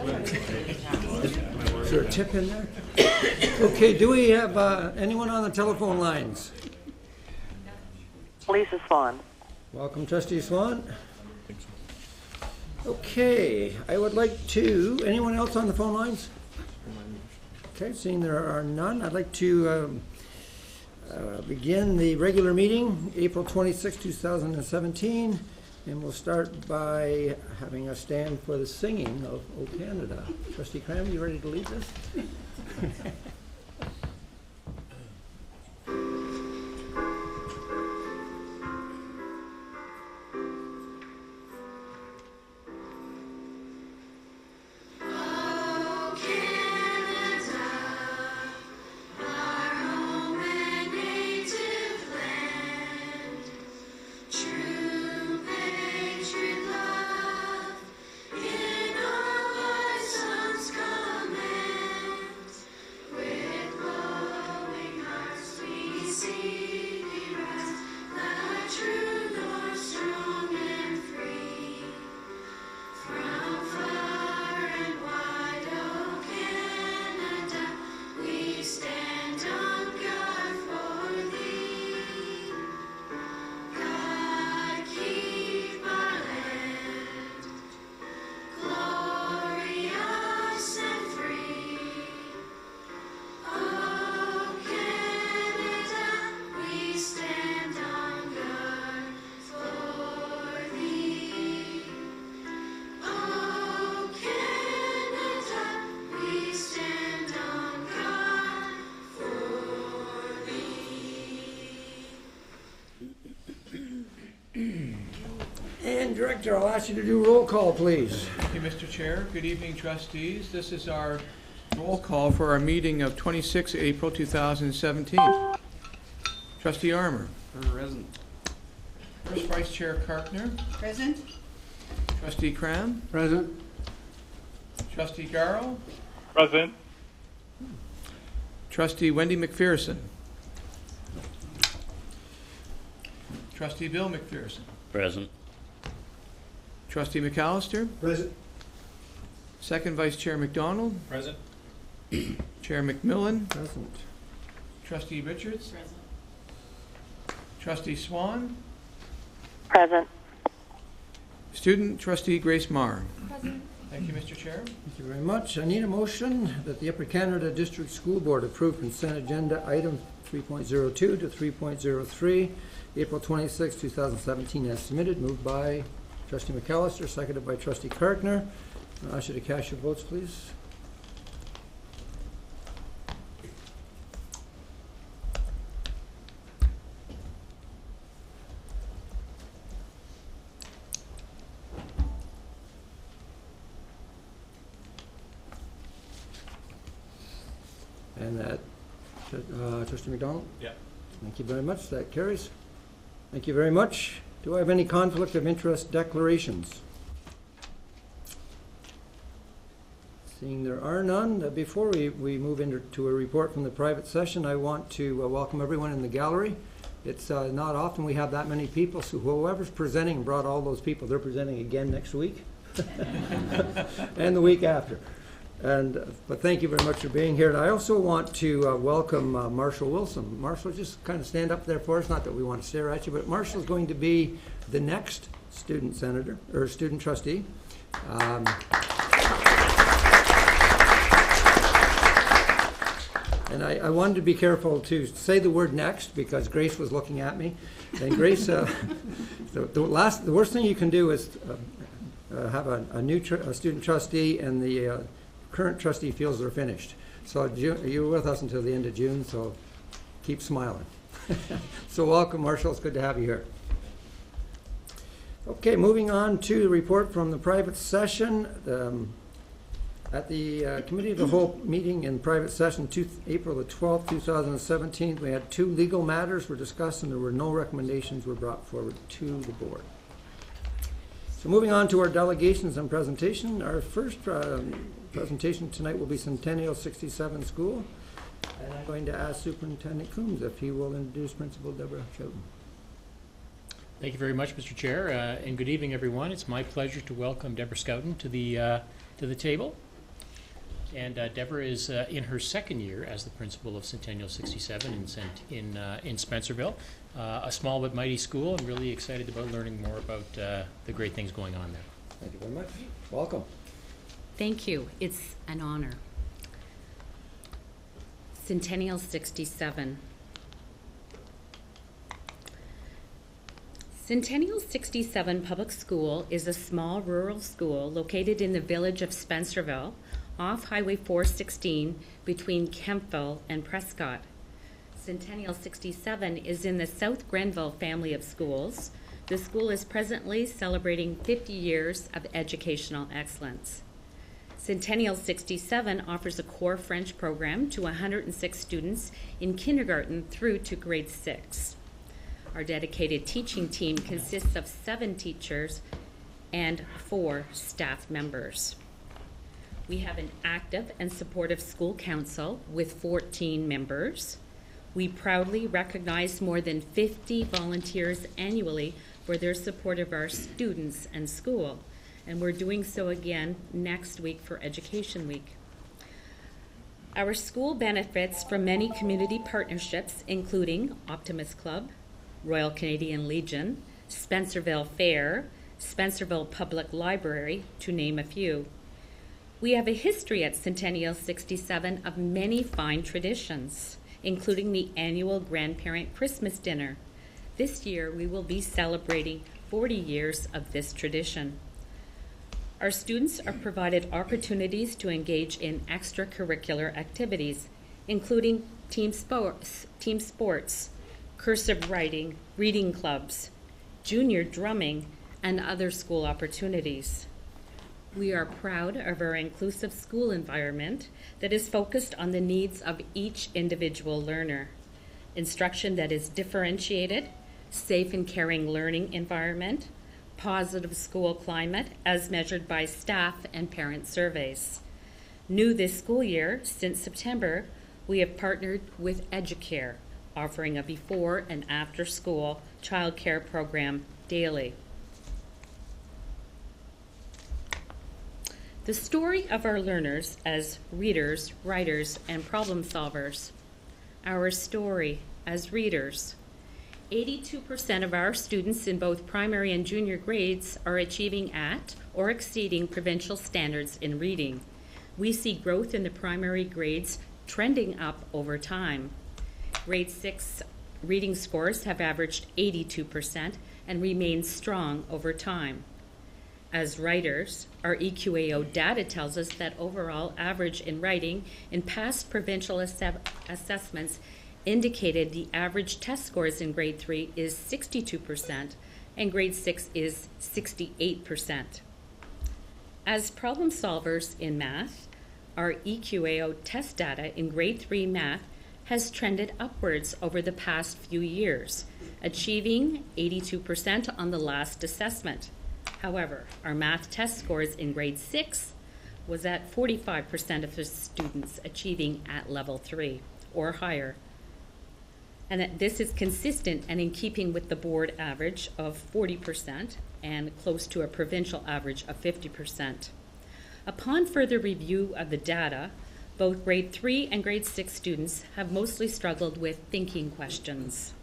Is there a tip in there? Okay, do we have anyone on the telephone lines? Lisa Swan. Welcome, Trustee Swan. Okay, I would like to, anyone else on the phone lines? Okay, seeing there are none, I'd like to begin the regular meeting, April 26, 2017, and we'll start by having us stand for the singing of O Canada. Trustee Cram, you ready to lead this? And Director, I'll ask you to do roll call, please. Thank you, Mr. Chair. Good evening, trustees. This is our roll call for our meeting of 26 April 2017. Trustee Armour. Present. First Vice Chair Karkner. Present. Trustee Cram. Present. Trustee Garrell. Present. Trustee Wendy McPherson. Trustee Bill McPherson. Present. Trustee McAllister. Present. Second Vice Chair McDonald. Present. Chair McMillan. Present. Trustee Richards. Present. Trustee Swan. Present. Student Trustee Grace Marr. Present. Thank you, Mr. Chair. Thank you very much. I need a motion that the Upper Canada District School Board approve consent agenda item 3.02 to 3.03, April 26, 2017, as submitted. Moved by Trustee McAllister, seconded by Trustee Karkner. I'll ask you to cast your votes, please. And that, Trustee McDonald? Yeah. Thank you very much. That carries. Thank you very much. Do I have any conflict of interest declarations? Seeing there are none, before we move into a report from the private session, I want to welcome everyone in the gallery. It's not often we have that many people, so whoever's presenting brought all those people. They're presenting again next week and the week after. But thank you very much for being here. And I also want to welcome Marshall Wilson. Marshall, just kind of stand up there for us. Not that we want to stare at you, but Marshall's going to be the next student senator or student trustee. And I wanted to be careful to say the word next because Grace was looking at me. And Grace, the worst thing you can do is have a new student trustee and the current trustee feels they're finished. So you're with us until the end of June, so keep smiling. So welcome, Marshall. It's good to have you here. Okay, moving on to the report from the private session. At the Committee of the Whole meeting in private session, April the 12th, 2017, we had 2 legal matters were discussed and there were no recommendations were brought forward to the board. So moving on to our delegations and presentation. Our first presentation tonight will be Centennial 67 School. And I'm going to ask Superintendent Coombs if he will introduce Principal Deborah Chouton. Thank you very much, Mr. Chair, and good evening, everyone. It's my pleasure to welcome Deborah Schouten to the table. And Deborah is in her second year as the principal of Centennial 67 in Spencerville, a small but mighty school. I'm really excited about learning more about the great things going on there. Thank you very much. Welcome. Thank you. It's an honor. Centennial 67. Centennial 67 Public School is a small rural school located in the village of Spencerville, off Highway 416 between Kempville and Prescott. Centennial 67 is in the South Grenville family of schools. The school is presently celebrating 50 years of educational excellence. Centennial 67 offers a core French program to 106 students in kindergarten through to grade 6. Our dedicated teaching team consists of 7 teachers and 4 staff members. We have an active and supportive school council with 14 members. We proudly recognize more than 50 volunteers annually for their support of our students and school, and we're doing so again next week for Education Week. Our school benefits from many community partnerships, including Optimist Club, Royal Canadian Legion, Spencerville Fair, Spencerville Public Library, to name a few. We have a history at Centennial 67 of many fine traditions, including the annual Grandparent Christmas Dinner. This year, we will be celebrating 40 years of this tradition. Our students are provided opportunities to engage in extracurricular activities, including team sports, cursive writing, reading clubs, junior drumming, and other school opportunities. We are proud of our inclusive school environment that is focused on the needs of each individual learner. Instruction that is differentiated, safe and caring learning environment, positive school climate as measured by staff and parent surveys. New this school year, since September, we have partnered with Educare, offering a before and after school child care program daily. The story of our learners as readers, writers, and problem solvers. Our story as readers. 82% of our students in both primary and junior grades are achieving at or exceeding provincial standards in reading. We see growth in the primary grades trending up over time. Grade 6 reading scores have averaged 82% and remain strong over time. As writers, our EQAO data tells us that overall average in writing in past provincial assessments indicated the average test scores in grade 3 is 62% and grade 6 is 68%. As problem solvers in math, our EQAO test data in grade 3 math has trended upwards over the past few years, achieving 82% on the last assessment. However, our math test scores in grade 6 was at 45% of the students achieving at level 3 or higher. And that this is consistent and in keeping with the board average of 40% and close to a provincial average of 50%. Upon further review of the data, both grade 3 and grade 6 students have mostly struggled with thinking questions.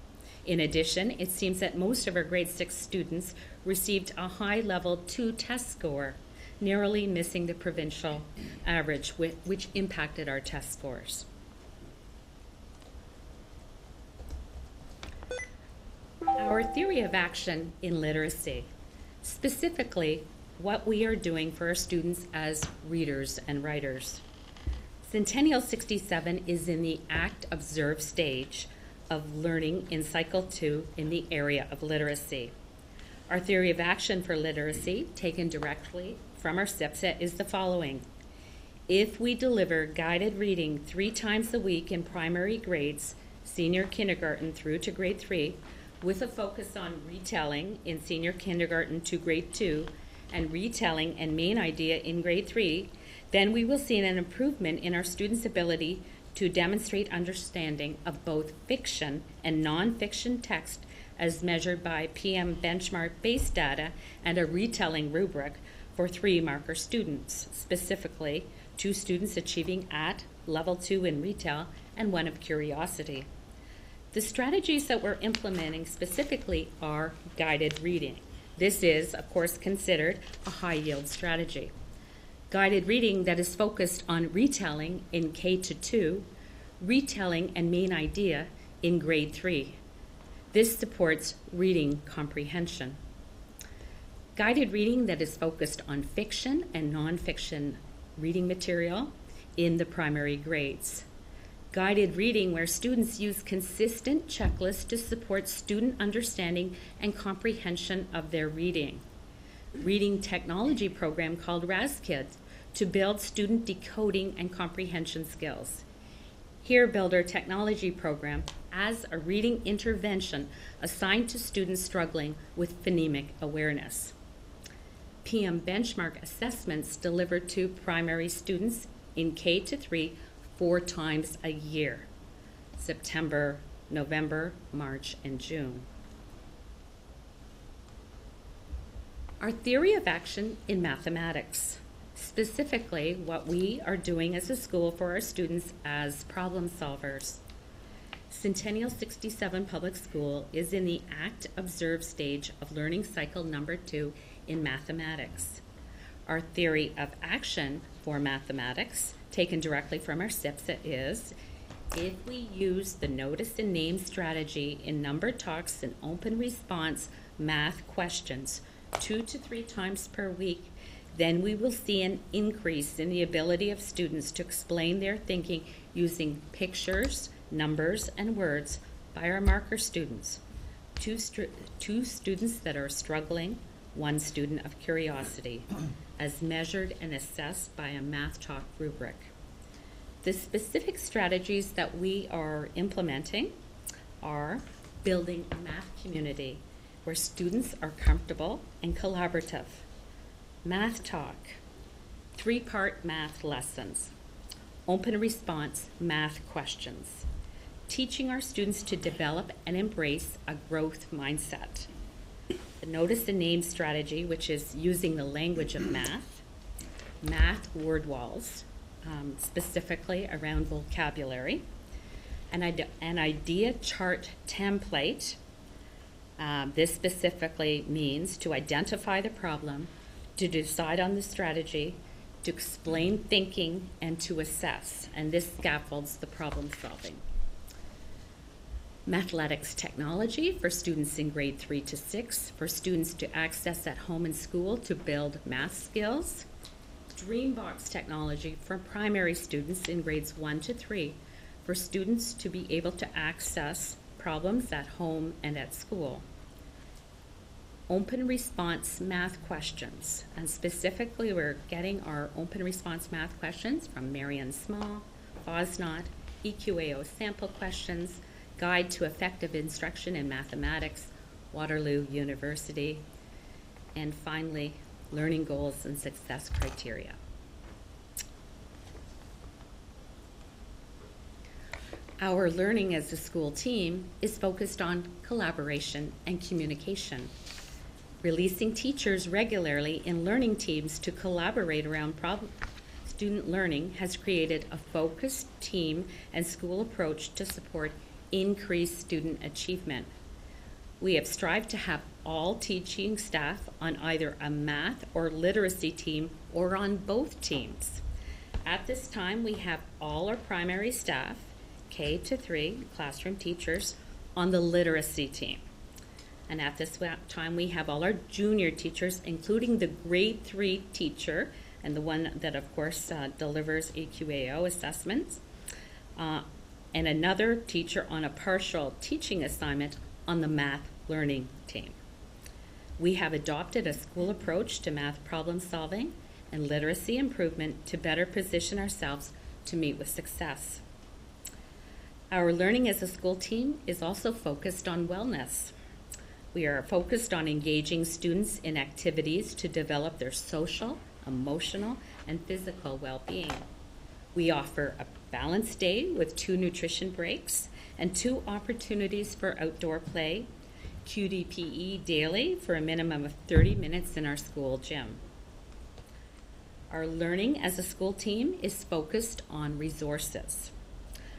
In addition, it seems that most of our grade 6 students received a high level 2 test score, narrowly missing the provincial average, which impacted our test scores. Our theory of action in literacy, specifically what we are doing for our students as readers and writers. Centennial 67 is in the act-observe stage of learning in Cycle 2 in the area of literacy. Our theory of action for literacy, taken directly from our SIPSET, is the following. If we deliver guided reading 3 times a week in primary grades, senior kindergarten through to grade 3, with a focus on retelling in senior kindergarten to grade 2, and retelling and main idea in grade 3, then we will see an improvement in our students' ability to demonstrate understanding of both fiction and nonfiction text as measured by PM benchmark-based data and a retelling rubric for 3 marker students, specifically 2 students achieving at level 2 in retail and 1 of curiosity. The strategies that we're implementing specifically are guided reading. This is, of course, considered a high-yield strategy. Guided reading that is focused on retelling in K-2, retelling and main idea in grade 3. This supports reading comprehension. Guided reading that is focused on fiction and nonfiction reading material in the primary grades. Guided reading where students use consistent checklists to support student understanding and comprehension of their reading. Reading technology program called RazKids to build student decoding and comprehension skills. Here Builder technology program as a reading intervention assigned to students struggling with phonemic awareness. PM benchmark assessments delivered to primary students in K-3 4 times a year, September, November, March, and June. Our theory of action in mathematics, specifically what we are doing as a school for our students as problem solvers. Centennial 67 Public School is in the act-observe stage of learning cycle number 2 in mathematics. Our theory of action for mathematics, taken directly from our SIPSA, is if we use the notice and name strategy in number talks and open response math questions 2 to 3 times per week, then we will see an increase in the ability of students to explain their thinking using pictures, numbers, and words by our marker students. 2 students that are struggling, 1 student of curiosity, as measured and assessed by a Math Talk rubric. The specific strategies that we are implementing are building a math community where students are comfortable and collaborative. Math Talk, 3-part math lessons, open response math questions, teaching our students to develop and embrace a growth mindset. The notice and name strategy, which is using the language of math word walls, specifically around vocabulary, an idea chart template. This specifically means to identify the problem, to decide on the strategy, to explain thinking, and to assess. And this scaffolds the problem solving. Mathletics technology for students in grade 3 to 6, for students to access at home and school to build math skills. Dreambox technology for primary students in grades 1 to 3, for students to be able to access problems at home and at school. Open response math questions, and specifically we're getting our open response math questions from Marion Small, FOSNOT, EQAO sample questions, Guide to Effective Instruction in Mathematics, Waterloo University, and finally, Learning Goals and Success Criteria. Our learning as a school team is focused on collaboration and communication. Releasing teachers regularly in learning teams to collaborate around student learning has created a focused team and school approach to support increased student achievement. We have strived to have all teaching staff on either a math or literacy team or on both teams. At this time, we have all our primary staff, K-3 classroom teachers, on the literacy team. And at this time, we have all our junior teachers, including the grade 3 teacher, and the one that, of course, delivers EQAO assessments, and another teacher on a partial teaching assignment on the math learning team. We have adopted a school approach to math problem solving and literacy improvement to better position ourselves to meet with success. Our learning as a school team is also focused on wellness. We are focused on engaging students in activities to develop their social, emotional, and physical well-being. We offer a balanced day with 2 nutrition breaks and 2 opportunities for outdoor play, QDPE daily for a minimum of 30 minutes in our school gym. Our learning as a school team is focused on resources.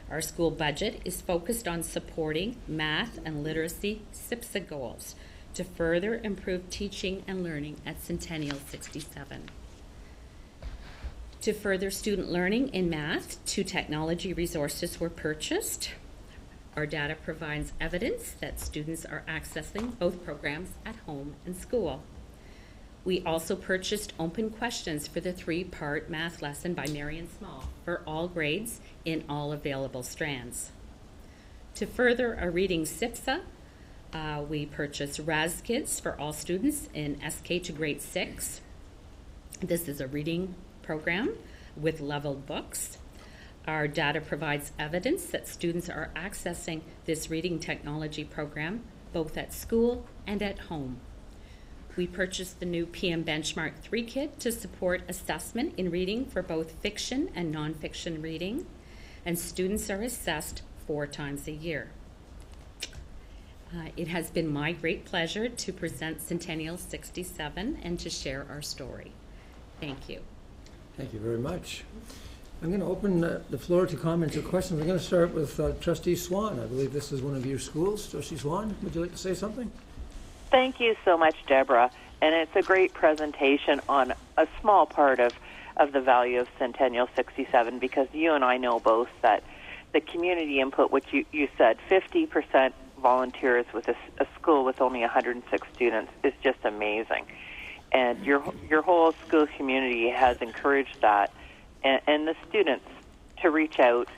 Our school budget is focused on supporting math and literacy CPSA goals to further improve teaching and learning at Centennial 67. To further student learning in math, 2 technology resources were purchased. Our data provides evidence that students are accessing both programs at home and school. We also purchased open questions for the 3-part math lesson by Marion Small for all grades in all available strands. To further our reading CPSA, we purchased RAS Kids for all students in SK to grade 6. This is a reading program with leveled books. Our data provides evidence that students are accessing this reading technology program both at school and at home. We purchased the new PM Benchmark 3 kit to support assessment in reading for both fiction and nonfiction reading, and students are assessed 4 times a year. It has been my great pleasure to present Centennial 67 and to share our story. Thank you. Thank you very much. I'm going to open the floor to comments or questions. I'm going to start with Trustee Swan. I believe this is one of your schools. Trustee Swan, would you like to say something? Thank you so much, Deborah. And it's a great presentation on a small part of the value of Centennial 67, because you and I know both that the community input, which you said, 50% volunteers with a school with only 106 students, is just amazing. And your whole school community has encouraged that, and the students to reach out.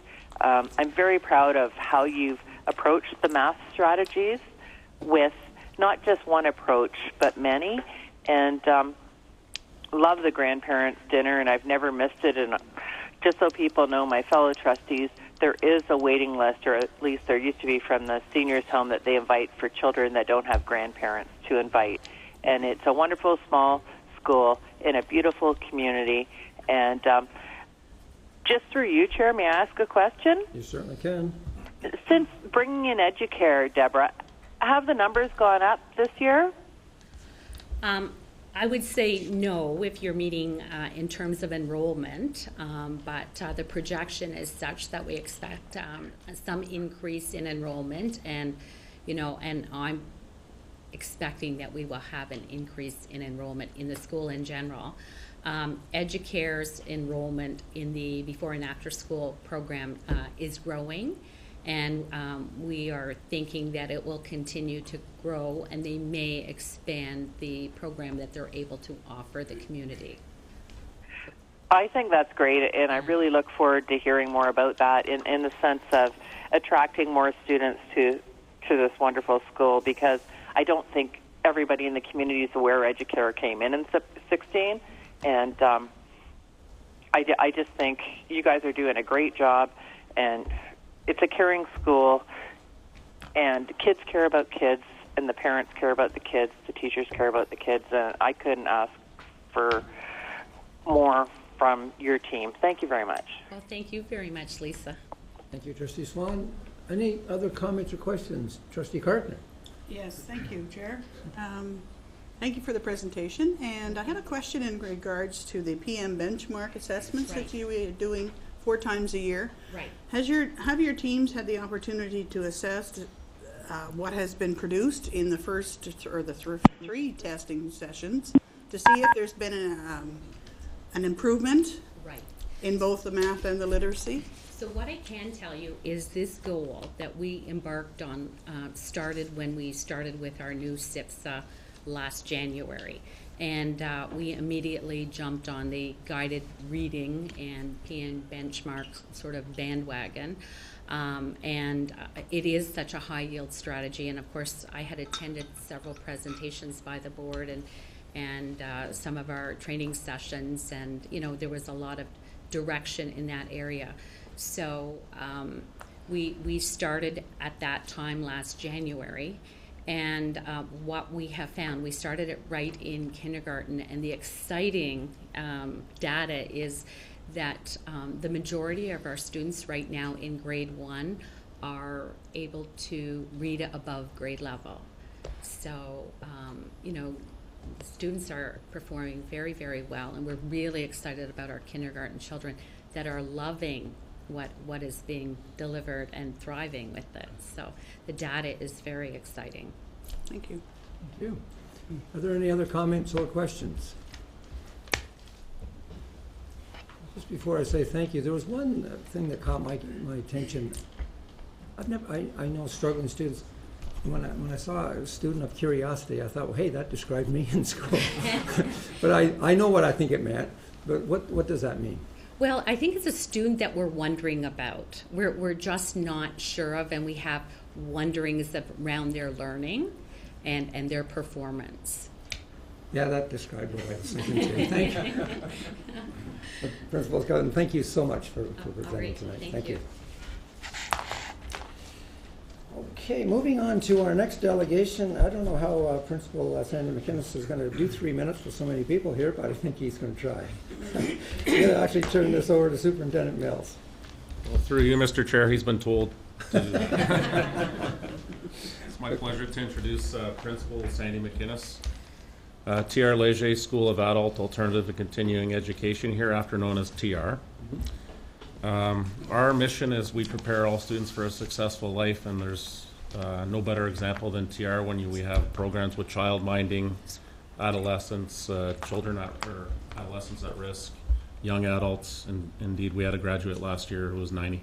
I'm very proud of how you've approached the math strategies with not just one approach, but many. And love the grandparents' dinner, and I've never missed it. And just so people know, my fellow trustees, there is a waiting list, or at least there used to be, from the seniors' home that they invite for children that don't have grandparents to invite. And it's a wonderful small school in a beautiful community. And just through you, Chair, may I ask a question? You certainly can. Since bringing in Educare, Deborah, have the numbers gone up this year? I would say no if you're meeting in terms of enrollment, but the projection is such that we expect some increase in enrollment, and and I'm expecting that we will have an increase in enrollment in the school in general. Educare's enrollment in the before and after school program is growing, and we are thinking that it will continue to grow, and they may expand the program that they're able to offer the community. I think that's great, and I really look forward to hearing more about that in the sense of attracting more students to this wonderful school, because I don't think everybody in the community is aware Educare came in 16, and I just think you guys are doing a great job, and it's a caring school, and kids care about kids, and the parents care about the kids, the teachers care about the kids, and I couldn't ask for more from your team. Thank you very much. Well, thank you very much, Lisa. Thank you, Trustee Swan. Any other comments or questions? Trustee Carpenter. Yes, thank you, Chair. Thank you for the presentation. And I had a question in regards to the PM benchmark assessments that you are doing 4 times a year. Right. Have your teams had the opportunity to assess what has been produced in the first or the 3 testing sessions to see if there's been an improvement in both the math and the literacy? So what I can tell you is this goal that we embarked on started when we started with our new CPSA last January. And we immediately jumped on the guided reading and PM benchmark sort of bandwagon. It is such a high yield strategy. And of course, I had attended several presentations by the board and some of our training sessions. And, there was a lot of direction in that area. So we started at that time last January, and what we have found, we started it right in kindergarten, and the exciting data is that the majority of our students right now in grade 1 are able to read above grade level. So, The students are performing very, very well, and we're really excited about our kindergarten children that are loving what is being delivered and thriving with it. So the data is very exciting. Thank you. Thank you. Are there any other comments or questions? Just before I say thank you, there was one thing that caught my attention. I know struggling students. When I saw a student of curiosity, I thought, well, hey, that described me in school. But I know what I think it meant. But what does that mean? Well, I think it's a student that we're wondering about. We're just not sure of, and we have wonderings around their learning and their performance. Yeah, that described what I was thinking too. Thank you. Principal Scott, thank you so much for presenting Great. tonight. Thank you. Okay, moving on to our next delegation. I don't know how Principal Sandy McInnes is going to do 3 minutes with so many people here, but I think he's going to try. I'm going to actually turn this over to Superintendent Mills. Well, through you, Mr. Chair, he's been told to. It's my pleasure to introduce Principal Sandy McInnes. TR Leger School of Adult Alternative and Continuing Education, hereafter known as TR. Our mission is we prepare all students for a successful life, and there's no better example than TR when we have programs with child minding, adolescents, adolescents at risk, young adults, and indeed we had a graduate last year who was 90.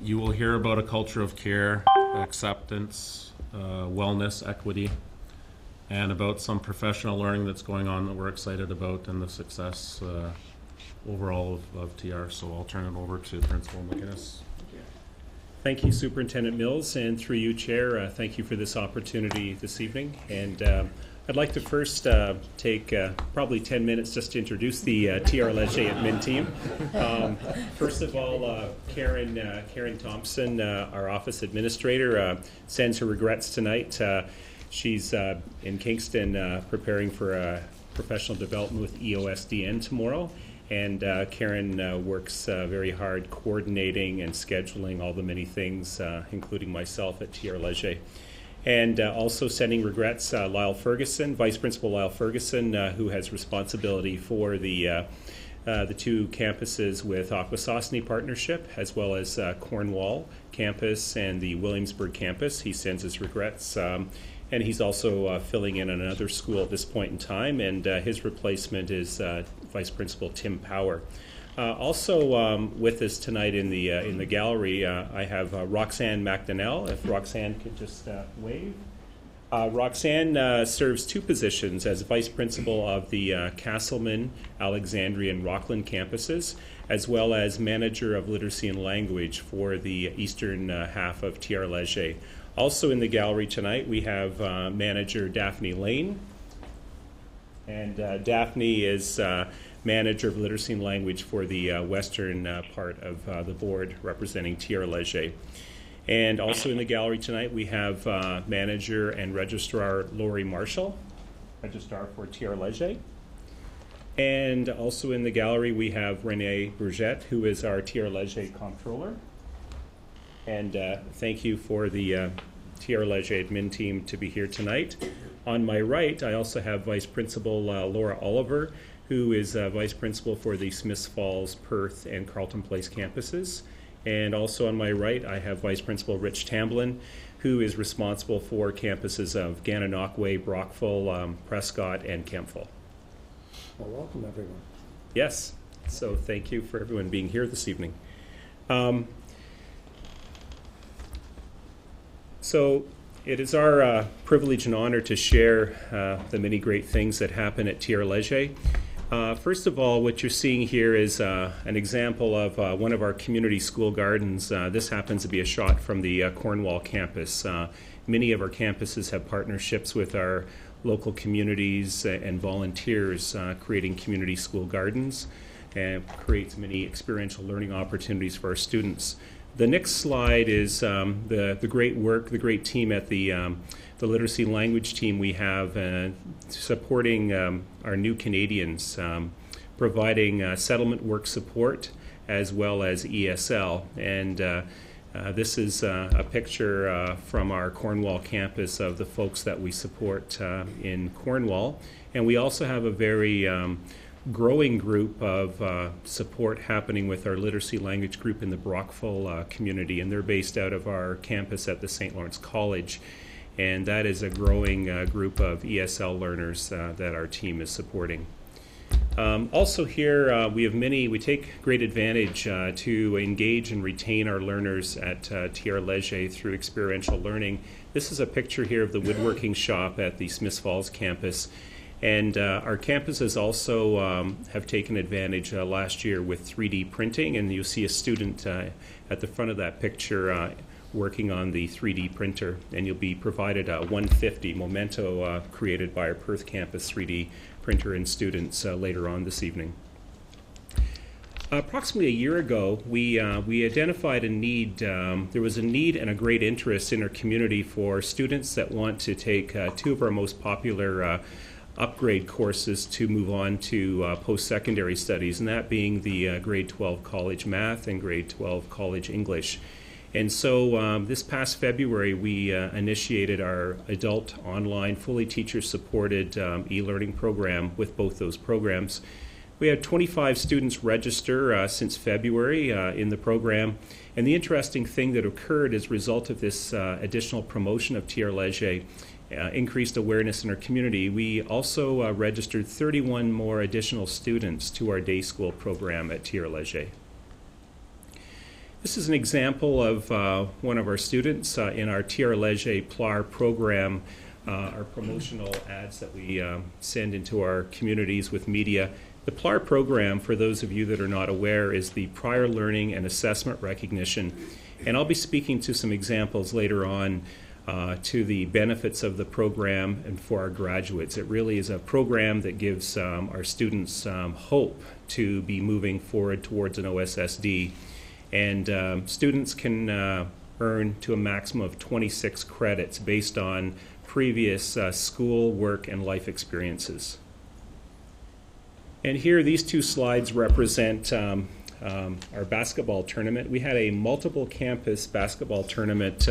You will hear about a culture of care, acceptance, wellness, equity, and about some professional learning that's going on that we're excited about, and the success overall of TR. So I'll turn it over to Principal McInnes. Thank you, Superintendent Mills, and through you, Chair, thank you for this opportunity this evening. And I'd like to first take probably 10 minutes just to introduce the TR Leger admin team. First of all, Karen Thompson, our office administrator, sends her regrets tonight. She's in Kingston preparing for a professional development with EOSDN tomorrow. And Karen works very hard coordinating and scheduling all the many things, including myself at TR Leger. And also sending regrets, Lyle Ferguson, Vice Principal Lyle Ferguson, who has responsibility for the 2 campuses with Akwesasne Partnership, as well as Cornwall campus and the Williamsburg campus. He sends his regrets. And he's also filling in on another school at this point in time, and his replacement is Vice Principal Tim Power. Also with us tonight in the gallery, I have Roxanne McDonnell. If Roxanne could just wave. Roxanne serves 2 positions as Vice Principal of the Castleman, Alexandria, and Rockland campuses, as well as Manager of Literacy and Language for the eastern half of TR Leger. Also in the gallery tonight, we have Manager Daphne Lane. And Daphne is Manager of Literacy and Language for the western part of the board representing TR Leger. And also in the gallery tonight, we have Manager and Registrar Lori Marshall, Registrar for TR Leger. And also in the gallery, we have Renee Bourgette, who is our TR Leger Comptroller. And thank you for the TR Leger admin team to be here tonight. On my right, I also have Vice Principal Laura Oliver, who is Vice Principal for the Smiths Falls, Perth, and Carleton Place campuses. And also on my right, I have Vice Principal Rich Tamblin, who is responsible for campuses of Gananoque, Brockville, Prescott, and Kempville. Well, welcome, everyone. Yes, so thank you for everyone being here this evening. So it is our privilege and honor to share the many great things that happen at TR Leger. First of all, what you're seeing here is an example of one of our community school gardens. This happens to be a shot from the Cornwall campus. Many of our campuses have partnerships with our local communities and volunteers creating community school gardens, and creates many experiential learning opportunities for our students. The next slide is the great work, the great team at the literacy language team we have supporting our new Canadians, providing settlement work support as well as ESL. And This is a picture from our Cornwall campus of the folks that we support in Cornwall. And we also have a very growing group of support happening with our literacy language group in the Brockville community, and they're based out of our campus at the St. Lawrence College. And that is a growing group of ESL learners that our team is supporting. Also here, we take great advantage to engage and retain our learners at TR Leger through experiential learning. This is a picture here of the woodworking shop at the Smiths Falls campus. And our campuses also have taken advantage last year with 3D printing, and you'll see a student at the front of that picture working on the 3D printer, and you'll be provided a 150 memento created by our Perth campus 3D printer and students later on this evening. Approximately a year ago, we identified a need. There was a need and a great interest in our community for students that want to take two of our most popular upgrade courses to move on to post-secondary studies, and that being the grade 12 college math and grade 12 college English. And so this past February, we initiated our adult online, fully teacher-supported e-learning program with both those programs. We had 25 students register since February in the program, and the interesting thing that occurred as a result of this additional promotion of TR Leger, increased awareness in our community, we also registered 31 more additional students to our day school program at TR Leger. This is an example of one of our students in our TR Leger PLAR program, our promotional ads that we send into our communities with media. The PLAR program, for those of you that are not aware, is the Prior Learning and Assessment Recognition. And I'll be speaking to some examples later on to the benefits of the program and for our graduates. It really is a program that gives our students hope to be moving forward towards an OSSD. And students can earn to a maximum of 26 credits based on previous school, work, and life experiences. And here, these two slides represent our basketball tournament. We had a multiple campus basketball tournament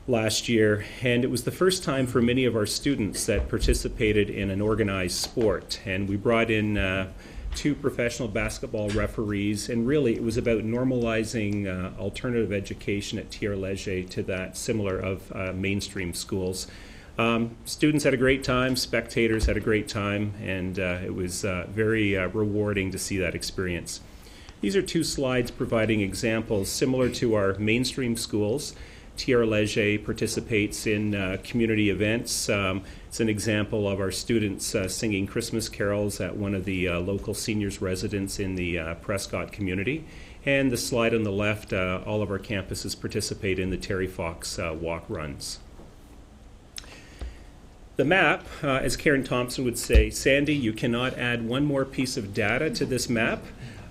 last year, and it was the first time for many of our students that participated in an organized sport. And we brought in two professional basketball referees, and really it was about normalizing alternative education at TR Leger to that similar of mainstream schools. Students had a great time, spectators had a great time, and it was very rewarding to see that experience. These are two slides providing examples similar to our mainstream schools. TR Leger participates in community events. It's an example of our students singing Christmas carols at one of the local seniors' residence in the Prescott community. And the slide on the left, all of our campuses participate in the Terry Fox walk runs. The map, as Karen Thompson would say, Sandy, you cannot add one more piece of data to this map.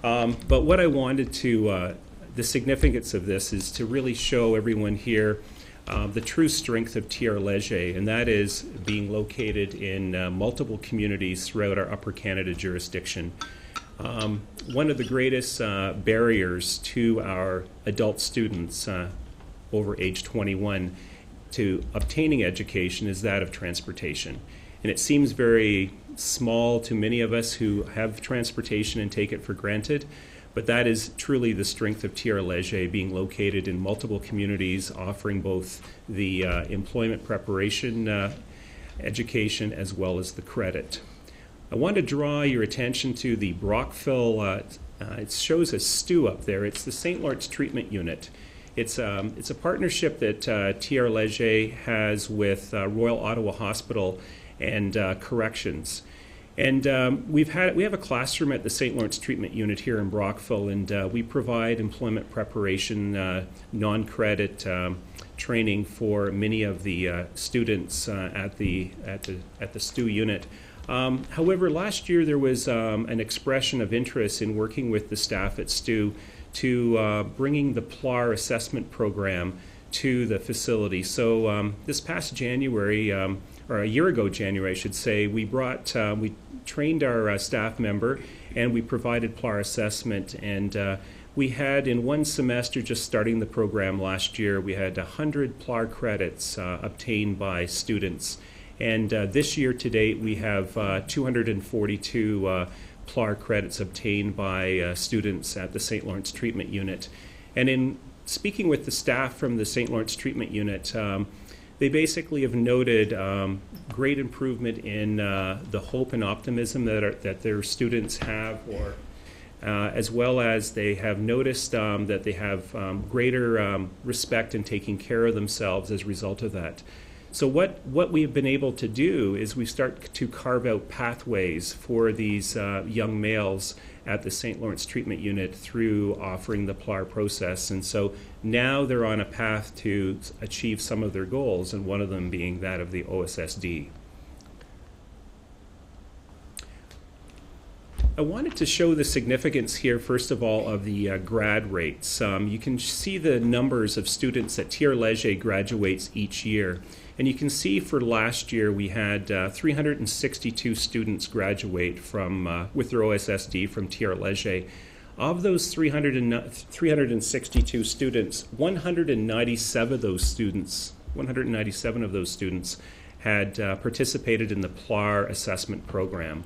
But what I wanted to the significance of this is to really show everyone here the true strength of TR Leger, and that is being located in multiple communities throughout our Upper Canada jurisdiction. One of the greatest barriers to our adult students over age 21 to obtaining education is that of transportation. And it seems very small to many of us who have transportation and take it for granted. But that is truly the strength of TR Leger, being located in multiple communities, offering both the employment preparation education as well as the credit. I want to draw your attention to the Brockville, it shows a stew up there. It's the St. Lawrence Treatment Unit. It's a partnership that TR Leger has with Royal Ottawa Hospital and Corrections. And we have a classroom at the St. Lawrence Treatment Unit here in Brockville, and we provide employment preparation, non-credit training for many of the students at the STU unit. However, last year there was an expression of interest in working with the staff at STU to bringing the PLAR assessment program to the facility. So this past January, or a year ago January I should say, we trained our staff member, and we provided PLAR assessment. And we had, in one semester, just starting the program last year, we had 100 PLAR credits obtained by students. And this year to date, we have 242 PLAR credits obtained by students at the St. Lawrence Treatment Unit. And in speaking with the staff from the St. Lawrence Treatment Unit, they basically have noted great improvement in the hope and optimism that their students have, or as well as they have noticed that they have greater respect in taking care of themselves as a result of that. So what we've been able to do is we start to carve out pathways for these young males at the St. Lawrence Treatment Unit through offering the PLAR process. And so now they're on a path to achieve some of their goals, and one of them being that of the OSSD. I wanted to show the significance here, first of all, of the grad rates. You can see the numbers of students that Tire-Leger graduates each year. And you can see for last year we had 362 students graduate from with their OSSD from Tire-Leger. Of those 362 students, 197 of those students had participated in the PLAR assessment program.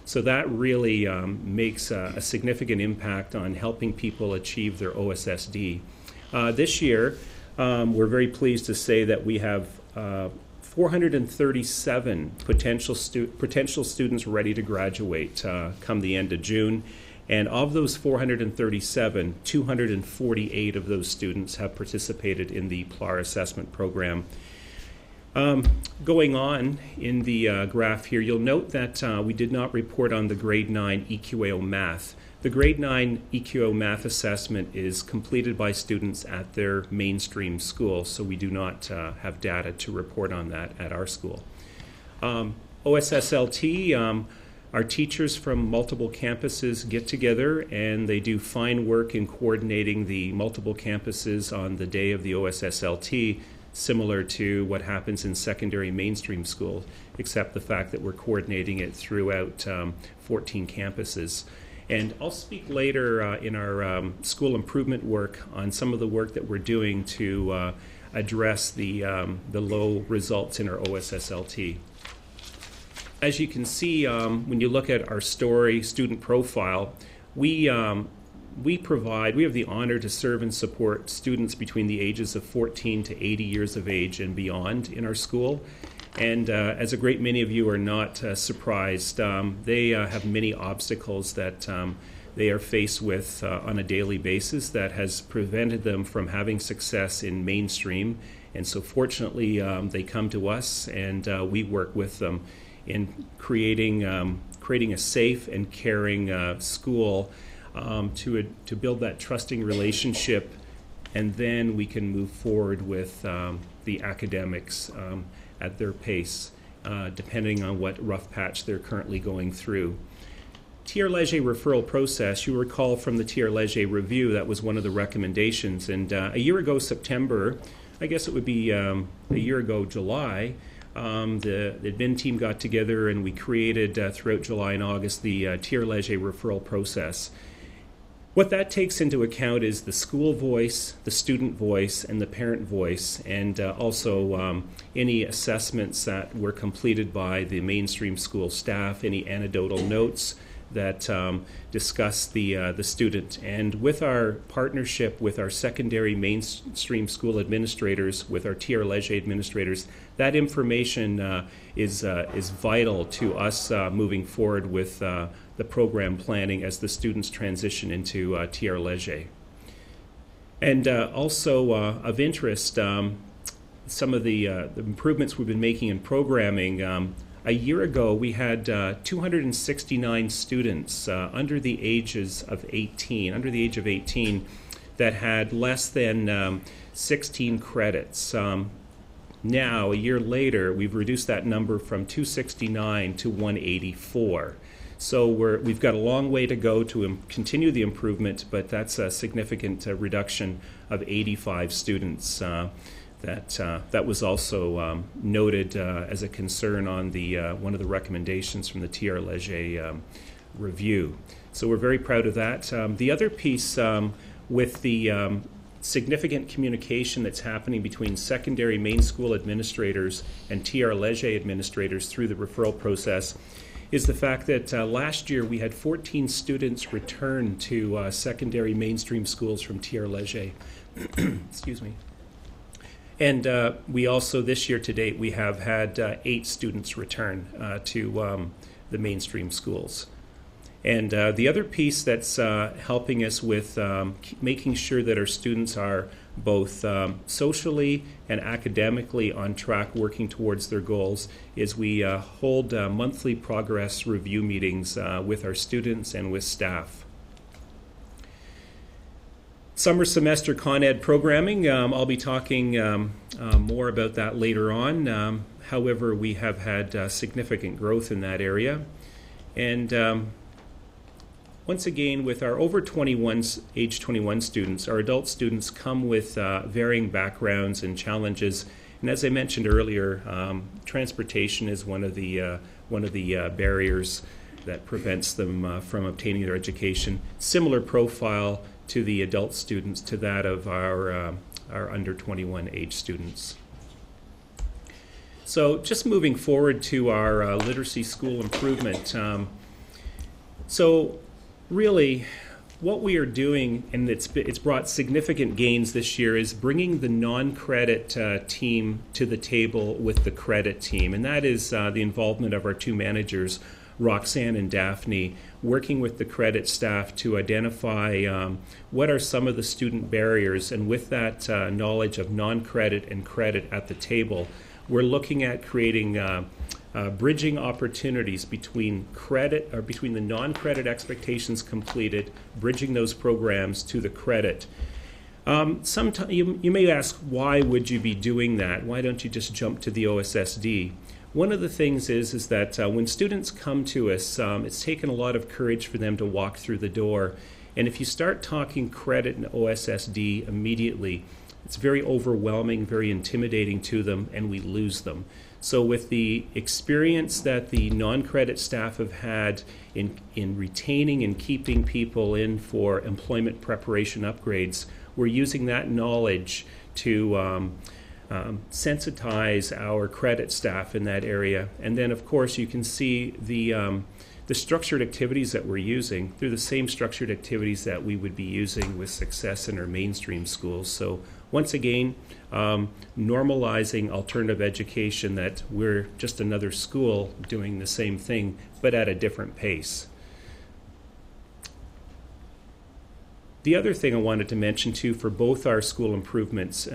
So that really makes a significant impact on helping people achieve their OSSD. This year, we're very pleased to say that we have 437 potential students ready to graduate come the end of June. And of those 437, 248 of those students have participated in the PLAR assessment program. Going on in the graph here, you'll note that we did not report on the grade 9 EQAO math. The grade 9 EQAO math assessment is completed by students at their mainstream school, so we do not have data to report on that at our school. OSSLT, our teachers from multiple campuses get together and they do fine work in coordinating the multiple campuses on the day of the OSSLT, similar to what happens in secondary mainstream school, except the fact that we're coordinating it throughout 14 campuses. And I'll speak later in our school improvement work on some of the work that we're doing to address the low results in our OSSLT. As you can see, when you look at our story student profile, we have the honor to serve and support students between the ages of 14 to 80 years of age and beyond in our school. And as a great many of you are not surprised, they have many obstacles that they are faced with on a daily basis that has prevented them from having success in mainstream. And so fortunately, they come to us and we work with them in creating a safe and caring school to build that trusting relationship, and then we can move forward with the academics at their pace, depending on what rough patch they're currently going through. Tire-Leger referral process, you recall from the Tire-Leger review, that was one of the recommendations. And a year ago, September, I guess it would be a year ago, July, the admin team got together and we created throughout July and August the Tire-Leger referral process. What that takes into account is the school voice, the student voice, and the parent voice, and also any assessments that were completed by the mainstream school staff, any anecdotal notes that discuss the student. And with our partnership with our secondary mainstream school administrators, with our Tire-Leger administrators, that information is vital to us moving forward with the program planning as the students transition into Tire-Leger. And also of interest, some of the improvements we've been making in programming. A year ago, we had 269 students under the age of 18, that had less than 16 credits. Now, a year later, we've reduced that number from 269 to 184. So we've got a long way to go to continue the improvement, but that's a significant reduction of 85 students. That was also noted as a concern on the one of the recommendations from the Tire-Leger review. So we're very proud of that. The other piece with the significant communication that's happening between secondary main school administrators and TR Leger administrators through the referral process is the fact that last year we had 14 students return to secondary mainstream schools from TR Leger. Excuse me. And we also, this year to date, we have had 8 students return to the mainstream schools. And the other piece that's helping us with making sure that our students are both socially and academically on track working towards their goals is we hold monthly progress review meetings with our students and with staff. Summer semester Con Ed programming, I'll be talking more about that later on. However, we have had significant growth in that area. And once again, with our over 21, age 21 students, our adult students come with varying backgrounds and challenges. And as I mentioned earlier, transportation is one of the barriers that prevents them from obtaining their education. Similar profile to the adult students to that of our under 21 age students. So just moving forward to our literacy school improvement. So really, what we are doing, and it's brought significant gains this year, is bringing the non-credit team to the table with the credit team. And that is the involvement of our 2 managers, Roxanne and Daphne, working with the credit staff to identify what are some of the student barriers. And with that knowledge of non-credit and credit at the table, we're looking at creating bridging opportunities between credit or between the non-credit expectations completed, bridging those programs to the credit. Sometimes you may ask, why would you be doing that? Why don't you just jump to the OSSD? One of the things is that when students come to us, it's taken a lot of courage for them to walk through the door. And if you start talking credit and OSSD immediately, it's very overwhelming, very intimidating to them, and we lose them. So with the experience that the non-credit staff have had in retaining and keeping people in for employment preparation upgrades, we're using that knowledge to sensitize our credit staff in that area. And then, of course, you can see the structured activities that we're using. They're the same structured activities that we would be using with success in our mainstream schools. So once again, normalizing alternative education, that we're just another school doing the same thing, but at a different pace. The other thing I wanted to mention too for both our school improvements,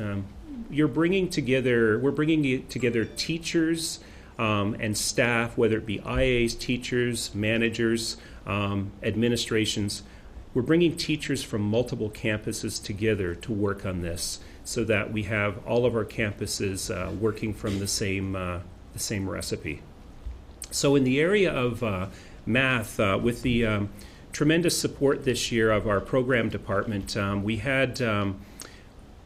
we're bringing together teachers and staff, whether it be IAs, teachers, managers, administrations. We're bringing teachers from multiple campuses together to work on this so that we have all of our campuses working from the same recipe. So in the area of math, with the tremendous support this year of our program department, we had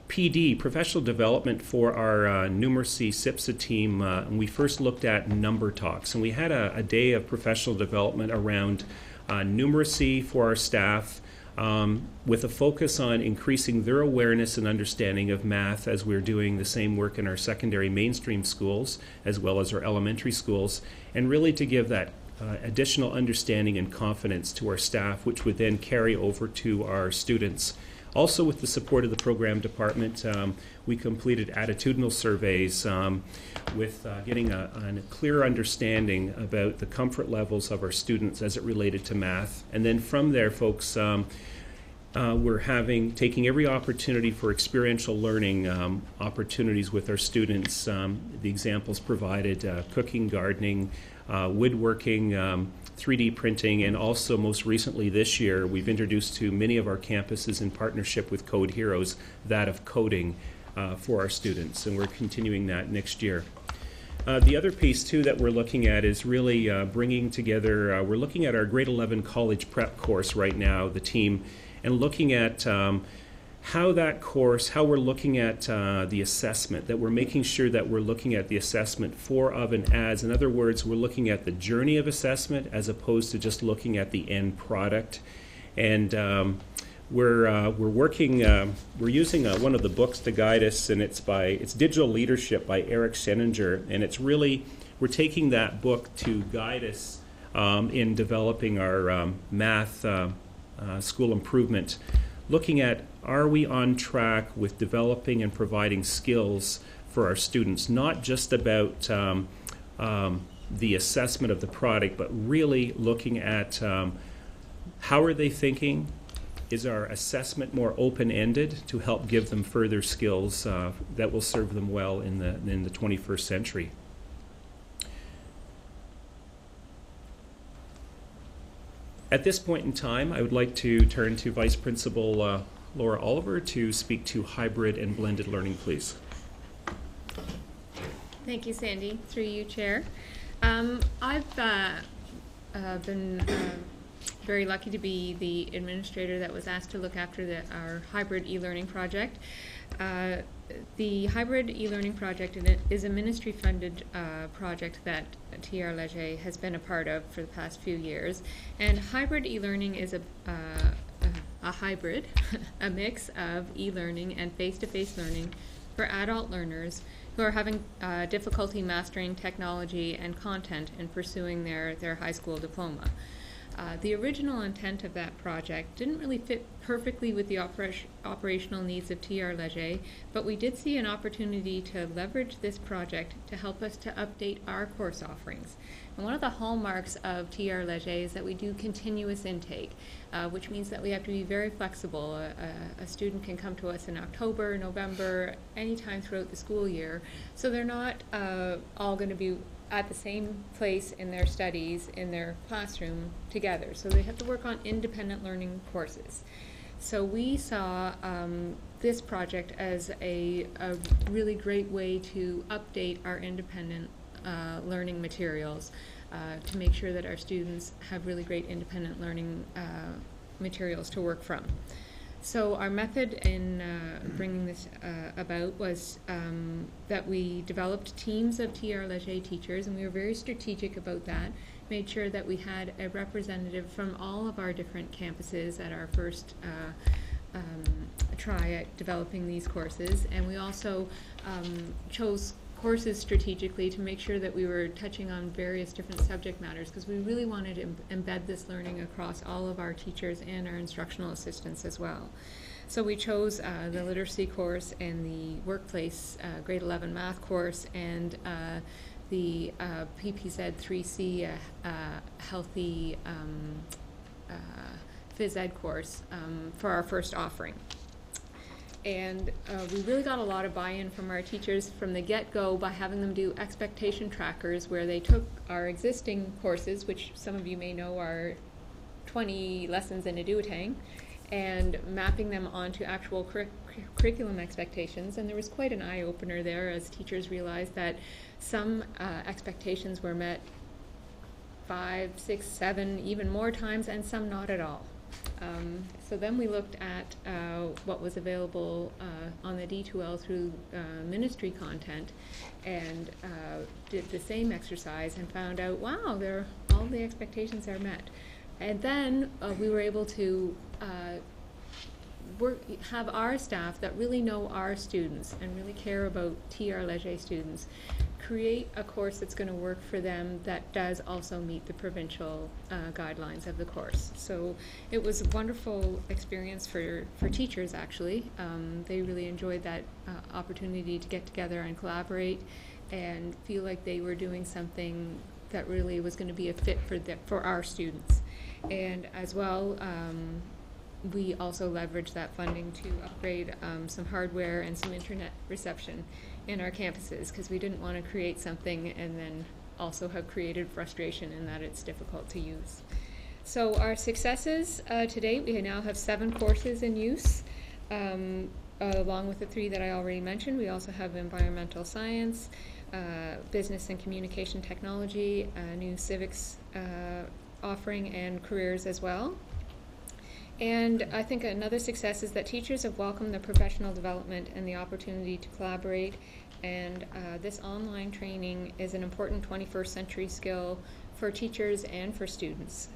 PD, professional development for our numeracy SIPSA team, and we first looked at number talks. And we had a day of professional development around numeracy for our staff, with a focus on increasing their awareness and understanding of math as we're doing the same work in our secondary mainstream schools as well as our elementary schools, and really to give that additional understanding and confidence to our staff, which would then carry over to our students. Also, with the support of the program department, we completed attitudinal surveys with getting a clear understanding about the comfort levels of our students as it related to math. And then from there, folks, we're taking every opportunity for experiential learning opportunities with our students. The examples provided, cooking, gardening, woodworking, 3D printing, and also most recently this year, we've introduced to many of our campuses in partnership with Code Heroes, that of coding for our students, and we're continuing that next year. The other piece, too, that we're looking at is really bringing together, we're looking at our grade 11 college prep course right now, the team, and looking at how that course, how we're looking at the assessment, that we're making sure that we're looking at the assessment for, of, and as. In other words, we're looking at the journey of assessment as opposed to just looking at the end product. And we're working, we're using one of the books to guide us, and it's Digital Leadership by Eric Sheninger, and it's really, we're taking that book to guide us in developing our math school improvement, looking at, are we on track with developing and providing skills for our students, not just about the assessment of the product, but really looking at how are they thinking? Is our assessment more open-ended to help give them further skills that will serve them well in the 21st century? At this point in time, I would like to turn to Vice Principal Laura Oliver to speak to hybrid and blended learning, please. Thank you, Sandy. Through you, Chair. I've been very lucky to be the administrator that was asked to look after our hybrid e-learning project. The hybrid e-learning project is a ministry-funded project that TR Leger has been a part of for the past few years. And hybrid e-learning is a hybrid, a mix of e-learning and face-to-face learning for adult learners who are having difficulty mastering technology and content in pursuing their high school diploma. The original intent of that project didn't really fit perfectly with the operational needs of TR Leger, but we did see an opportunity to leverage this project to help us to update our course offerings. And one of the hallmarks of TR Leger is that we do continuous intake, which means that we have to be very flexible. A student can come to us in October, November, anytime throughout the school year, so they're not all going to be at the same place in their studies, in their classroom together. So they have to work on independent learning courses. So we saw this project as a really great way to update our independent learning materials to make sure that our students have really great independent learning materials to work from. So our method in bringing this about was that we developed teams of TR Leger teachers, and we were very strategic about that, made sure that we had a representative from all of our different campuses at our first try at developing these courses, and we also chose courses strategically to make sure that we were touching on various different subject matters, because we really wanted to embed this learning across all of our teachers and our instructional assistants as well. So we chose the literacy course and the workplace grade 11 math course and the PPZ 3C healthy phys ed course for our first offering. And we really got a lot of buy-in from our teachers from the get-go by having them do expectation trackers where they took our existing courses, which some of you may know are 20 lessons in a duotang, and mapping them onto actual curriculum expectations. And there was quite an eye-opener there as teachers realized that some expectations were met 5, 6, 7, even more times, and some not at all. So then we looked at what was available on the D2L through ministry content and did the same exercise and found out, wow, all the expectations are met. And then we were able to have our staff that really know our students and really care about TR Leger students create a course that's going to work for them that does also meet the provincial guidelines of the course. So it was a wonderful experience for teachers, actually. They really enjoyed that opportunity to get together and collaborate and feel like they were doing something that really was going to be a fit for our students. And as well, we also leveraged that funding to upgrade some hardware and some internet reception in our campuses, because we didn't want to create something and then also have created frustration in that it's difficult to use. So our successes to date, we now have 7 courses in use, along with the 3 that I already mentioned. We also have environmental science, business and communication technology, a new civics offering, and careers as well. And I think another success is that teachers have welcomed the professional development and the opportunity to collaborate. And this online training is an important 21st century skill for teachers and for students.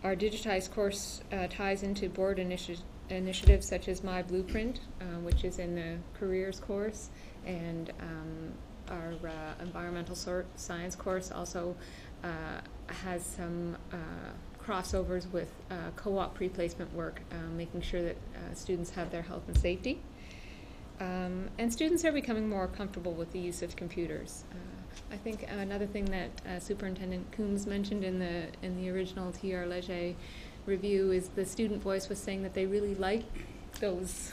Our digitized course ties into board initiatives such as My Blueprint, which is in the careers course, and our environmental science course also has some crossovers with co-op pre-placement work, making sure that students have their health and safety. And students are becoming more comfortable with the use of computers. I think another thing that Superintendent Coombs mentioned in the original TR Leger review is the student voice was saying that they really like those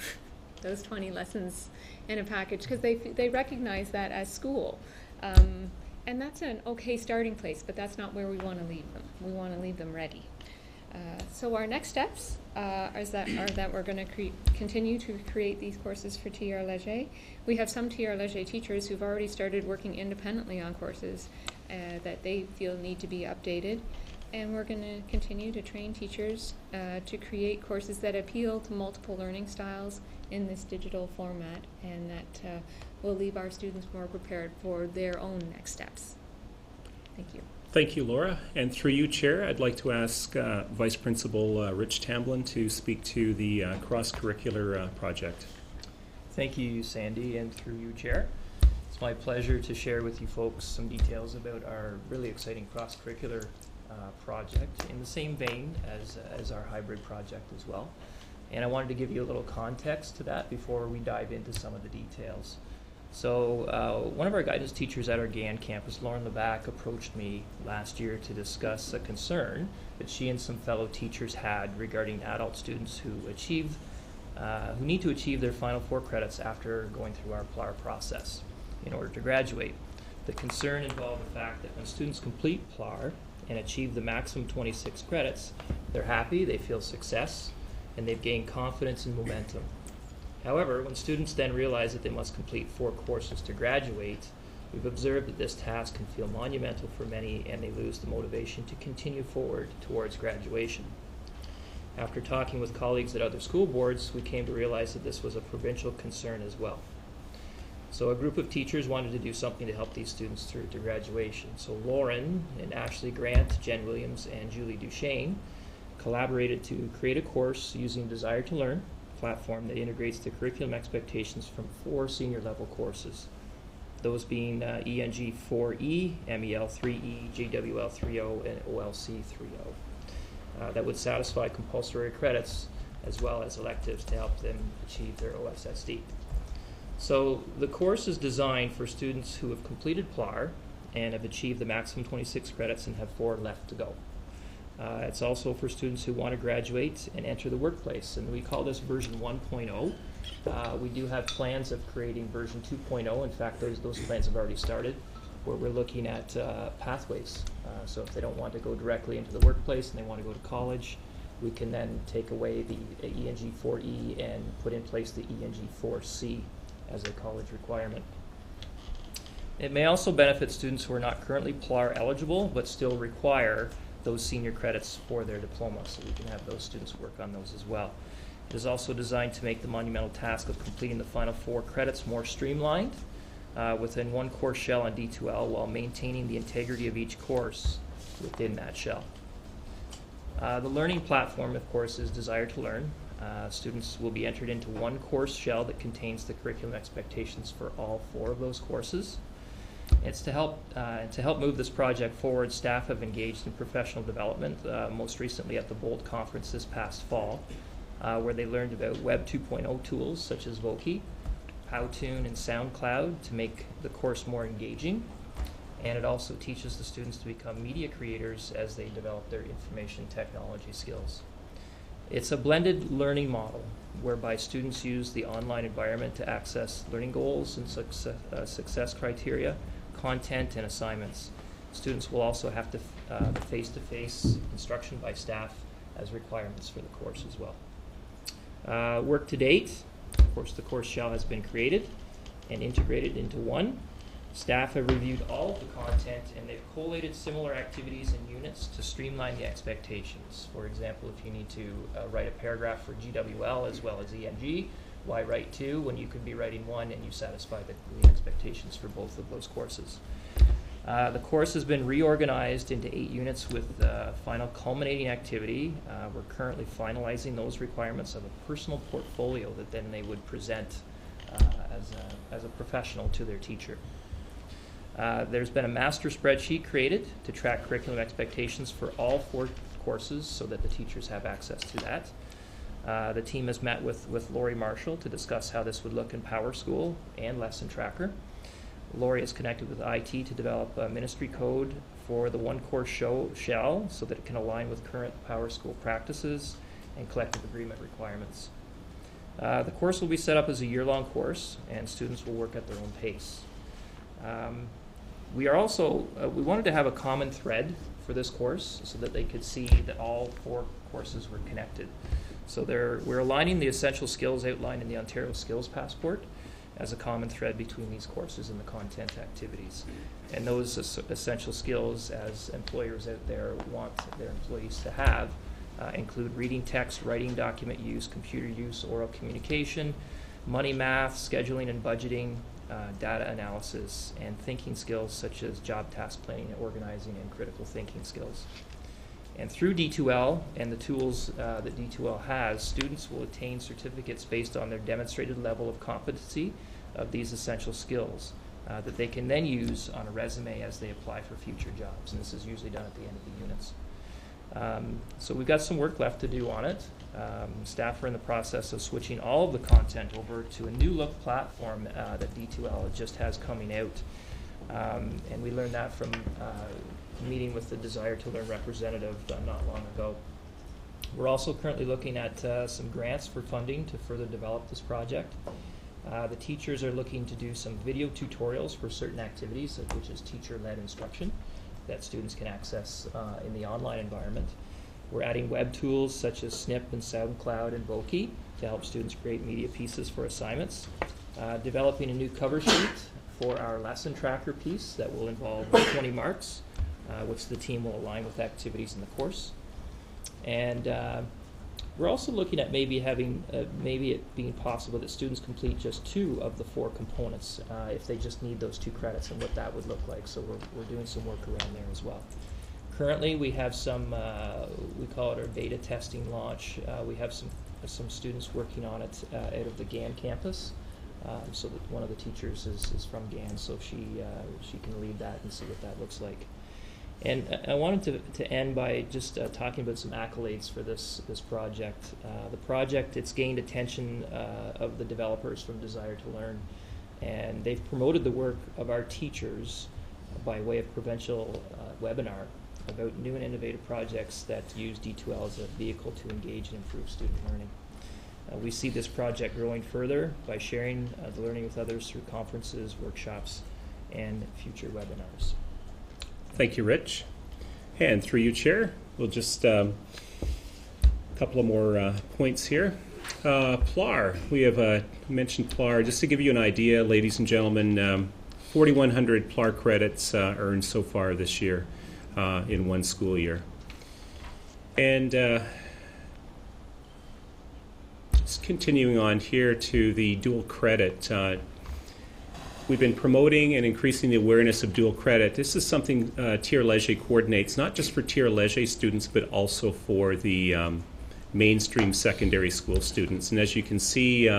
20 lessons in a package because they recognize that as school. And that's an okay starting place, but that's not where we want to leave them. We want to leave them ready. So our next steps are that we're going to continue to create these courses for TR Leger. We have some TR Leger teachers who've already started working independently on courses that they feel need to be updated. And we're going to continue to train teachers to create courses that appeal to multiple learning styles in this digital format, and that will leave our students more prepared for their own next steps. Thank you. Thank you, Laura. And through you, Chair, I'd like to ask Vice Principal Rich Tamblin to speak to the cross-curricular project. Thank you, Sandy, and through you, Chair. It's my pleasure to share with you folks some details about our really exciting cross-curricular project in the same vein as our hybrid project as well. And I wanted to give you a little context to that before we dive into some of the details. So one of our guidance teachers at our GAN campus, Lauren Levac, approached me last year to discuss a concern that she and some fellow teachers had regarding adult students who need to achieve their final 4 credits after going through our PLAR process in order to graduate. The concern involved the fact that when students complete PLAR and achieve the maximum 26 credits, they're happy, they feel success, and they've gained confidence and momentum. However, when students then realize that they must complete 4 courses to graduate, we've observed that this task can feel monumental for many, and they lose the motivation to continue forward towards graduation. After talking with colleagues at other school boards, we came to realize that this was a provincial concern as well. So a group of teachers wanted to do something to help these students through to graduation. So Lauren and Ashley Grant, Jen Williams, and Julie Duchesne collaborated to create a course using Desire to Learn platform that integrates the curriculum expectations from 4 senior level courses, those being ENG 4E, MEL 3E, JWL 3.0, and OLC 3.0. That would satisfy compulsory credits as well as electives to help them achieve their OSSD. So the course is designed for students who have completed PLAR and have achieved the maximum 26 credits and have 4 left to go. It's also for students who want to graduate and enter the workplace, and we call this version 1.0. We do have plans of creating version 2.0. In fact, those plans have already started, where we're looking at pathways. So if they don't want to go directly into the workplace and they want to go to college, we can then take away the ENG 4E and put in place the ENG 4C as a college requirement. It may also benefit students who are not currently PLAR eligible but still require those senior credits for their diploma, so we can have those students work on those as well. It is also designed to make the monumental task of completing the final 4 credits more streamlined within one course shell on D2L while maintaining the integrity of each course within that shell. The learning platform, of course, is Desire to Learn. Students will be entered into one course shell that contains the curriculum expectations for all 4 of those courses. It's to help move this project forward. Staff have engaged in professional development, most recently at the BOLD conference this past fall, where they learned about Web 2.0 tools such as Voki, Powtoon, and SoundCloud to make the course more engaging. And it also teaches the students to become media creators as they develop their information technology skills. It's a blended learning model whereby students use the online environment to access learning goals and success criteria, content, and assignments. Students will also have the face-to-face instruction by staff as requirements for the course as well. Work to date, of course, the course shell has been created and integrated into one. Staff have reviewed all of the content, and they've collated similar activities and units to streamline the expectations. For example, if you need to write a paragraph for GWL as well as ENG, why write 2 when you could be writing 1 and you satisfy the expectations for both of those courses? The course has been reorganized into 8 units with final culminating activity. We're currently finalizing those requirements of a personal portfolio that then they would present as a professional to their teacher. There's been a master spreadsheet created to track curriculum expectations for all 4 courses so that the teachers have access to that. The team has met with Lori Marshall to discuss how this would look in PowerSchool and Lesson Tracker. Lori is connected with IT to develop a ministry code for the one-course shell so that it can align with current PowerSchool practices and collective agreement requirements. The course will be set up as a year-long course, and students will work at their own pace. We wanted to have a common thread for this course so that they could see that all 4 courses were connected. So we're aligning the essential skills outlined in the Ontario Skills Passport as a common thread between these courses and the content activities. And those essential skills, as employers out there want their employees to have, include reading text, writing document use, computer use, oral communication, money math, scheduling and budgeting, data analysis, and thinking skills such as job task planning, organizing, and critical thinking skills. And through D2L and the tools that D2L has, students will attain certificates based on their demonstrated level of competency of these essential skills that they can then use on a resume as they apply for future jobs. And this is usually done at the end of the units. So we've got some work left to do on it. Staff are in the process of switching all of the content over to a new look platform that D2L just has coming out. And we learned that from meeting with the Desire to Learn representative not long ago. We're also currently looking at some grants for funding to further develop this project. The teachers are looking to do some video tutorials for certain activities, which is teacher-led instruction that students can access in the online environment. We're adding web tools such as Snip and SoundCloud and Voki to help students create media pieces for assignments. Developing a new cover sheet for our lesson tracker piece that will involve 20 marks, which the team will align with activities in the course. And we're also looking at maybe it being possible that students complete just 2 of the 4 components if they just need those 2 credits, and what that would look like. So we're doing some work around there as well. Currently, we have some, we call it our beta testing launch. We have some students working on it out of the GAN campus. So that one of the teachers is from GAN, so she can lead that and see what that looks like. And I wanted to end by just talking about some accolades for this project. The project, it's gained attention of the developers from Desire to Learn, and they've promoted the work of our teachers by way of provincial webinar about new and innovative projects that use D2L as a vehicle to engage and improve student learning. We see this project growing further by sharing the learning with others through conferences, workshops, and future webinars. Thank you, Rich. And through you, Chair, we'll just a couple of more points here. PLAR, we have mentioned PLAR. Just to give you an idea, ladies and gentlemen, 4,100 PLAR credits earned so far this year in one school year. And just continuing on here to the dual credit. We've been promoting and increasing the awareness of dual credit. This is something Tir Leger coordinates, not just for Tir Leger students, but also for the mainstream secondary school students. And as you can see,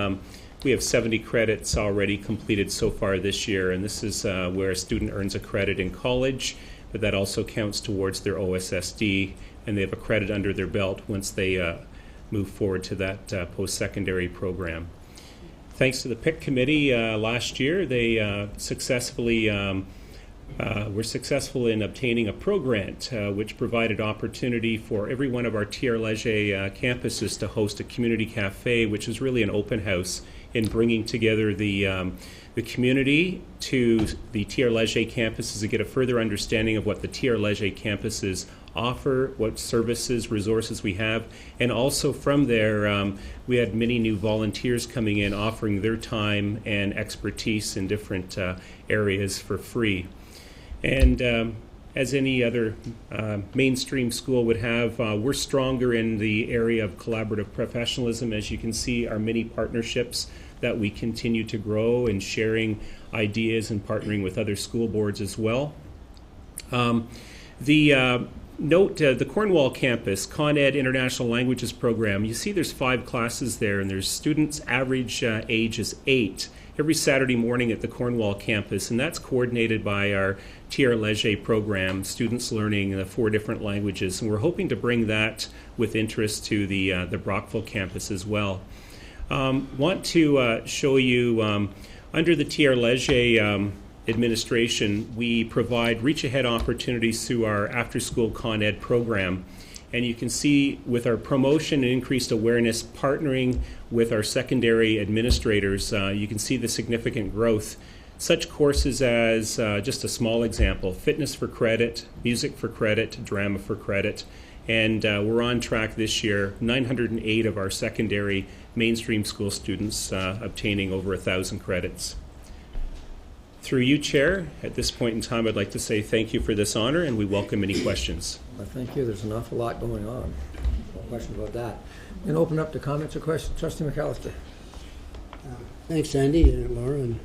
we have 70 credits already completed so far this year, and this is where a student earns a credit in college, but that also counts towards their OSSD, and they have a credit under their belt once they move forward to that post-secondary program. Thanks to the PIC committee last year, they were successful in obtaining a pro grant, which provided opportunity for every one of our Tir Leger campuses to host a community cafe, which is really an open house in bringing together the community to the Tir Leger campuses to get a further understanding of what the Tir Leger campuses offer, what services, resources we have, and also from there, we had many new volunteers coming in offering their time and expertise in different areas for free. And as any other mainstream school would have, we're stronger in the area of collaborative professionalism. As you can see, our many partnerships that we continue to grow and sharing ideas and partnering with other school boards as well. Note the Cornwall campus, Con Ed International Languages Program. You see there's 5 classes there, and there's students' average age is 8 every Saturday morning at the Cornwall campus, and that's coordinated by our TR Leger program, students learning the 4 different languages, and we're hoping to bring that with interest to the Brockville campus as well. Want to show you, under the TR Leger administration, we provide reach ahead opportunities through our after school Con Ed program. And you can see with our promotion and increased awareness, partnering with our secondary administrators, you can see the significant growth. Such courses as, just a small example, fitness for credit, music for credit, drama for credit. And we're on track this year, 908 of our secondary mainstream school students obtaining over 1,000 credits. Through you, Chair, at this point in time, I'd like to say thank you for this honor, and we welcome any questions. Well, thank you. There's an awful lot going on. No question about that. And open up to comments or questions. Trustee McAllister. Thanks, Sandy and Laura and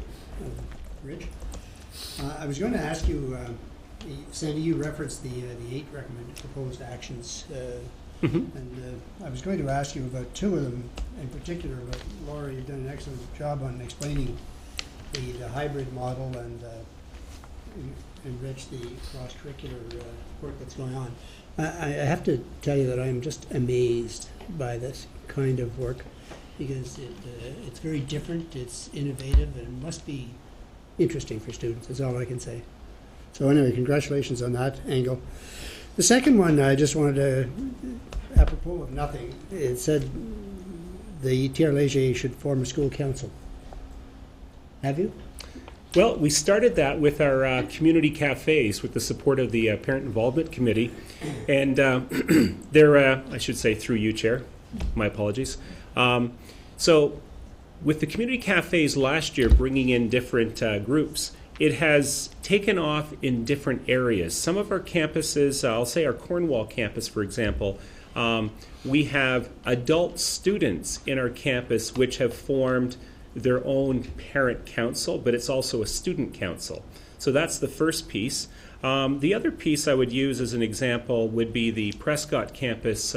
Rich. I was going to ask you, Sandy, you referenced the 8 recommended proposed actions, and I was going to ask you about 2 of them in particular, but Laura, you've done an excellent job on explaining the hybrid model and Rich, the cross-curricular work that's going on. I have to tell you that I'm just amazed by this kind of work because it's very different, it's innovative, and it must be interesting for students, is all I can say. So anyway, congratulations on that angle. The second one, I just wanted to, apropos of nothing, it said the TR Leger should form a school council. Have you? Well, we started that with our community cafes with the support of the Parent Involvement Committee. And I should say through you, Chair, my apologies. So with the community cafes last year bringing in different groups, it has taken off in different areas. Some of our campuses, I'll say our Cornwall campus, for example, we have adult students in our campus which have formed their own parent council, but it's also a student council. So that's the first piece. The other piece I would use as an example would be the Prescott campus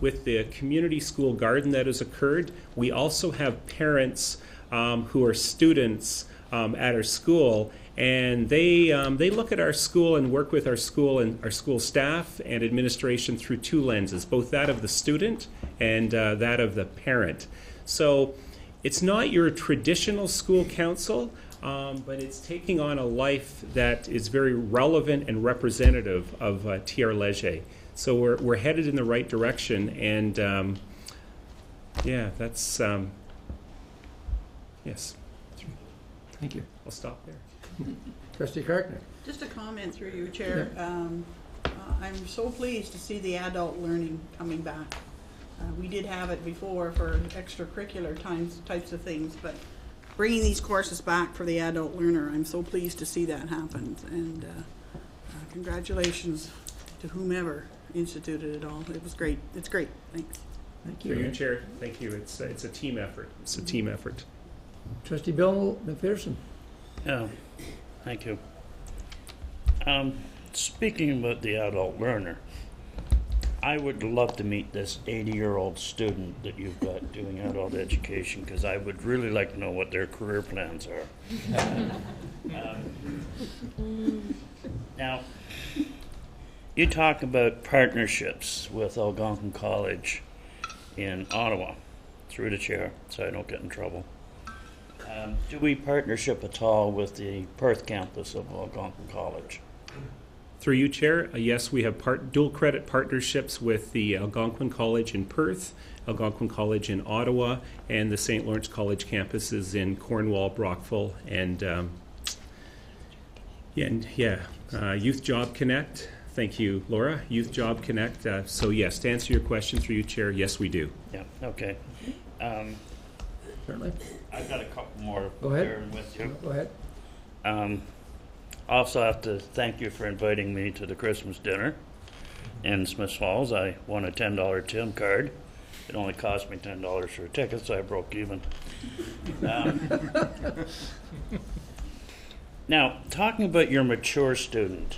with the community school garden that has occurred. We also have parents who are students at our school, and they look at our school and work with our school and our school staff and administration through 2 lenses, both that of the student and that of the parent. So it's not your traditional school council, but it's taking on a life that is very relevant and representative of TR Leger. So we're headed in the right direction, and yeah, that's yes. Thank you. I'll stop there. Trustee Karkner. Just a comment through you, Chair. I'm so pleased to see the adult learning coming back. We did have it before for extracurricular types of things, but bringing these courses back for the adult learner, I'm so pleased to see that happen. And congratulations to whomever instituted it all. It was great. It's great. Thanks. Thank you. Through you, Chair. Thank you. It's a team effort. It's a team effort. Trustee Bill McPherson. Yeah, thank you. Speaking about the adult learner, I would love to meet this 80-year-old student that you've got doing adult education, because I would really like to know what their career plans are. Now, you talk about partnerships with Algonquin College in Ottawa, through the chair, so I don't get in trouble. Do we partnership at all with the Perth campus of Algonquin College? Through you, Chair, yes, we have dual credit partnerships with the Algonquin College in Perth, Algonquin College in Ottawa, and the St. Lawrence College campuses in Cornwall, Brockville, and Youth Job Connect Thank you, Laura. Youth Job Connect. So yes, to answer your question through you, Chair, yes, we do. Yeah, okay. Certainly. I've got a couple more. Go ahead. Sharing with you. Go ahead. Also have to thank you for inviting me to the Christmas dinner in Smiths Falls. I won a $10 Tim card. It only cost me $10 for a ticket, so I broke even. Now, talking about your mature student,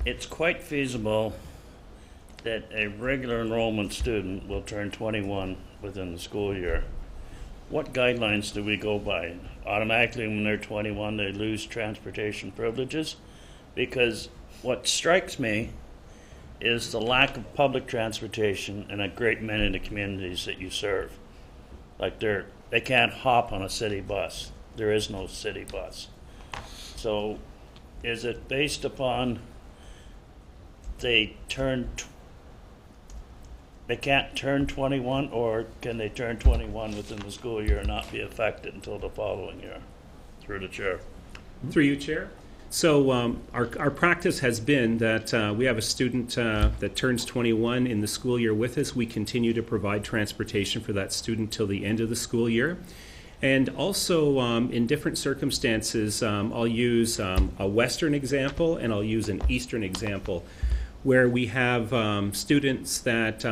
it's quite feasible that a regular enrollment student will turn 21 within the school year. What guidelines do we go by? Automatically, when they're 21, they lose transportation privileges? Because what strikes me is the lack of public transportation in a great many of the communities that you serve. Like they can't hop on a city bus. There is no city bus. So is it based upon they can't turn 21, or can they turn 21 within the school year and not be affected until the following year? Through the chair. Through you, Chair. So our practice has been that we have a student that turns 21 in the school year with us. We continue to provide transportation for that student till the end of the school year. And also in different circumstances, I'll use a Western example and I'll use an Eastern example, where we have students that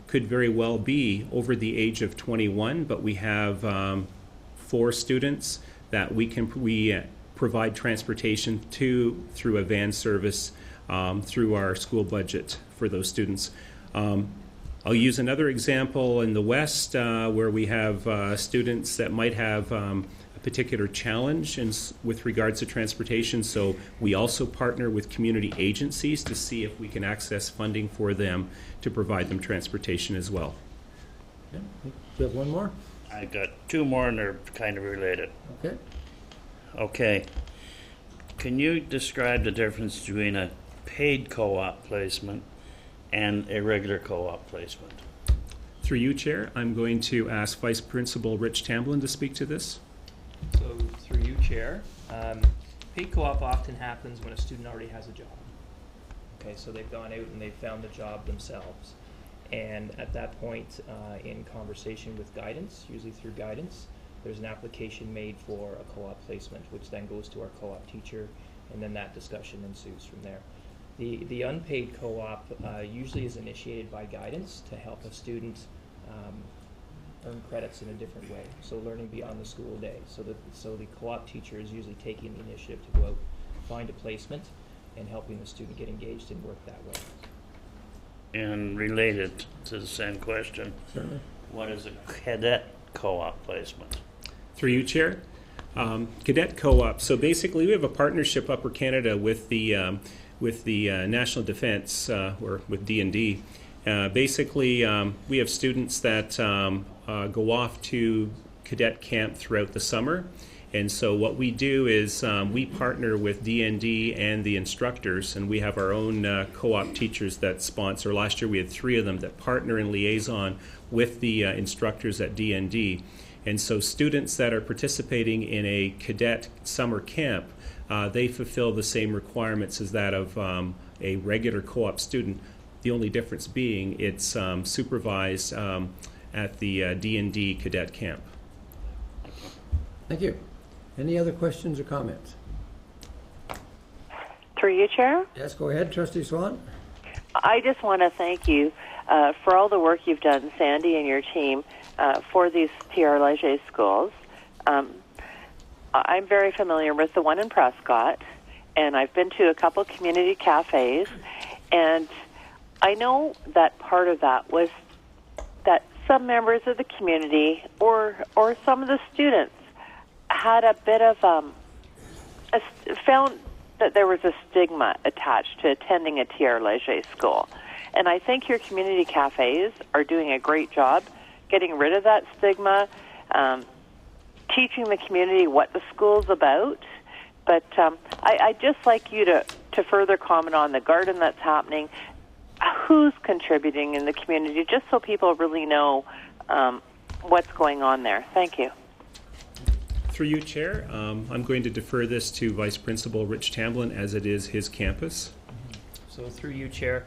could very well be over the age of 21, but we have 4 students that we provide transportation to through a van service through our school budget for those students. I'll use another example in the West where we have students that might have a particular challenge with regards to transportation, so we also partner with community agencies to see if we can access funding for them to provide them transportation as well. Yeah. Do you have one more? I got 2 more and they're kind of related. Okay. Okay. Can you describe the difference between a paid co-op placement and a regular co-op placement? Through you, Chair, I'm going to ask Vice Principal Rich Tamblin to speak to this. So through you, Chair, paid co-op often happens when a student already has a job. Okay, so they've gone out and they've found a job themselves. And at that point, in conversation with guidance, usually through guidance, there's an application made for a co-op placement, which then goes to our co-op teacher, and then that discussion ensues from there. The unpaid co-op usually is initiated by guidance to help a student earn credits in a different way, so learning beyond the school day. So the co-op teacher is usually taking the initiative to go out, find a placement, and helping the student get engaged and work that way. And related to the same question, Certainly. what is a cadet co-op placement? Through you, Chair. Cadet co-op. So basically, we have a partnership Upper Canada with the National Defence or with D&D. Basically, we have students that go off to cadet camp throughout the summer. And so what we do is we partner with D&D and the instructors, and we have our own co-op teachers that sponsor. Last year we had 3 of them that partner in liaison with the instructors at D&D. And so students that are participating in a cadet summer camp, they fulfill the same requirements as that of a regular co-op student. The only difference being it's supervised at the D&D cadet camp. Thank you. Any other questions or comments? Through you, Chair? Yes, go ahead, Trustee Swan. I just want to thank you for all the work you've done, Sandy and your team, for these TR Leger schools. I'm very familiar with the one in Prescott, and I've been to a couple community cafes, and I know that part of that was that some members of the community or some of the students had a bit of found that there was a stigma attached to attending a TR Leger school. And I think your community cafes are doing a great job getting rid of that stigma, teaching the community what the school's about. But I'd just like you to further comment on the garden that's happening, who's contributing in the community, just so people really know what's going on there. Thank you. Through you, Chair, I'm going to defer this to Vice Principal Rich Tamblin, as it is his campus. So through you, Chair,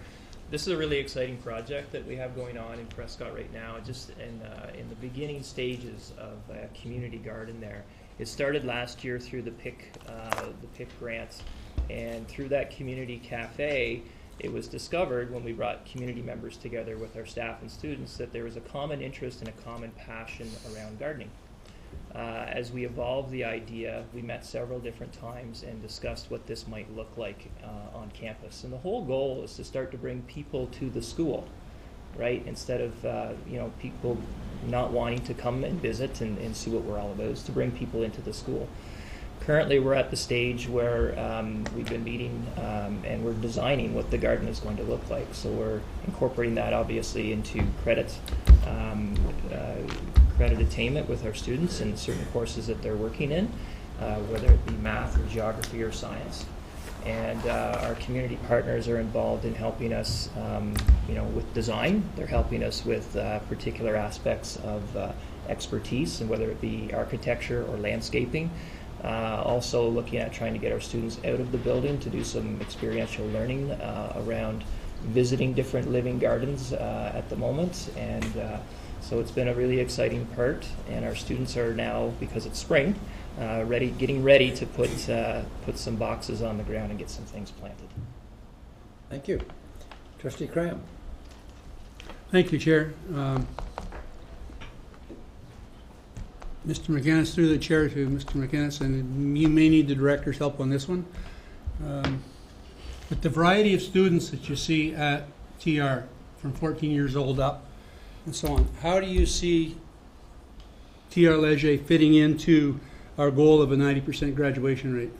this is a really exciting project that we have going on in Prescott right now, just in the beginning stages of a community garden there. It started last year through the PIC grants, and through that community cafe, it was discovered when we brought community members together with our staff and students that there was a common interest and a common passion around gardening. As we evolved the idea, we met several different times and discussed what this might look like on campus. And the whole goal is to start to bring people to the school, right? Instead of people not wanting to come and visit and see what we're all about, is to bring people into the school. Currently, we're at the stage where we've been meeting and we're designing what the garden is going to look like. So we're incorporating that obviously into credit attainment with our students in certain courses that they're working in, whether it be math or geography or science. And our community partners are involved in helping us, with design. They're helping us with particular aspects of expertise, and whether it be architecture or landscaping. Also looking at trying to get our students out of the building to do some experiential learning around visiting different living gardens at the moment. And so it's been a really exciting part, and our students are now, because it's spring, getting ready to put some boxes on the ground and get some things planted. Thank you. Trustee Cram. Thank you, Chair. Mr. McGinnis, through the chair to Mr. McGinnis, and you may need the director's help on this one. With the variety of students that you see at TR, from 14 years old up and so on, how do you see TR Leger fitting into our goal of a 90% graduation rate?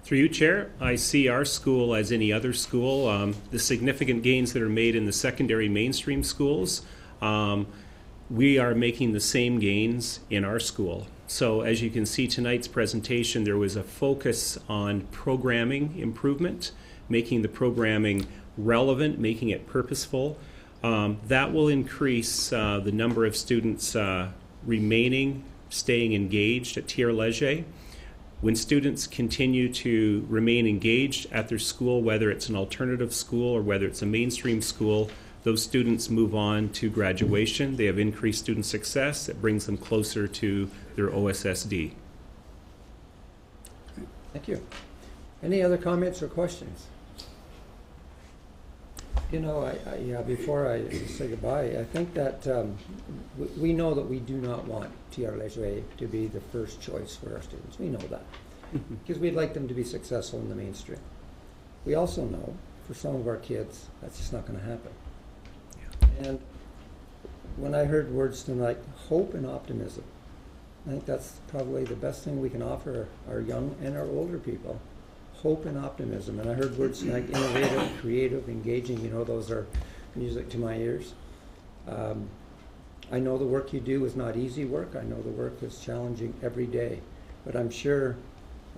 Through you, Chair, I see our school as any other school. The significant gains that are made in the secondary mainstream schools, we are making the same gains in our school. So as you can see tonight's presentation, there was a focus on programming improvement, making the programming relevant, making it purposeful. That will increase the number of students staying engaged at TR Leger. When students continue to remain engaged at their school, whether it's an alternative school or whether it's a mainstream school, those students move on to graduation. They have increased student success. It brings them closer to their OSSD. Thank you. Any other comments or questions? Before I say goodbye, I think that we know that we do not want TR Leger to be the first choice for our students. We know that because we'd like them to be successful in the mainstream. We also know for some of our kids that's just not going to happen. And when I heard words tonight, hope and optimism, I think that's probably the best thing we can offer our young and our older people. Hope and optimism. And I heard words like innovative, creative, engaging. Those are music to my ears. I know the work you do is not easy work. I know the work is challenging every day. But I'm sure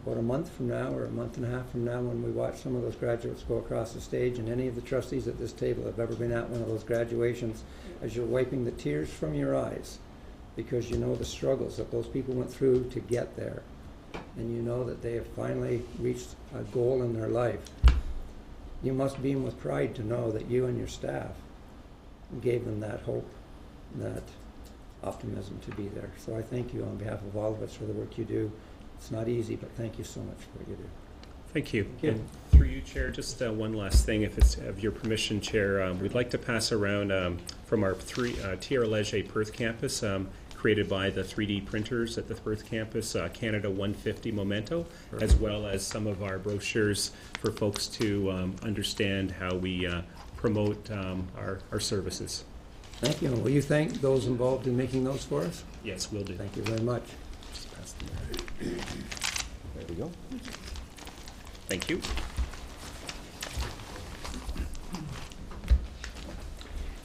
about a month from now or a month and a half from now, when we watch some of those graduates go across the stage, and any of the trustees at this table have ever been at one of those graduations, as you're wiping the tears from your eyes, because you know the struggles that those people went through to get there, and you know that they have finally reached a goal in their life, you must beam with pride to know that you and your staff gave them that hope, that optimism to be there. So I thank you on behalf of all of us for the work you do. It's not easy, but thank you so much for what you do. Thank you. Thank you. And through you, Chair, just one last thing, if it's of your permission, Chair. We'd like to pass around from our TR Leger Perth campus, created by the 3D printers at the Perth campus, Canada 150 Memento, as well as some of our brochures for folks to understand how we promote our services. Thank you. Will you thank those involved in making those for us? Yes, will do. Thank you very much. There we go. Thank you.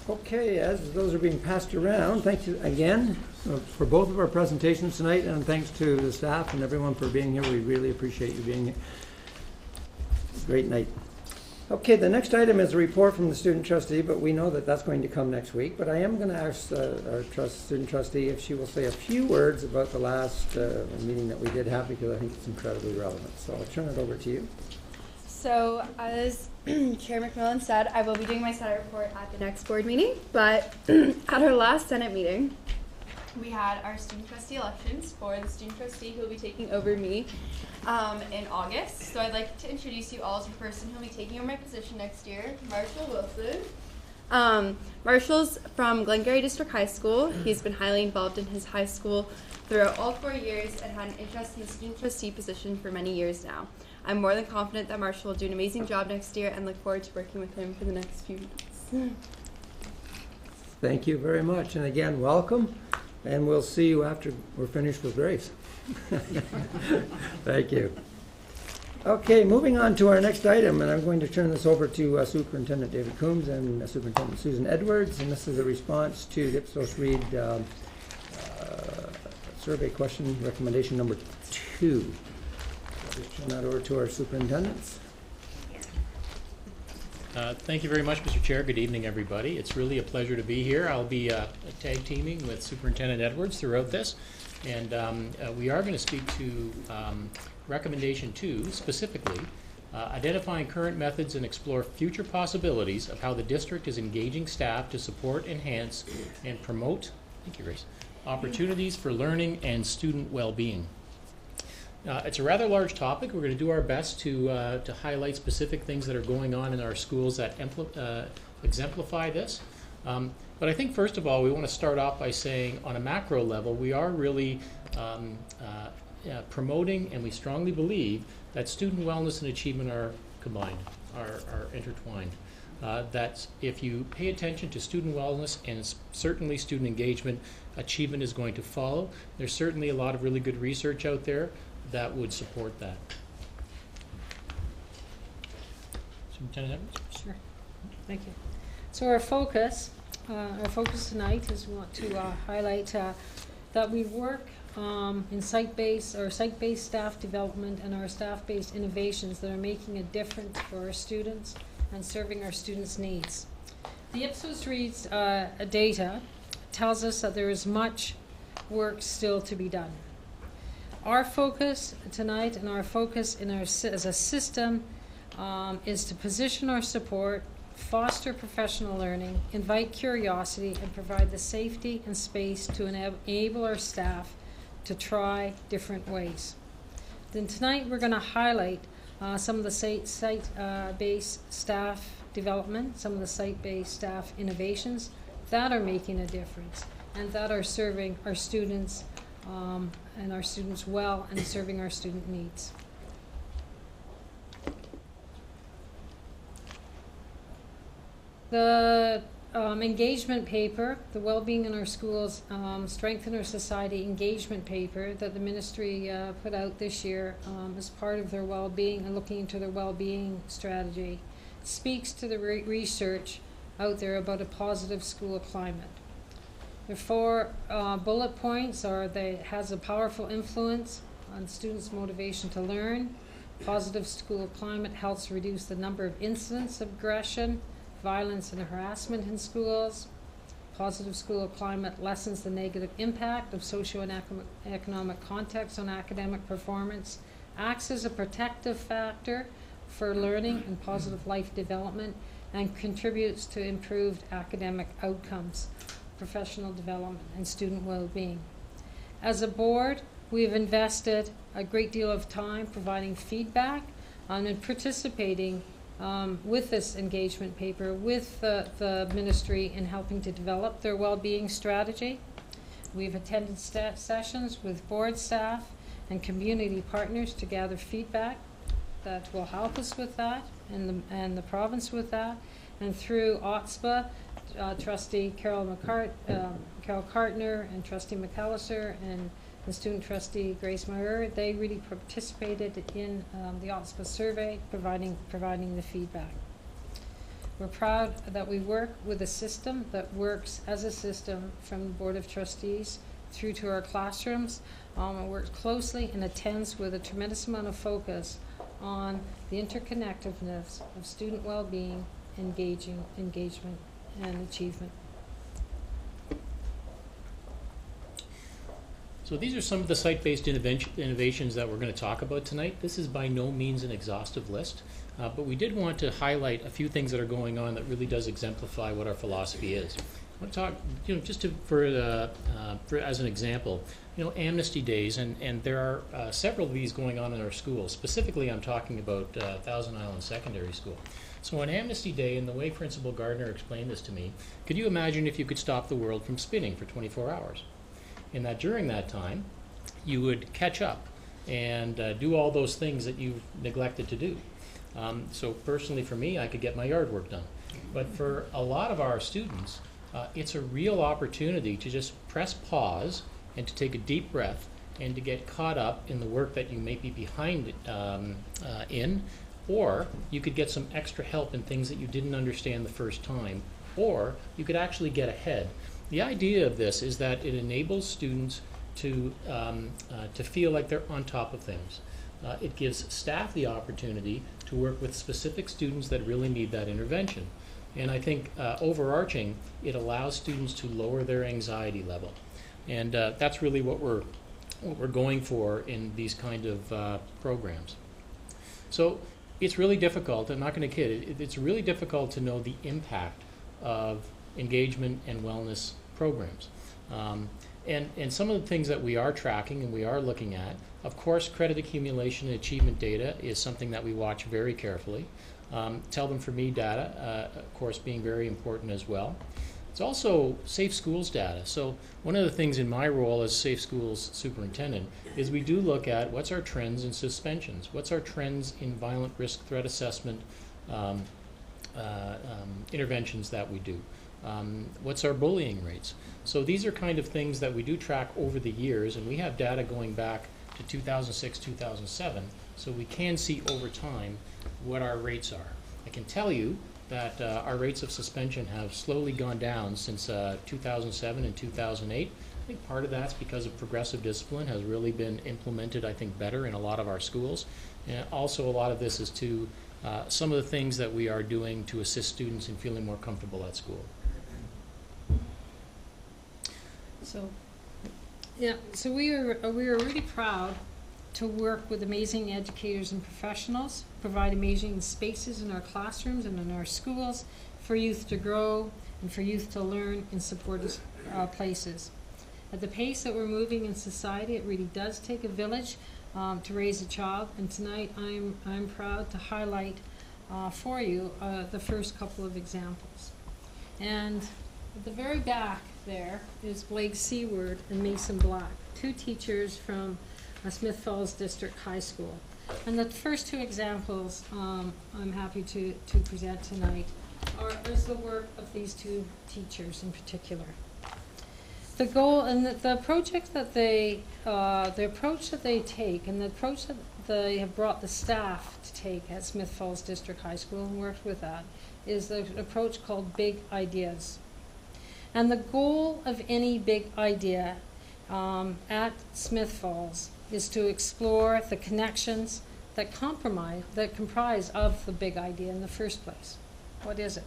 Okay, as those are being passed around, thank you again for both of our presentations tonight, and thanks to the staff and everyone for being here. We really appreciate you being here. Great night. Okay, the next item is a report from the student trustee, but we know that that's going to come next week. But I am going to ask our student trustee if she will say a few words about the last meeting that we did have, because I think it's incredibly relevant. So I'll turn it over to you. So, as Chair McMillan said, I will be doing my Senate report at the next board meeting, but at our last Senate meeting, we had our student trustee elections for the student trustee who will be taking over me in August. So I'd like to introduce you all to the person who will be taking over my position next year, Marshall Wilson. Marshall's from Glengarry District High School. He's been highly involved in his high school throughout all 4 years and had an interest in the student trustee position for many years now. I'm more than confident that Marshall will do an amazing job next year and look forward to working with him for the next few months. Thank you very much. And again, welcome. And we'll see you after we're finished with Grace. Thank you. Okay, moving on to our next item, and I'm going to turn this over to Superintendent David Coombs and Superintendent Susan Edwards, and this is a response to the Ipsos Reid survey question recommendation number 2. I'll just turn that over to our superintendents. Thank you very much, Mr. Chair. Good evening, everybody. It's really a pleasure to be here. I'll be tag teaming with Superintendent Edwards throughout this, and we are going to speak to recommendation 2, specifically, identifying current methods and explore future possibilities of how the district is engaging staff to support, enhance, and promote, thank you, Grace, opportunities for learning and student well-being. It's a rather large topic. We're going to do our best to highlight specific things that are going on in our schools that exemplify this. But I think, first of all, we want to start off by saying, on a macro level, we are really promoting, and we strongly believe that student wellness and achievement are combined, are intertwined. That if you pay attention to student wellness and certainly student engagement, achievement is going to follow. There's certainly a lot of really good research out there that would support that. Superintendent Edwards? Sure. Thank you. So our focus tonight is we want to highlight that we work in site-based staff development and our staff-based innovations that are making a difference for our students and serving our students' needs. The Ipsos Reid data tells us that there is much work still to be done. Our focus tonight and our focus as a system is to position our support, foster professional learning, invite curiosity, and provide the safety and space to enable our staff to try different ways. Then tonight we're going to highlight some of the site-based staff development, some of the site-based staff innovations that are making a difference and that are serving our students and our students well and serving our student needs. The engagement paper, the Wellbeing in Our Schools, Strengthen Our Society engagement paper that the ministry put out this year as part of their well-being and looking into their well-being strategy, speaks to the research out there about a positive school climate. The 4 bullet points are that it has a powerful influence on students' motivation to learn. Positive school climate helps reduce the number of incidents of aggression, violence, and harassment in schools. Positive school climate lessens the negative impact of socio and economic context on academic performance, acts as a protective factor for learning and positive life development, and contributes to improved academic outcomes, professional development, and student well-being. As a board, we have invested a great deal of time providing feedback and participating with this engagement paper with the ministry in helping to develop their well-being strategy. We've attended sessions with board staff and community partners to gather feedback that will help us with that and the province with that. And through OTSPA, Trustee Carol Cartner and Trustee McAllister and the student trustee Grace Meyer, they really participated in the OTSPA survey, providing the feedback. We're proud that we work with a system that works as a system from the Board of Trustees through to our classrooms. It works closely and attends with a tremendous amount of focus on the interconnectedness of student well-being, engagement, and achievement. So these are some of the site-based innovations that we're going to talk about tonight. This is by no means an exhaustive list, but we did want to highlight a few things that are going on that really does exemplify what our philosophy is. I want to talk, just for as an example, Amnesty Days, and there are several of these going on in our schools. Specifically, I'm talking about Thousand Island Secondary School. So on Amnesty Day, and the way Principal Gardner explained this to me, could you imagine if you could stop the world from spinning for 24 hours? And that during that time, you would catch up and do all those things that you've neglected to do. So personally for me, I could get my yard work done. But for a lot of our students, it's a real opportunity to just press pause and to take a deep breath and to get caught up in the work that you may be behind in, or you could get some extra help in things that you didn't understand the first time, or you could actually get ahead. The idea of this is that it enables students to feel like they're on top of things. It gives staff the opportunity to work with specific students that really need that intervention. And I think overarching, it allows students to lower their anxiety level. And that's really what we're going for in these kind of programs. So it's really difficult, I'm not going to kid, it's really difficult to know the impact of engagement and wellness programs. And some of the things that we are tracking and we are looking at, of course, credit accumulation and achievement data is something that we watch very carefully. Tell them for me data, of course, being very important as well. It's also safe schools data. So one of the things in my role as safe schools superintendent is we do look at what's our trends in suspensions, what's our trends in violent risk threat assessment interventions that we do. What's our bullying rates? So these are kind of things that we do track over the years, and we have data going back to 2006, 2007, so we can see over time what our rates are. I can tell you that our rates of suspension have slowly gone down since 2007 and 2008. I think part of that's because of progressive discipline has really been implemented, I think, better in a lot of our schools. And also a lot of this is to some of the things that we are doing to assist students in feeling more comfortable at school. So we are really proud to work with amazing educators and professionals, provide amazing spaces in our classrooms and in our schools for youth to grow and for youth to learn in supportive places. At the pace that we're moving in society, it really does take a village to raise a child, and tonight I'm proud to highlight for you the first couple of examples. And at the very back there is Blake Seward and Mason Black, two teachers from Smith Falls District High School. And the first two examples I'm happy to present tonight is the work of these two teachers in particular. The goal and the project that the approach that they take and the approach that they have brought the staff to take at Smith Falls District High School and worked with that is the approach called Big Ideas. And the goal of any big idea at Smith Falls is to explore the connections that comprise of the big idea in the first place. What is it?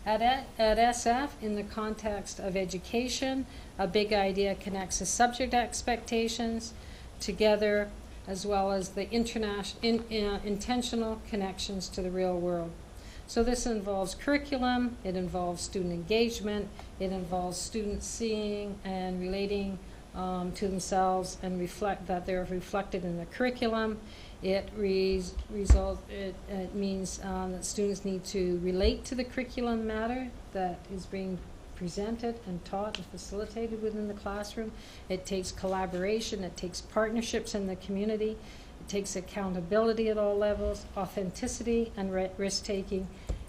At SF, in the context of education, a big idea connects the subject expectations together, as well as the intentional connections to the real world. So this involves curriculum, it involves student engagement, it involves students seeing and relating to themselves and reflect that they're reflected in the curriculum. It means that students need to relate to the curriculum matter that is being presented and taught and facilitated within the classroom. It takes collaboration, it takes partnerships in the community, it takes accountability at all levels, authenticity and risk-taking,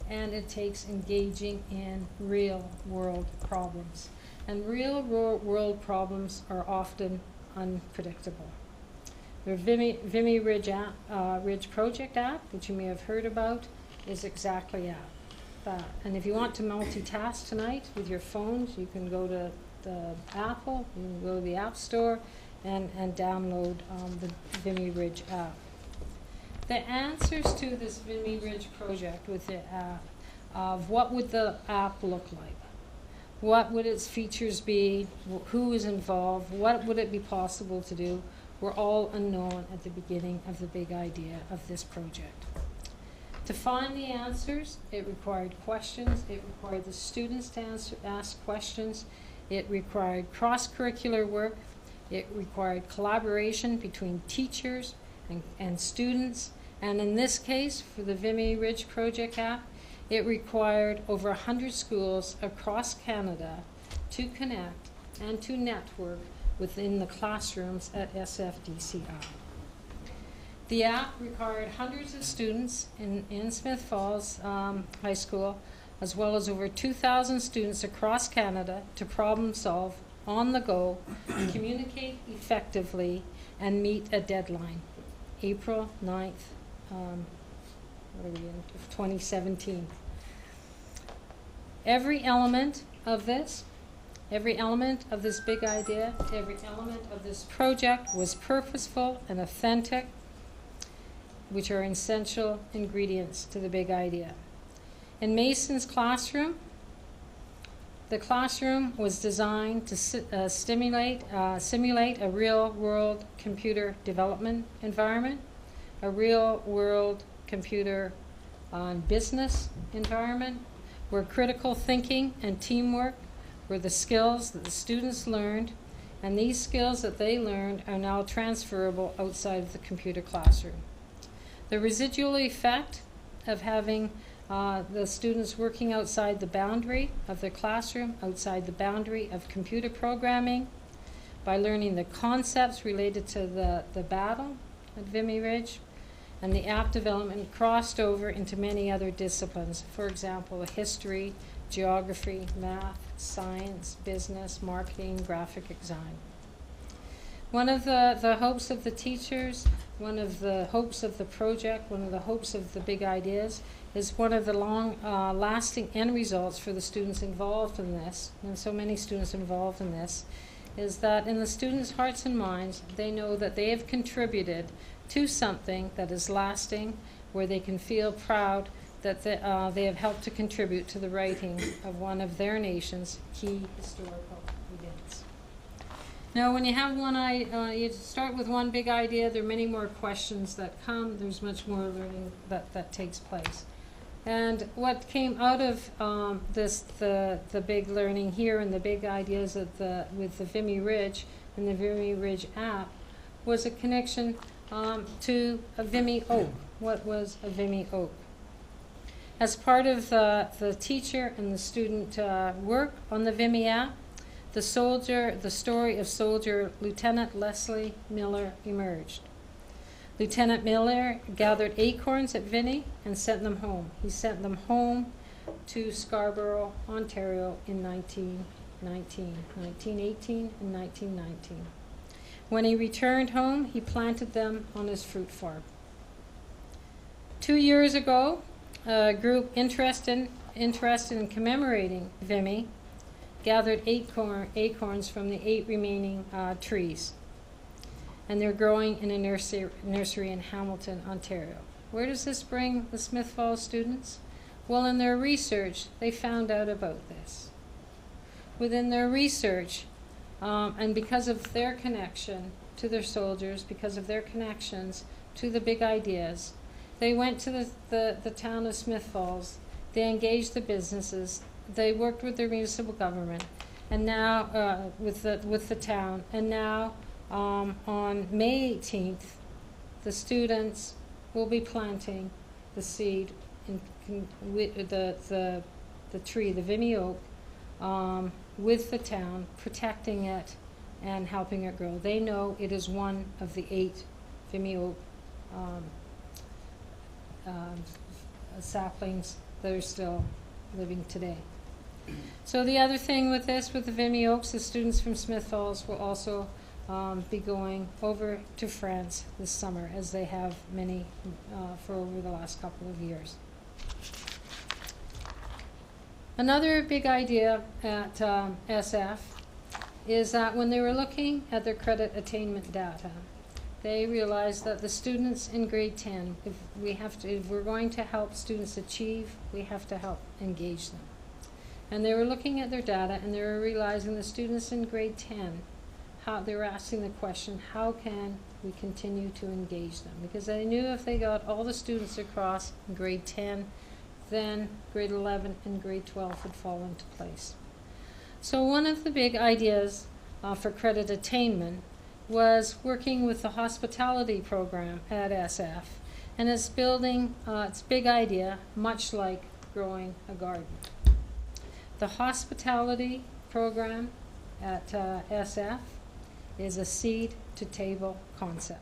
and it takes engaging in real-world problems. And real-world problems are often unpredictable. The Vimy Ridge Project app, which you may have heard about, is exactly that. And if you want to multitask tonight with your phones, you can go to the Apple, you can go to the App Store, and download the Vimy Ridge app. The answers to this Vimy Ridge project with the app of what would the app look like. What would its features be? Who is involved? What would it be possible to do? Were all unknown at the beginning of the big idea of this project. To find the answers, it required questions. It required the students to ask questions. It required cross-curricular work. It required collaboration between teachers and students. And in this case, for the Vimy Ridge Project app, it required over 100 schools across Canada to connect and to network within the classrooms at SFDCI. The app required hundreds of students in Smith Falls High School, as well as over 2,000 students across Canada, to problem solve on the go, communicate effectively, and meet a deadline, April 9th, what are we in, 2017. Every element of this big idea, every element of this project was purposeful and authentic, which are essential ingredients to the big idea. In Mason's classroom, the classroom was designed to simulate a real-world computer development environment, a real-world computer business environment, where critical thinking and teamwork were the skills that the students learned, and these skills that they learned are now transferable outside of the computer classroom. The residual effect of having the students working outside the boundary of their classroom, outside the boundary of computer programming, by learning the concepts related to the battle at Vimy Ridge, and the app development crossed over into many other disciplines. For example, history, geography, math, science, business, marketing, graphic design. One of the hopes of the teachers, one of the hopes of the project, one of the hopes of the big ideas is one of the long-lasting end results for the students involved in this, and so many students involved in this, is that in the students' hearts and minds, they know that they have contributed to something that is lasting, where they can feel proud that they have helped to contribute to the writing of one of their nation's key historical events. Now, when you have you start with one big idea, there are many more questions that come. There's much more learning that takes place. And what came out of the big learning here and the big ideas with the Vimy Ridge and the Vimy Ridge app was a connection to a Vimy Oak. What was a Vimy Oak? As part of the teacher and the student work on the Vimy app, the story of soldier Lieutenant Leslie Miller emerged. Lieutenant Miller gathered acorns at Vimy and sent them home. He sent them home to Scarborough, Ontario in 1918 and 1919. When he returned home, he planted them on his fruit farm. 2 years ago, a group interested in commemorating Vimy gathered acorns from the 8 remaining trees. And they're growing in a nursery in Hamilton, Ontario. Where does this bring the Smith Falls students? Well, in their research, they found out about this. Within their research, and because of their connection to their soldiers, because of their connections to the big ideas, they went to the town of Smith Falls, they engaged the businesses, they worked with their municipal government, and now with the town, and now on May 18th, the students will be planting the seed with the tree, the Vimy Oak, with the town, protecting it and helping it grow. They know it is one of the 8 Vimy Oak saplings that are still living today. So the other thing with this, with the Vimy Oaks, the students from Smith Falls will also be going over to France this summer, as they have many for over the last couple of years. Another big idea at SF is that when they were looking at their credit attainment data, they realized that the students in grade 10, if we're going to help students achieve, we have to help engage them. And they were looking at their data and they were realizing the students in grade 10, how they were asking the question, how can we continue to engage them? Because they knew if they got all the students across in grade 10, then grade 11 and grade 12 would fall into place. So one of the big ideas for credit attainment was working with the hospitality program at SF, and it's building its big idea, much like growing a garden. The hospitality program at SF is a seed-to-table concept.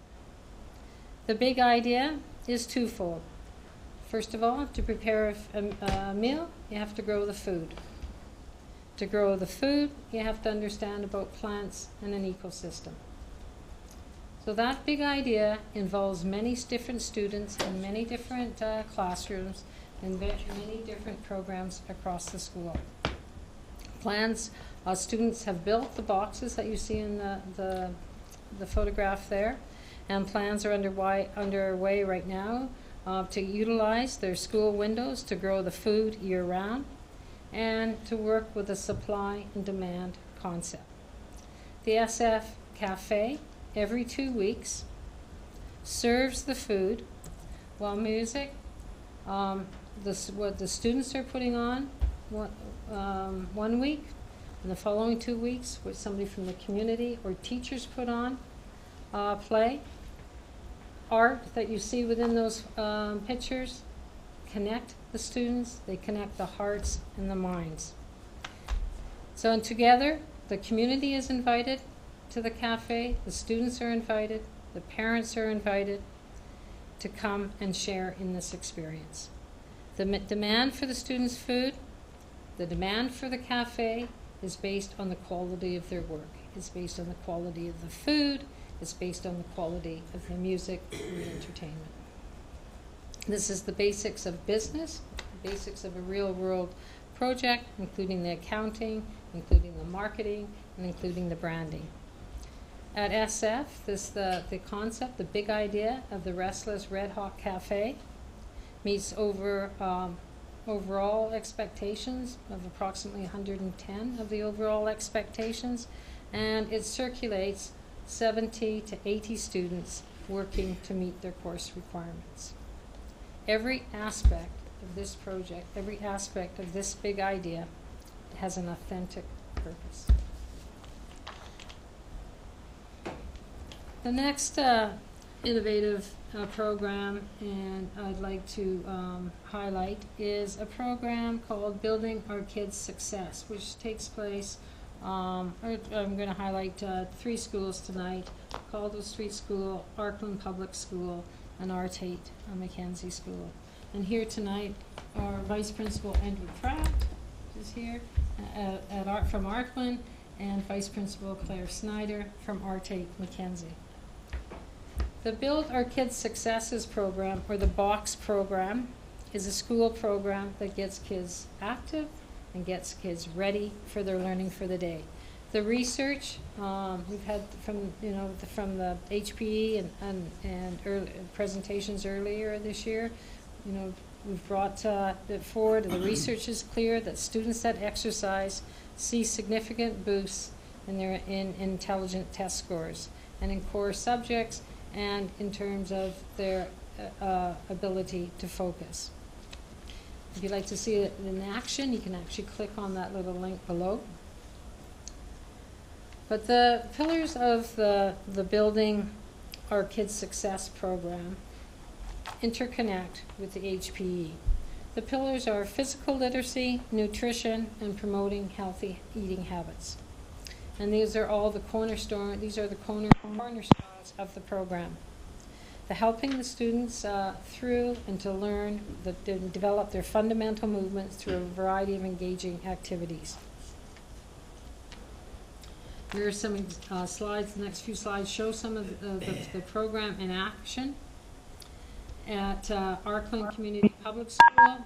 The big idea is twofold. First of all, to prepare a meal, you have to grow the food. To grow the food, you have to understand about plants and an ecosystem. So that big idea involves many different students in many different classrooms and many different programs across the school. Plans, students have built the boxes that you see in the photograph there, and plans are underway right now to utilize their school windows to grow the food year-round and to work with a supply and demand concept. The SF Cafe, every 2 weeks, serves the food while music, what the students are putting on 1 week, and the following 2 weeks, what somebody from the community or teachers put on, play. Art that you see within those pictures connect the students, they connect the hearts and the minds. So and together, the community is invited to the cafe, the students are invited, the parents are invited to come and share in this experience. The demand for the students' food, the demand for the cafe is based on the quality of their work. It's based on the quality of the food, it's based on the quality of the music and the entertainment. This is the basics of business, the basics of a real-world project, including the accounting, including the marketing, and including the branding. At SF, the concept, the big idea of the Restless Red Hawk Cafe meets overall expectations of approximately 110 of the overall expectations, and it circulates 70 to 80 students working to meet their course requirements. Every aspect of this project, every aspect of this big idea has an authentic purpose. The next innovative program, and I'd like to highlight, is a program called Building Our Kids' Success, which takes place, I'm going to highlight 3 schools tonight: Caldwell Street School, Arkland Public School, and R. Tate Mackenzie School. And here tonight, our Vice Principal Andrew Pratt is here from Arkland, and Vice Principal Claire Snyder from R. Tate Mackenzie. The Build Our Kids Successes program, or the BOX program, is a school program that gets kids active and gets kids ready for their learning for the day. The research we've had from the HPE and presentations earlier this year, we've brought it forward. The research is clear that students that exercise see significant boosts in their intelligent test scores and in core subjects, and in terms of their ability to focus. If you'd like to see it in action, you can actually click on that little link below. But the pillars of the Building Our Kids' Success program interconnect with the HPE. The pillars are physical literacy, nutrition, and promoting healthy eating habits. And these are all the cornerstones of the program. The helping the students through and to learn, to develop their fundamental movements through a variety of engaging activities. Here are some slides. The next few slides show some of the program in action. At Arkland Community Public School,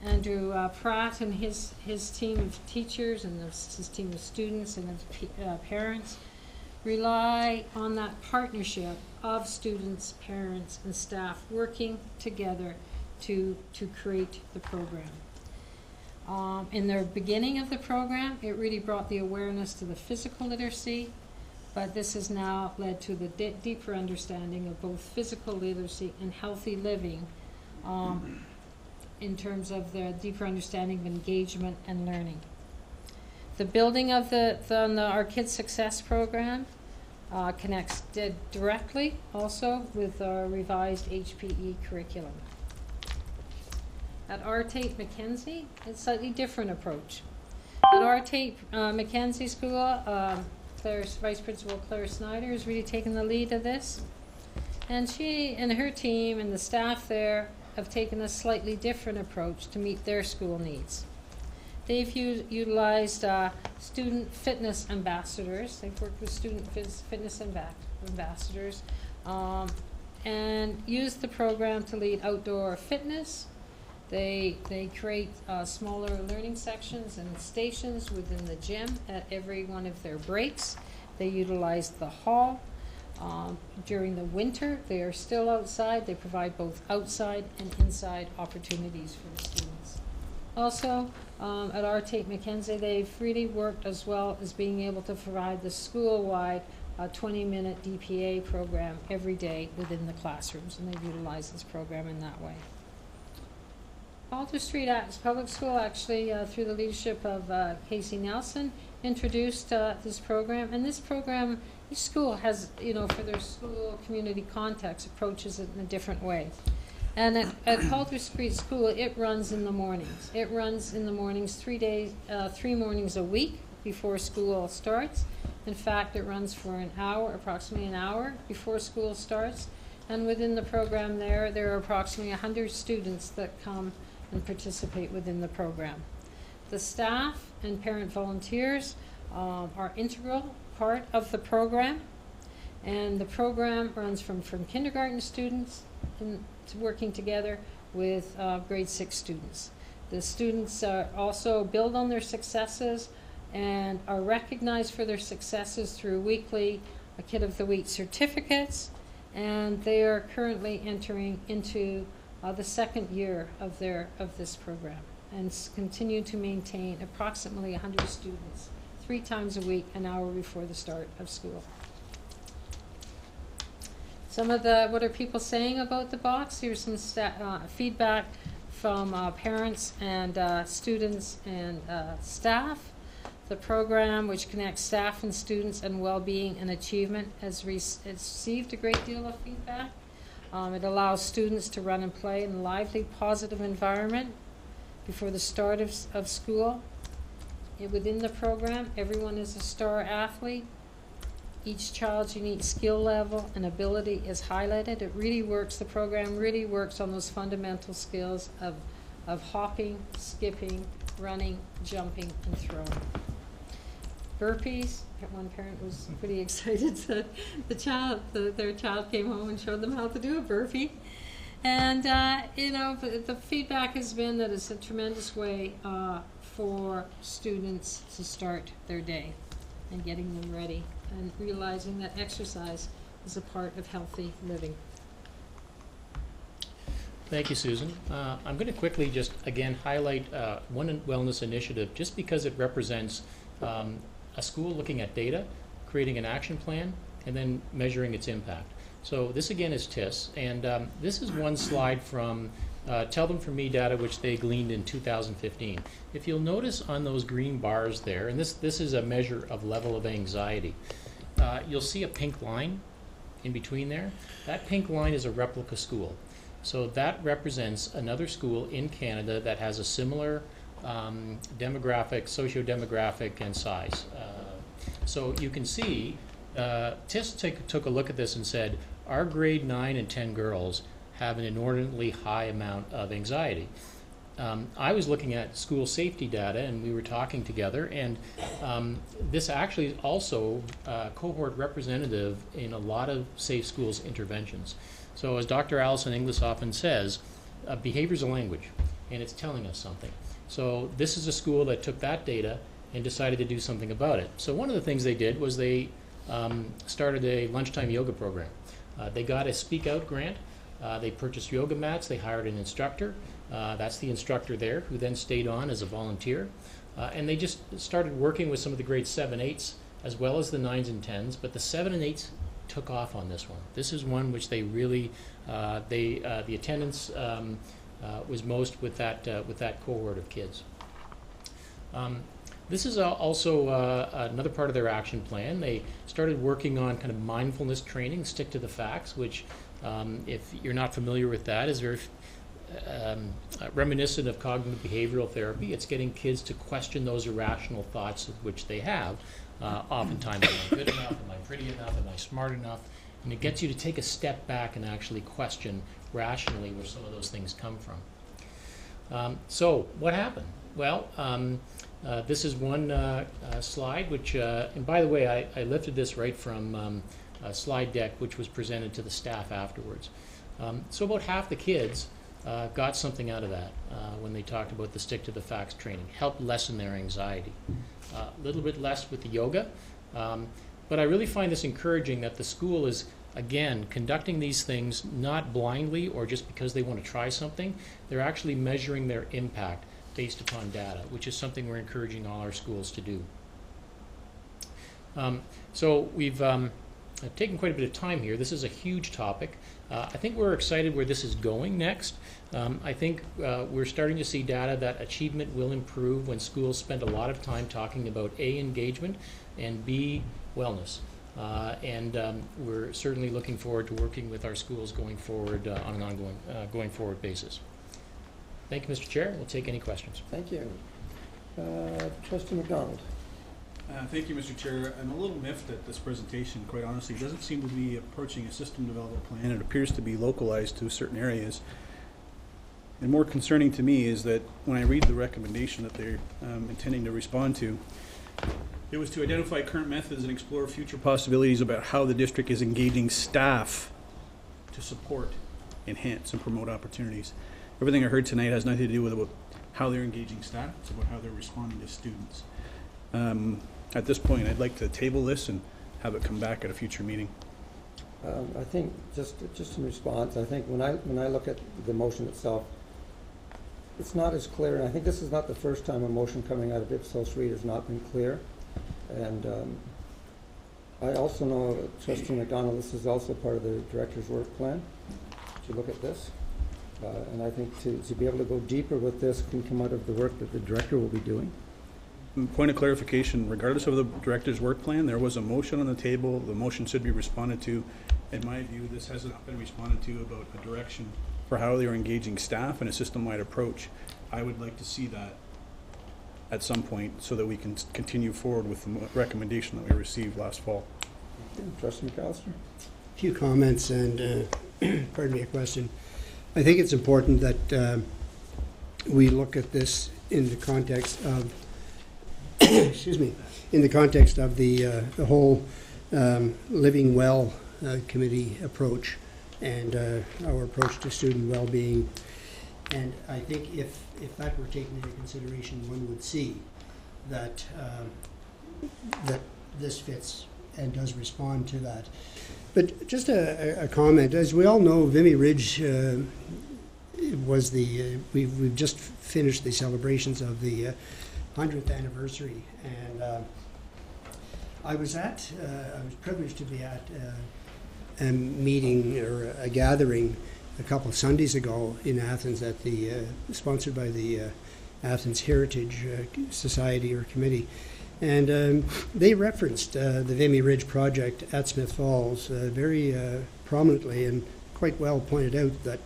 Andrew Pratt and his team of teachers and his team of students and of parents rely on that partnership of students, parents, and staff working together to create the program. In the beginning of the program, it really brought the awareness to the physical literacy, but this has now led to the deeper understanding of both physical literacy and healthy living, in terms of the deeper understanding of engagement and learning. The building of our Kids Success program connects directly also with our revised HPE curriculum. At R. Tate Mackenzie, it's a slightly different approach. At R. Tate Mackenzie School, Vice Principal Claire Snyder has really taken the lead of this. And she and her team and the staff there have taken a slightly different approach to meet their school needs. They've utilized student fitness ambassadors. They've worked with student fitness ambassadors and used the program to lead outdoor fitness. They create smaller learning sections and stations within the gym at every one of their breaks. They utilize the hall. During the winter, they are still outside. They provide both outside and inside opportunities for the students. Also, at R. Tate Mackenzie, they've really worked as well as being able to provide the school-wide 20-minute DPA program every day within the classrooms, and they've utilized this program in that way. Alder Street Public School, actually, through the leadership of Casey Nelson, introduced this program. And this program, each school has, for their school community context, approaches it in a different way. And at Alder Street School, it runs in the mornings. It runs in the mornings 3 mornings a week before school starts. In fact, it runs for an hour, approximately an hour before school starts. And within the program there are approximately 100 students that come and participate within the program. The staff and parent volunteers are integral part of the program, and the program runs from kindergarten students to working together with grade 6 students. The students also build on their successes and are recognized for their successes through weekly Kid of the Week certificates, and they are currently entering into the second year of this program, and continue to maintain approximately 100 students 3 times a week, an hour before the start of school. What are people saying about the box? Here's some feedback from parents and students and staff. The program, which connects staff and students and well-being and achievement, has received a great deal of feedback. It allows students to run and play in a lively, positive environment before the start of school. Within the program, everyone is a star athlete. Each child's unique skill level and ability is highlighted. It really works, the program really works on those fundamental skills of hopping, skipping, running, jumping, and throwing. Burpees. One parent was pretty excited that their child came home and showed them how to do a burpee. And the feedback has been that it's a tremendous way for students to start their day and getting them ready and realizing that exercise is a part of healthy living. Thank you, Susan. I'm going to quickly just again highlight one wellness initiative just because it represents a school looking at data, creating an action plan, and then measuring its impact. So this again is TIS, and this is one slide from Tell Them From Me data which they gleaned in 2015. If you'll notice on those green bars there, and this is a measure of level of anxiety, you'll see a pink line in between there. That pink line is a replica school. So that represents another school in Canada that has a similar demographic, socio-demographic, and size. So you can see TIS took a look at this and said, our grade 9 and 10 girls have an inordinately high amount of anxiety. I was looking at school safety data, and we were talking together, and this actually is also cohort representative in a lot of Safe Schools interventions. So as Dr. Alison Inglis often says, behavior is a language, and it's telling us something. So this is a school that took that data and decided to do something about it. So one of the things they did was they started a lunchtime yoga program. They got a Speak Out grant They purchased yoga mats. They hired an instructor. That's the instructor there, who then stayed on as a volunteer. And they just started working with some of the grade 7, 8s, as well as the 9s and 10s. But the 7 and 8s took off on this one. This is one which they really, the attendance was most with that cohort of kids. This is also another part of their action plan. They started working on kind of mindfulness training, stick to the facts, which, if you're not familiar with that, is very reminiscent of cognitive behavioral therapy. It's getting kids to question those irrational thoughts which they have. Oftentimes, am I good enough? Am I pretty enough? Am I smart enough? And it gets you to take a step back and actually question rationally where some of those things come from. So what happened? Well, this is one slide which, and by the way, I lifted this right from a slide deck which was presented to the staff afterwards. So about half the kids got something out of that when they talked about the stick to the facts training, helped lessen their anxiety. A little bit less with the yoga, but I really find this encouraging that the school is, again, conducting these things not blindly or just because they want to try something. They're actually measuring their impact based upon data, which is something we're encouraging all our schools to do. So we've taken quite a bit of time here. This is a huge topic. I think we're excited where this is going next. I think we're starting to see data that achievement will improve when schools spend a lot of time talking about A, engagement, and B, wellness. And we're certainly looking forward to working with our schools going forward on an ongoing, going forward basis. Thank you, Mr. Chair. We'll take any questions. Thank you. Trustee McDonald. Thank you, Mr. Chair. I'm a little miffed at this presentation, quite honestly. It doesn't seem to be approaching a system development plan. It appears to be localized to certain areas. And more concerning to me is that when I read the recommendation that they're intending to respond to, it was to identify current methods and explore future possibilities about how the district is engaging staff to support, enhance, and promote opportunities. Everything I heard tonight has nothing to do with about how they're engaging staff. It's about how they're responding to students. At this point, I'd like to table this and have it come back at a future meeting. I think just in response, I think when I look at the motion itself, it's not as clear, and I think this is not the first time a motion coming out of Ipsos Reid has not been clear. And I also know, Trustee McDonald, this is also part of the director's work plan. If you look at this, and I think to be able to go deeper with this can come out of the work that the director will be doing. Point of clarification, regardless of the director's work plan, there was a motion on the table. The motion should be responded to. In my view, this has not been responded to about a direction for how they are engaging staff and a system-wide approach. I would like to see that at some point so that we can continue forward with the recommendation that we received last fall. Trustee McAllister? A few comments and, pardon me, a question. I think it's important that we look at this in the context of excuse me, in the context of the whole Living Well committee approach and our approach to student well-being. And I think if that were taken into consideration, one would see that that this fits and does respond to that. But just a comment, as we all know, Vimy Ridge was the we've just finished the celebrations of the 100th anniversary, and I was privileged to be at a meeting or a gathering a couple of Sundays ago in Athens at the sponsored by the Athens Heritage Society or Committee, and they referenced the Vimy Ridge project at Smith Falls very prominently, and quite well pointed out that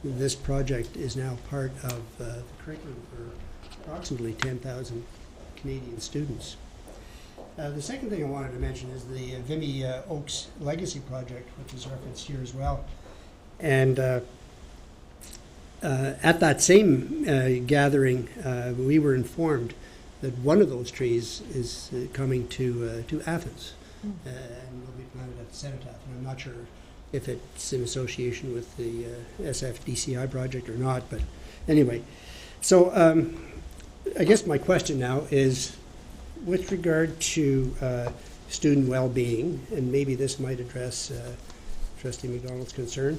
this project is now part of the curriculum for approximately 10,000 Canadian students. The second thing I wanted to mention is the Vimy Oaks Legacy Project, which is referenced here as well. And at that same gathering, we were informed that one of those trees is coming to Athens and will be planted at the Cenotaph. And I'm not sure if it's in association with the SFDCI project or not, but anyway. So I guess my question now is, with regard to student well-being, and maybe this might address Trustee McDonald's concern,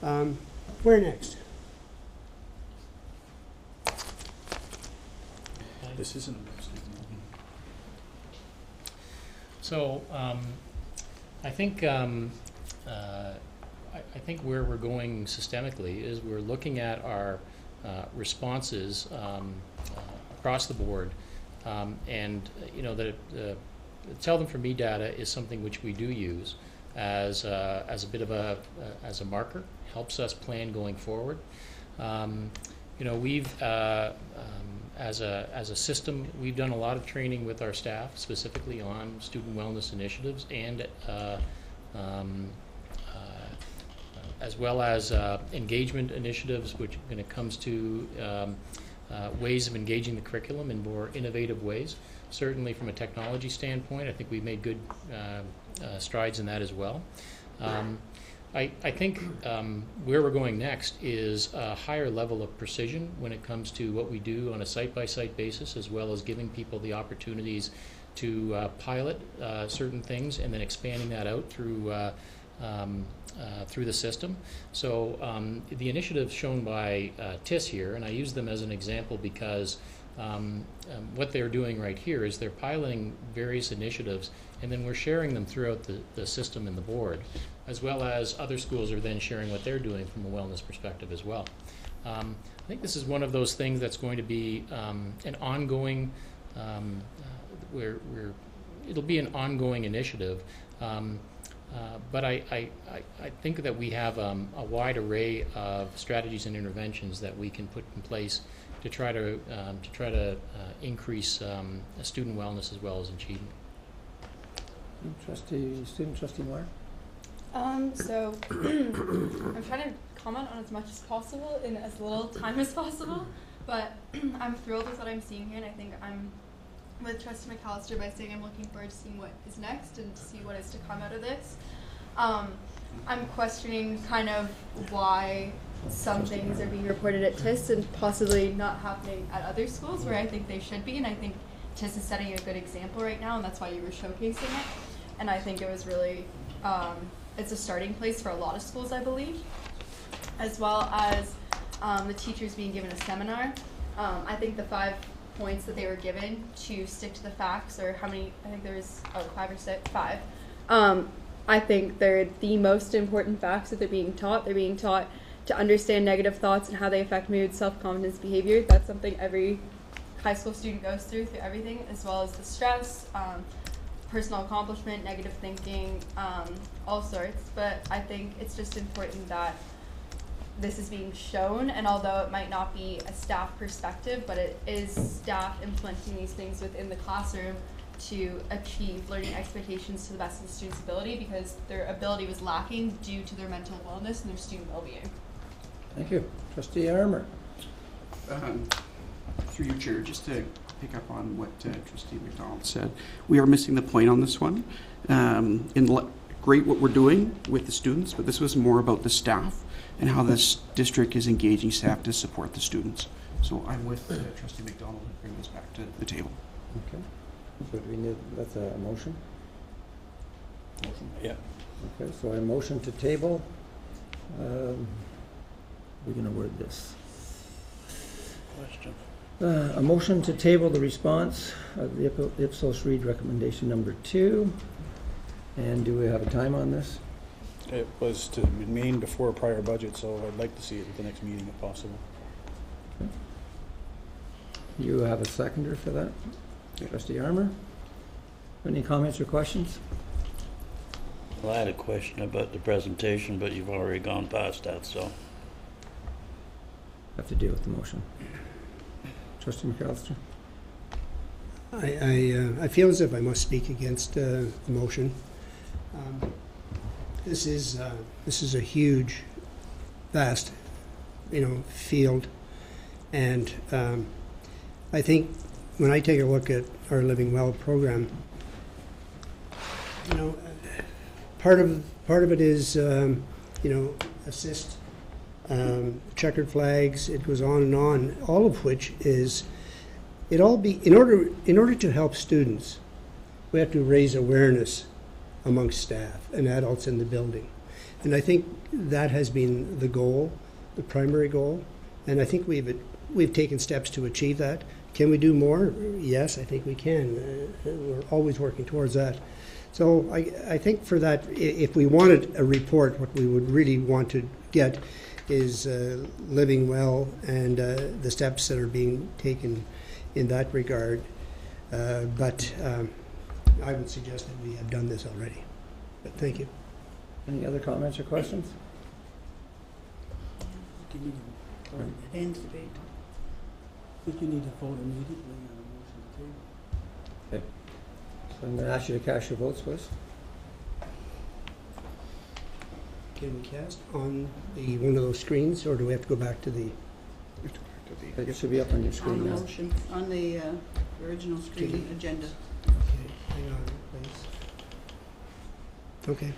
Where next? This isn't a mixed meeting. So I think I think where we're going systemically is we're looking at our responses across the board, and you know the Tell Them For Me data is something which we do use as a bit of as a marker, helps us plan going forward. You know, we've as a system, we've done a lot of training with our staff, specifically on student wellness initiatives, and as well as engagement initiatives, which when it comes to ways of engaging the curriculum in more innovative ways. Certainly from a technology standpoint, I think we've made good strides in that as well. I think where we're going next is a higher level of precision when it comes to what we do on a site-by-site basis, as well as giving people the opportunities to pilot certain things and then expanding that out through the system. So the initiatives shown by TIS here, and I use them as an example because what they're doing right here is they're piloting various initiatives, and then we're sharing them throughout the system and the board, as well as other schools are then sharing what they're doing from a wellness perspective as well. I think this is one of those things that's going to be an ongoing, it'll be an ongoing initiative. But I think that we have a wide array of strategies and interventions that we can put in place to try to increase student wellness as well as achievement. Student trustee Moore. So I'm trying to comment on as much as possible in as little time as possible, but I'm thrilled with what I'm seeing here, and I think I'm with Trustee McAllister by saying I'm looking forward to seeing what is next and to see what is to come out of this. I'm questioning kind of why some things are being reported at TIS and possibly not happening at other schools where I think they should be, and I think TIS is setting a good example right now, and that's why you were showcasing it. And I think it was really, it's a starting place for a lot of schools, I believe, as well as the teachers being given a seminar. I think the 5 points that they were given to stick to the facts, or how many, I think there was 5 or 6, 5. I think they're the most important facts that they're being taught. They're being taught to understand negative thoughts and how they affect mood, self-confidence, behavior. That's something every high school student goes through everything, as well as the stress, personal accomplishment, negative thinking, all sorts. But I think it's just important that this is being shown, and although it might not be a staff perspective, but it is staff implementing these things within the classroom to achieve learning expectations to the best of the student's ability, because their ability was lacking due to their mental wellness and their student well-being. Thank you. Trustee Armour. Through you, Chair, just to pick up on what Trustee McDonald said, we are missing the point on this one. Great what we're doing with the students, but this was more about the staff and how this district is engaging staff to support the students. So I'm with Trustee McDonald to bring this back to the table. Okay. So do we need, that's a motion? Motion, yeah. Okay, so a motion to table. We're going to word this. Question. A motion to table the response of the Ipsos Reid recommendation number 2. And do we have a time on this? It was to remain before a prior budget, so I'd like to see it at the next meeting if possible. Okay. You have a seconder for that? Trustee Armour? Any comments or questions? Well, I had a question about the presentation, but you've already gone past that, so. Have to deal with the motion. Trustee McAllister? I feel as if I must speak against the motion. This is a huge, vast, field, and I think when I take a look at our Living Well program, part of it is assist, checkered flags. It goes on and on. All of which is in order to help students, we have to raise awareness amongst staff and adults in the building. And I think that has been the goal, the primary goal, and I think we've taken steps to achieve that. Can we do more? Yes, I think we can. We're always working towards that. So I think for that, if we wanted a report, what we would really want to get is living well and the steps that are being taken in that regard. But I would suggest that we have done this already. But thank you. Any other comments or questions? Do you need to vote? It ends debate. Would you need to vote immediately on a motion to table? Okay. So I'm going to ask you to cast your votes, please. Can we cast on the one of those screens, or do we have to go back to the? It should be up on your On screen the now. motion, on the original screen agenda. Okay, hang on, please. Okay.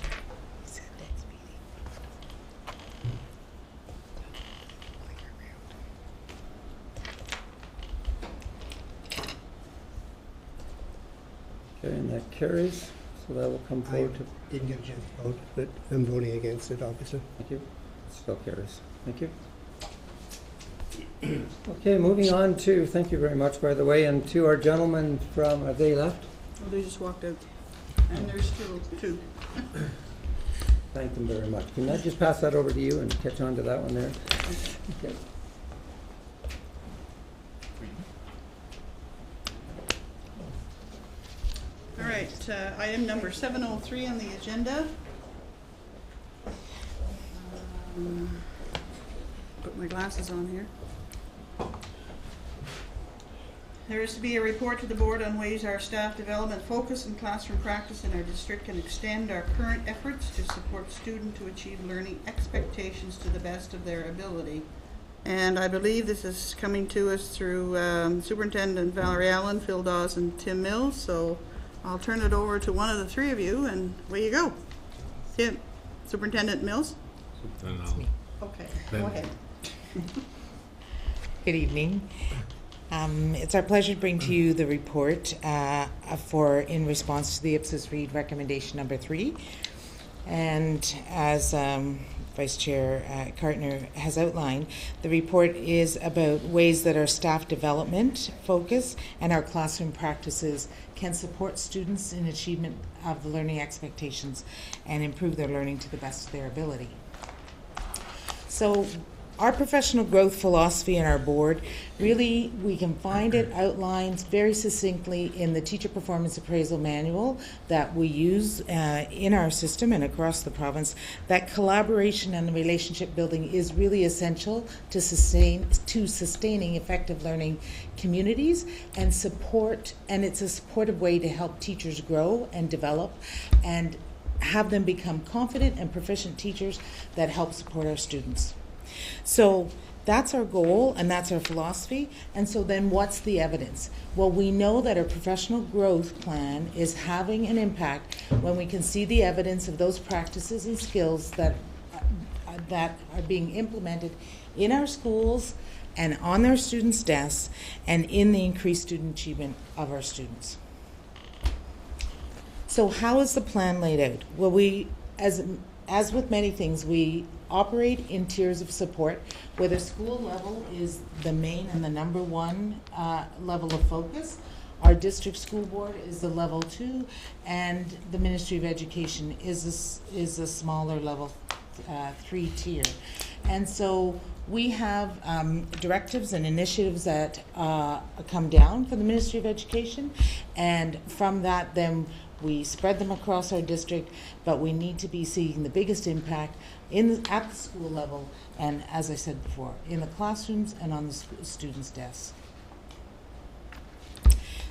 Okay, and that carries, so that will come forward to... Didn't get a chance to vote, but I'm voting against it, obviously. Thank you. Still carries. Thank you. Okay, moving on to, thank you very much, by the way, and to our gentlemen from, have they left? Oh, they just walked out. And there's still two. Thank them very much. Can I just pass that over to you and catch on to that one there? Okay. All right, item number 703 on the agenda. Put my glasses on here. There is to be a report to the board on ways our staff development focus and classroom practice in our district can extend our current efforts to support students to achieve learning expectations to the best of their ability. And I believe this is coming to us through Superintendent Valerie Allen, Phil Dawes, and Tim Mills. So I'll turn it over to one of the three of you, and away you go. Tim, Superintendent Mills? Okay, go ahead. Good evening. It's our pleasure to bring to you the report in response to the Ipsos Reid recommendation number 3. And as Vice Chair Cartner has outlined, the report is about ways that our staff development focus and our classroom practices can support students in achievement of the learning expectations and improve their learning to the best of their ability. So our professional growth philosophy in our board, really we can find it outlined very succinctly in the Teacher Performance Appraisal Manual that we use in our system and across the province, that collaboration and relationship building is really essential to sustaining effective learning communities and support, and it's a supportive way to help teachers grow and develop and have them become confident and proficient teachers that help support our students. So that's our goal and that's our philosophy. And so then what's the evidence? Well, we know that our professional growth plan is having an impact when we can see the evidence of those practices and skills that are being implemented in our schools and on their students' desks and in the increased student achievement of our students. So how is the plan laid out? Well, we, as with many things, we operate in tiers of support where the school level is the main and the number one level of focus. Our district school board is the level 2, and the Ministry of Education is a smaller level 3 tier. And so we have directives and initiatives that come down from the Ministry of Education, and from that then we spread them across our district, but we need to be seeing the biggest impact at the school level and, as I said before, in the classrooms and on the students' desks.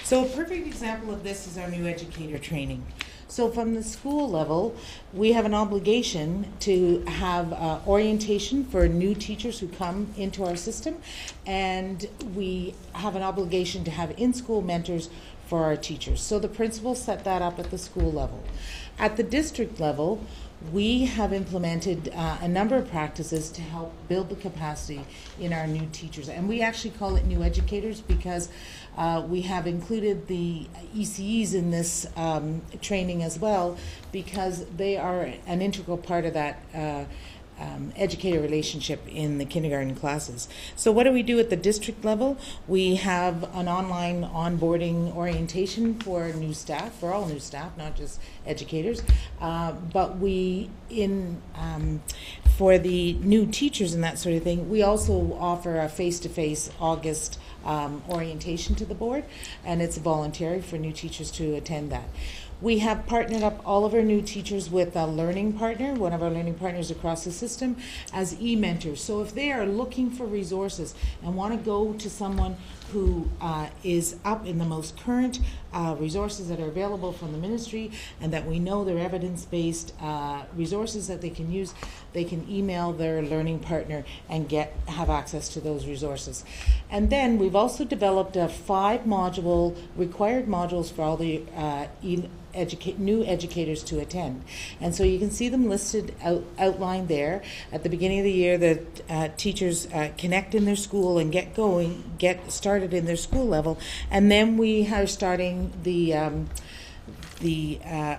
So a perfect example of this is our new educator training. So from the school level, we have an obligation to have orientation for new teachers who come into our system, and we have an obligation to have in-school mentors for our teachers. So the principals set that up at the school level. At the district level, we have implemented a number of practices to help build the capacity in our new teachers. And we actually call it new educators because we have included the ECEs in this training as well, because they are an integral part of that educator relationship in the kindergarten classes. So what do we do at the district level? We have an online onboarding orientation for new staff, for all new staff, not just educators. But we, for the new teachers and that sort of thing, we also offer a face-to-face August orientation to the board, and it's voluntary for new teachers to attend that. We have partnered up all of our new teachers with a learning partner, one of our learning partners across the system, as e-mentors. So if they are looking for resources and want to go to someone who is up in the most current resources that are available from the ministry, and that we know they're evidence-based resources that they can use, they can email their learning partner and have access to those resources. And then we've also developed 5 module required modules for all the new educators to attend. And so you can see them listed outlined there. At the beginning of the year, the teachers connect in their school and get started in their school level. And then we are starting the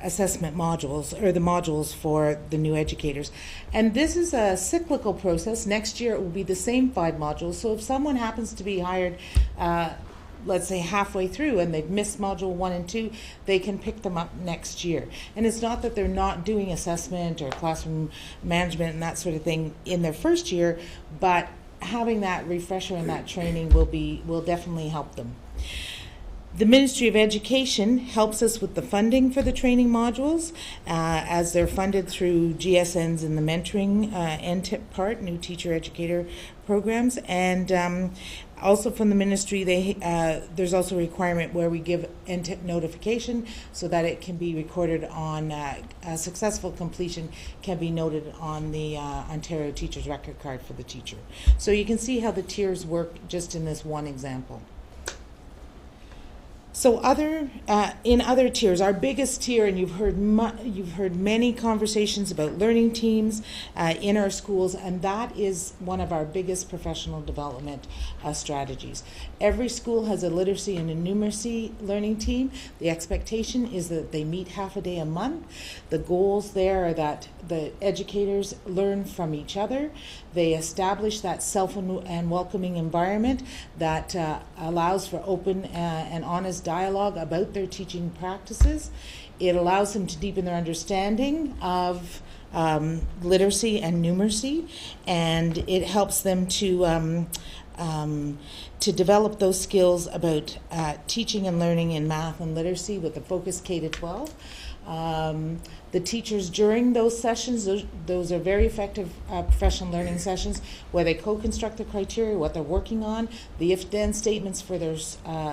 assessment modules, or the modules for the new educators. And this is a cyclical process. Next year it will be the same 5 modules. So if someone happens to be hired let's say halfway through and they've missed module 1 and 2, they can pick them up next year. And it's not that they're not doing assessment or classroom management and that sort of thing in their first year, but having that refresher and that training will definitely help them. The Ministry of Education helps us with the funding for the training modules as they're funded through GSNs in the mentoring NTIP part, new teacher educator programs, and also from the ministry, there's also a requirement where we give NTIP notification so that it can be recorded on a successful completion can be noted on the Ontario Teacher's Record Card for the teacher. So you can see how the tiers work just in this one example. So in other tiers, our biggest tier, and you've heard many conversations about learning teams in our schools, and that is one of our biggest professional development strategies. Every school has a literacy and a numeracy learning team. The expectation is that they meet half a day a month. The goals there are that the educators learn from each other. They establish that self and welcoming environment that allows for open and honest dialogue about their teaching practices. It allows them to deepen their understanding of literacy and numeracy, and it helps them to develop those skills about teaching and learning in math and literacy with a focus K-12. The teachers during those sessions, those are very effective professional learning sessions where they co-construct the criteria, what they're working on, the if-then statements for their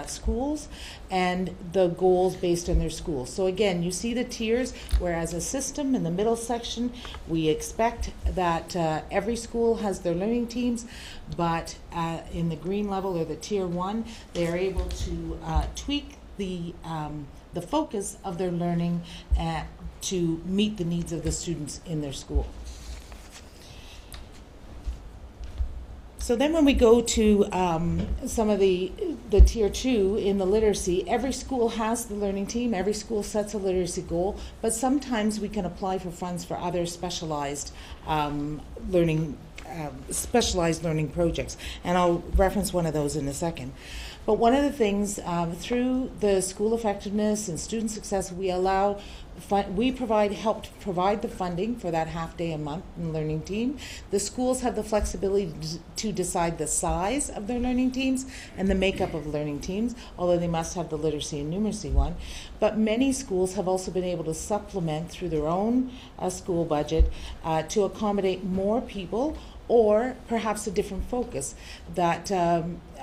schools, and the goals based on their schools. So again, you see the tiers, whereas a system in the middle section, we expect that every school has their learning teams, but in the green level or the tier 1, they are able to tweak the focus of their learning to meet the needs of the students in their school. So then when we go to some of the tier 2 in the literacy, every school has the learning team, every school sets a literacy goal, but sometimes we can apply for funds for other specialized learning projects. And I'll reference one of those in a second. But one of the things through the school effectiveness and student success, we help provide the funding for that half day a month in the learning team. The schools have the flexibility to decide the size of their learning teams and the makeup of learning teams, although they must have the literacy and numeracy one. But many schools have also been able to supplement through their own school budget to accommodate more people, or perhaps a different focus that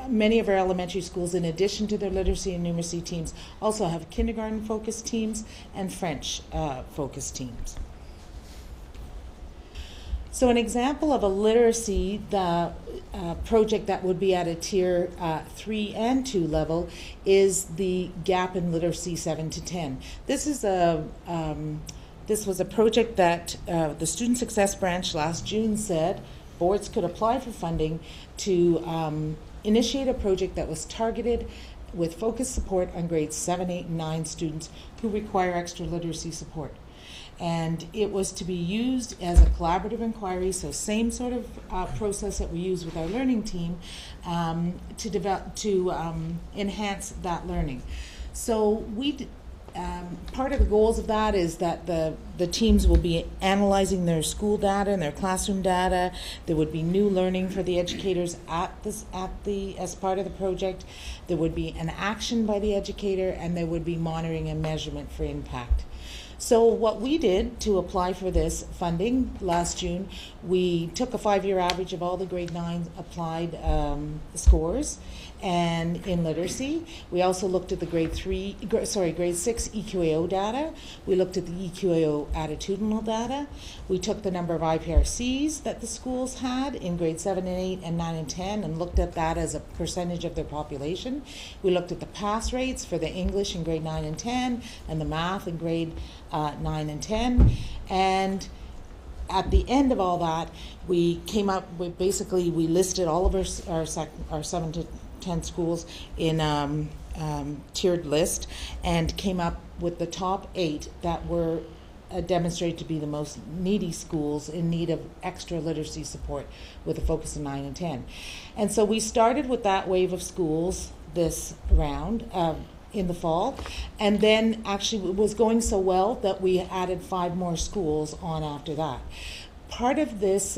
many of our elementary schools, in addition to their literacy and numeracy teams, also have kindergarten-focused teams and French-focused teams. So an example of a literacy project that would be at a tier 3 and 2 level is the gap in literacy 7 to 10. This is a This was a project that the Student Success Branch last June said boards could apply for funding to initiate a project that was targeted with focused support on grades 7, 8, and 9 students who require extra literacy support. And it was to be used as a collaborative inquiry, so same sort of process that we use with our learning team to enhance that learning. So part of the goals of that is that the teams will be analyzing their school data and their classroom data. There would be new learning for the educators as part of the project. There would be an action by the educator, and there would be monitoring and measurement for impact. So what we did to apply for this funding last June, we took a 5-year average of all the grade 9 applied scores and in literacy. We also looked at the grade 6 EQAO data. We looked at the EQAO attitudinal data. We took the number of IPRCs that the schools had in grade 7 and 8 and 9 and 10 and looked at that as a percentage of their population. We looked at the pass rates for the English in grade 9 and 10 and the math in grade 9 and 10. And at the end of all that, we came up with we listed all of our 7 to 10 schools in tiered list and came up with the top 8 that were demonstrated to be the most needy schools in need of extra literacy support with a focus on 9 and 10. And so we started with that wave of schools this round in the fall, and then actually it was going so well that we added 5 more schools on after that. Part of this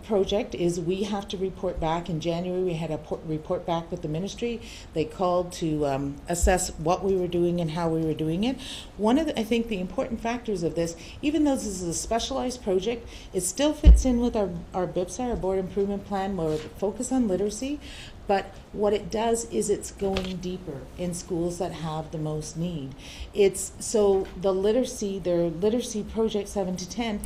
project is we have to report back. In January, we had a report back with the ministry. They called to assess what we were doing and how we were doing it. One of I think the important factors of this, even though this is a specialized project, it still fits in with our BIPSA, our Board Improvement Plan, where we focus on literacy. But what it does is it's going deeper in schools that have the most need. So their literacy project 7 to 10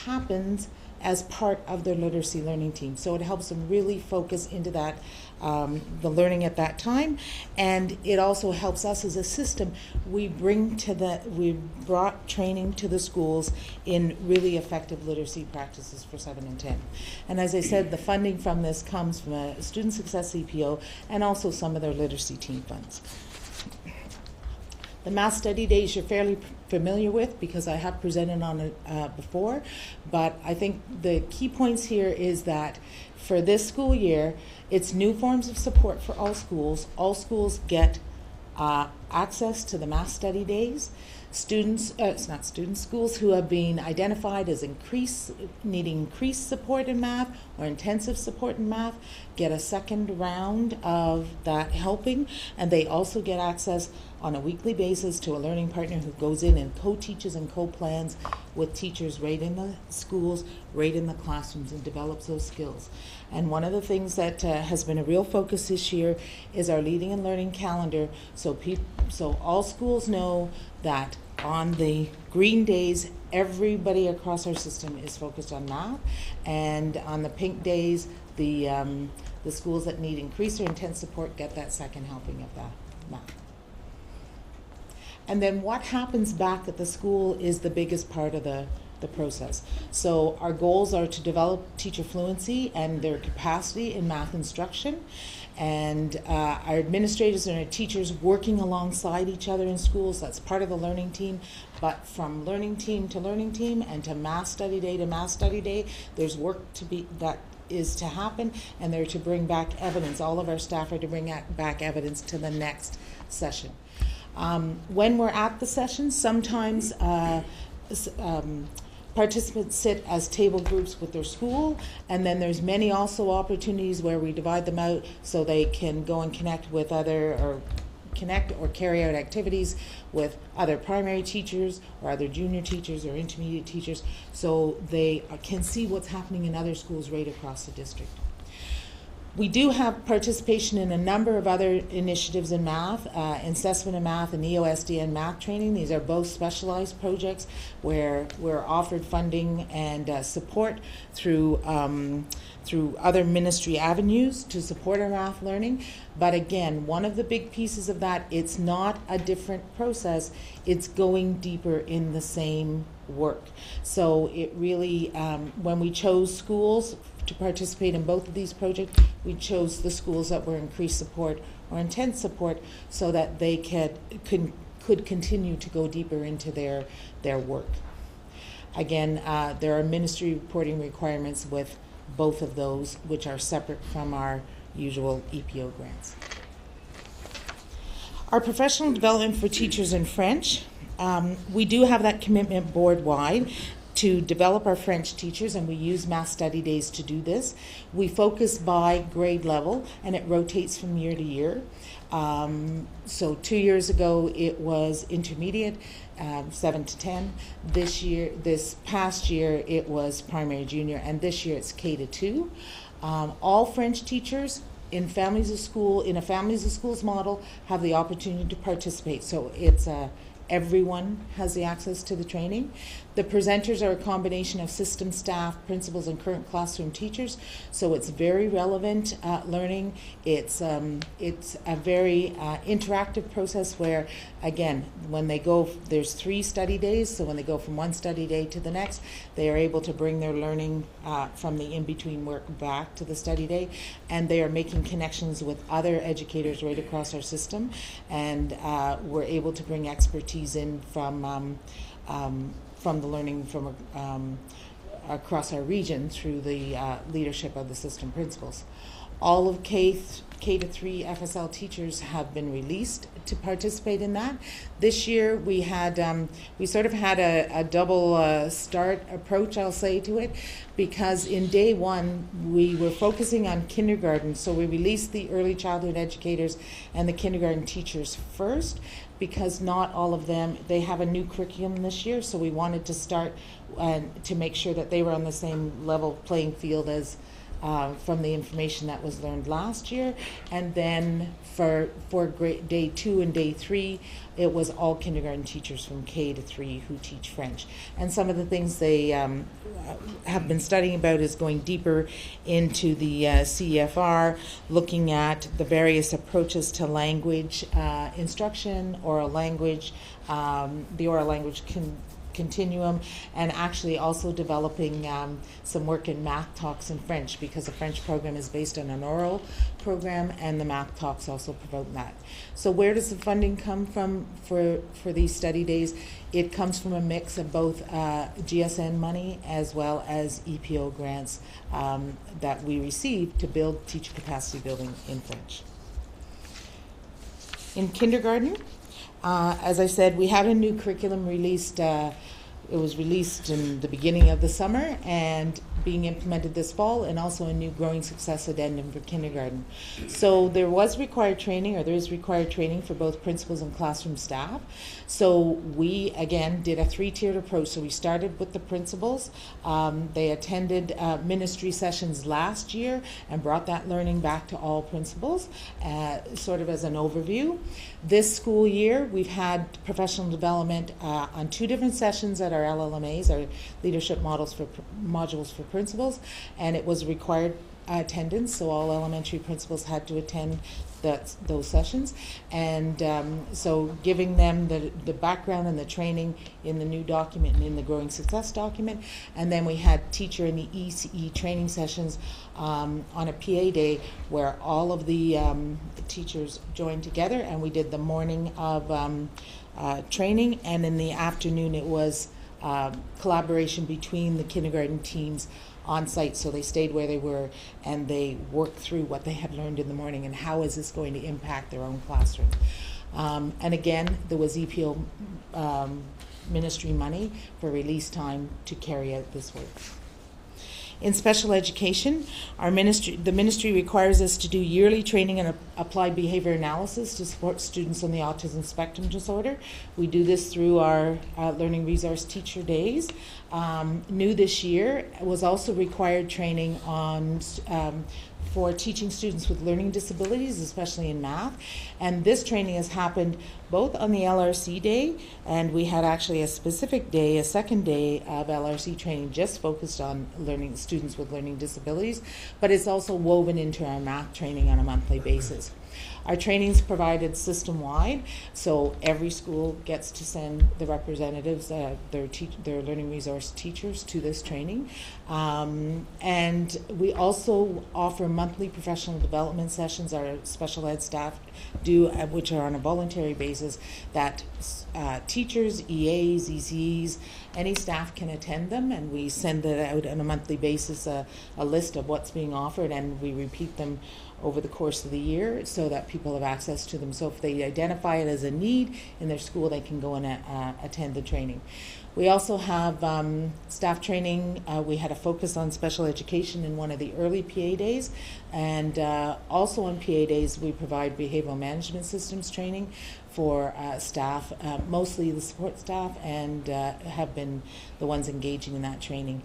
happens as part of their literacy learning team. So it helps them really focus into that, the learning at that time. And it also helps us as a system. We brought training to the schools in really effective literacy practices for 7 and 10. And as I said, the funding from this comes from a Student Success CPO and also some of their literacy team funds. The Math Study Days you're fairly familiar with because I have presented on it before, but I think the key points here is that for this school year, it's new forms of support for all schools. All schools get access to the Math Study Days. Schools who have been identified as needing increased support in math or intensive support in math get a second round of that helping, and they also get access on a weekly basis to a learning partner who goes in and co-teaches and co-plans with teachers right in the schools, right in the classrooms, and develops those skills. And one of the things that has been a real focus this year is our Leading and Learning calendar, so all schools know that on the green days, everybody across our system is focused on math, and on the pink days, the schools that need increased or intense support get that second helping of that math. And then what happens back at the school is the biggest part of the process. So our goals are to develop teacher fluency and their capacity in math instruction. And our administrators and our teachers working alongside each other in schools. That's part of the learning team. But from learning team to learning team and to Math Study Day to Math Study Day, there's work that is to happen, and they're to bring back evidence. All of our staff are to bring back evidence to the next session. When we're at the session, sometimes participants sit as table groups with their school, and then there's many also opportunities where we divide them out so they can go and connect or carry out activities with other primary teachers or other junior teachers or intermediate teachers, so they can see what's happening in other schools right across the district. We do have participation in a number of other initiatives in math, assessment in math and EOSDN math training. These are both specialized projects where we're offered funding and support through other ministry avenues to support our math learning. But again, one of the big pieces of that, it's not a different process. It's going deeper in the same work. So it really, when we chose schools to participate in both of these projects, we chose the schools that were increased support or intense support so that they could continue to go deeper into their work. Again, there are ministry reporting requirements with both of those, which are separate from our usual EPO grants. Our professional development for teachers in French, we do have that commitment board-wide to develop our French teachers, and we use math study days to do this. We focus by grade level, and it rotates from year to year. So 2 years ago, it was intermediate, 7 to 10. This past year, it was primary junior, and this year it's K to 2. All French teachers in a families of schools model have the opportunity to participate. So it's everyone has the access to the training. The presenters are a combination of system staff, principals, and current classroom teachers. So it's very relevant learning. It's a very interactive process where, again, when they go, there's 3 study days. So when they go from one study day to the next, they are able to bring their learning from the in-between work back to the study day. And they are making connections with other educators right across our system. And we're able to bring expertise in from the learning from across our region through the leadership of the system principals. All of K to 3 FSL teachers have been released to participate in that. This year we had we sort of had a double start approach, I'll say, to it, because in day 1 we were focusing on kindergarten, so we released the early childhood educators and the kindergarten teachers first, because not all of them, they have a new curriculum this year, so we wanted to start to make sure that they were on the same level playing field as from the information that was learned last year. And then for day 2 and day 3, it was all kindergarten teachers from K to 3 who teach French. And some of the things they have been studying about is going deeper into the CEFR, looking at the various approaches to language instruction, oral language, the oral language continuum, and actually also developing some work in math talks in French, because the French program is based on an oral program, and the math talks also promote that. So where does the funding come from for these study days? It comes from a mix of both GSN money as well as EPO grants that we receive to build teacher capacity building in French. In kindergarten, as I said, we had a new curriculum released. It was released in the beginning of the summer and being implemented this fall, and also a new growing success addendum for kindergarten. So there was required training, or there is required training for both principals and classroom staff. So we, again, did a 3-tiered approach. So we started with the principals. They attended ministry sessions last year and brought that learning back to all principals, sort of as an overview. This school year, we've had professional development on 2 different sessions at our LLMAs, our leadership modules for principals, and it was required attendance, so all elementary principals had to attend those sessions, and so giving them the background and the training in the new document and in the growing success document. And then we had teacher and the ECE training sessions on a PA day where all of the teachers joined together, and we did the morning of training, and in the afternoon it was collaboration between the kindergarten teams on site. So they stayed where they were and they worked through what they had learned in the morning and how is this going to impact their own classroom. And again, there was EPO ministry money for release time to carry out this work. In special education, the ministry requires us to do yearly training in applied behavior analysis to support students on the autism spectrum disorder. We do this through our learning resource teacher days. New this year was also required training on for teaching students with learning disabilities, especially in math. And this training has happened both on the LRC day, and we had actually a specific day, a second day of LRC training just focused on students with learning disabilities, but it's also woven into our math training on a monthly basis. Our training's provided system-wide, so every school gets to send the representatives, their learning resource teachers, to this training. And we also offer monthly professional development sessions. Our special ed staff do, which are on a voluntary basis, that teachers, EAs, ECs, any staff can attend them, and we send it out on a monthly basis, a list of what's being offered, and we repeat them over the course of the year so that people have access to them. So if they identify it as a need in their school, they can go and attend the training. We also have staff training. We had a focus on special education in one of the early PA days, and also on PA days we provide behavioral management systems training for staff, mostly the support staff, and have been the ones engaging in that training.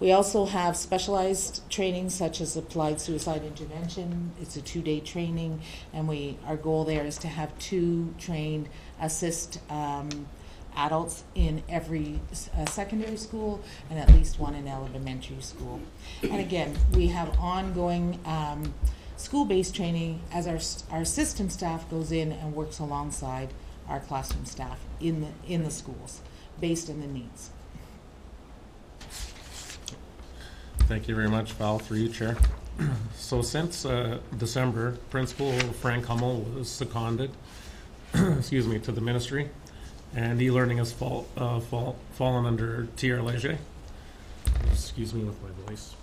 We also have specialized training such as applied suicide intervention. It's a 2-day training, and our goal there is to have 2 trained assist adults in every secondary school and at least 1 in elementary school. And again, we have ongoing school-based training as our system staff goes in and works alongside our classroom staff in the schools based on the needs. Thank you very much, Val, through you, Chair. So since December, Principal Frank Hummel was seconded excuse me, to the ministry, and e-learning has fallen under TR Leger. Excuse me with my voice.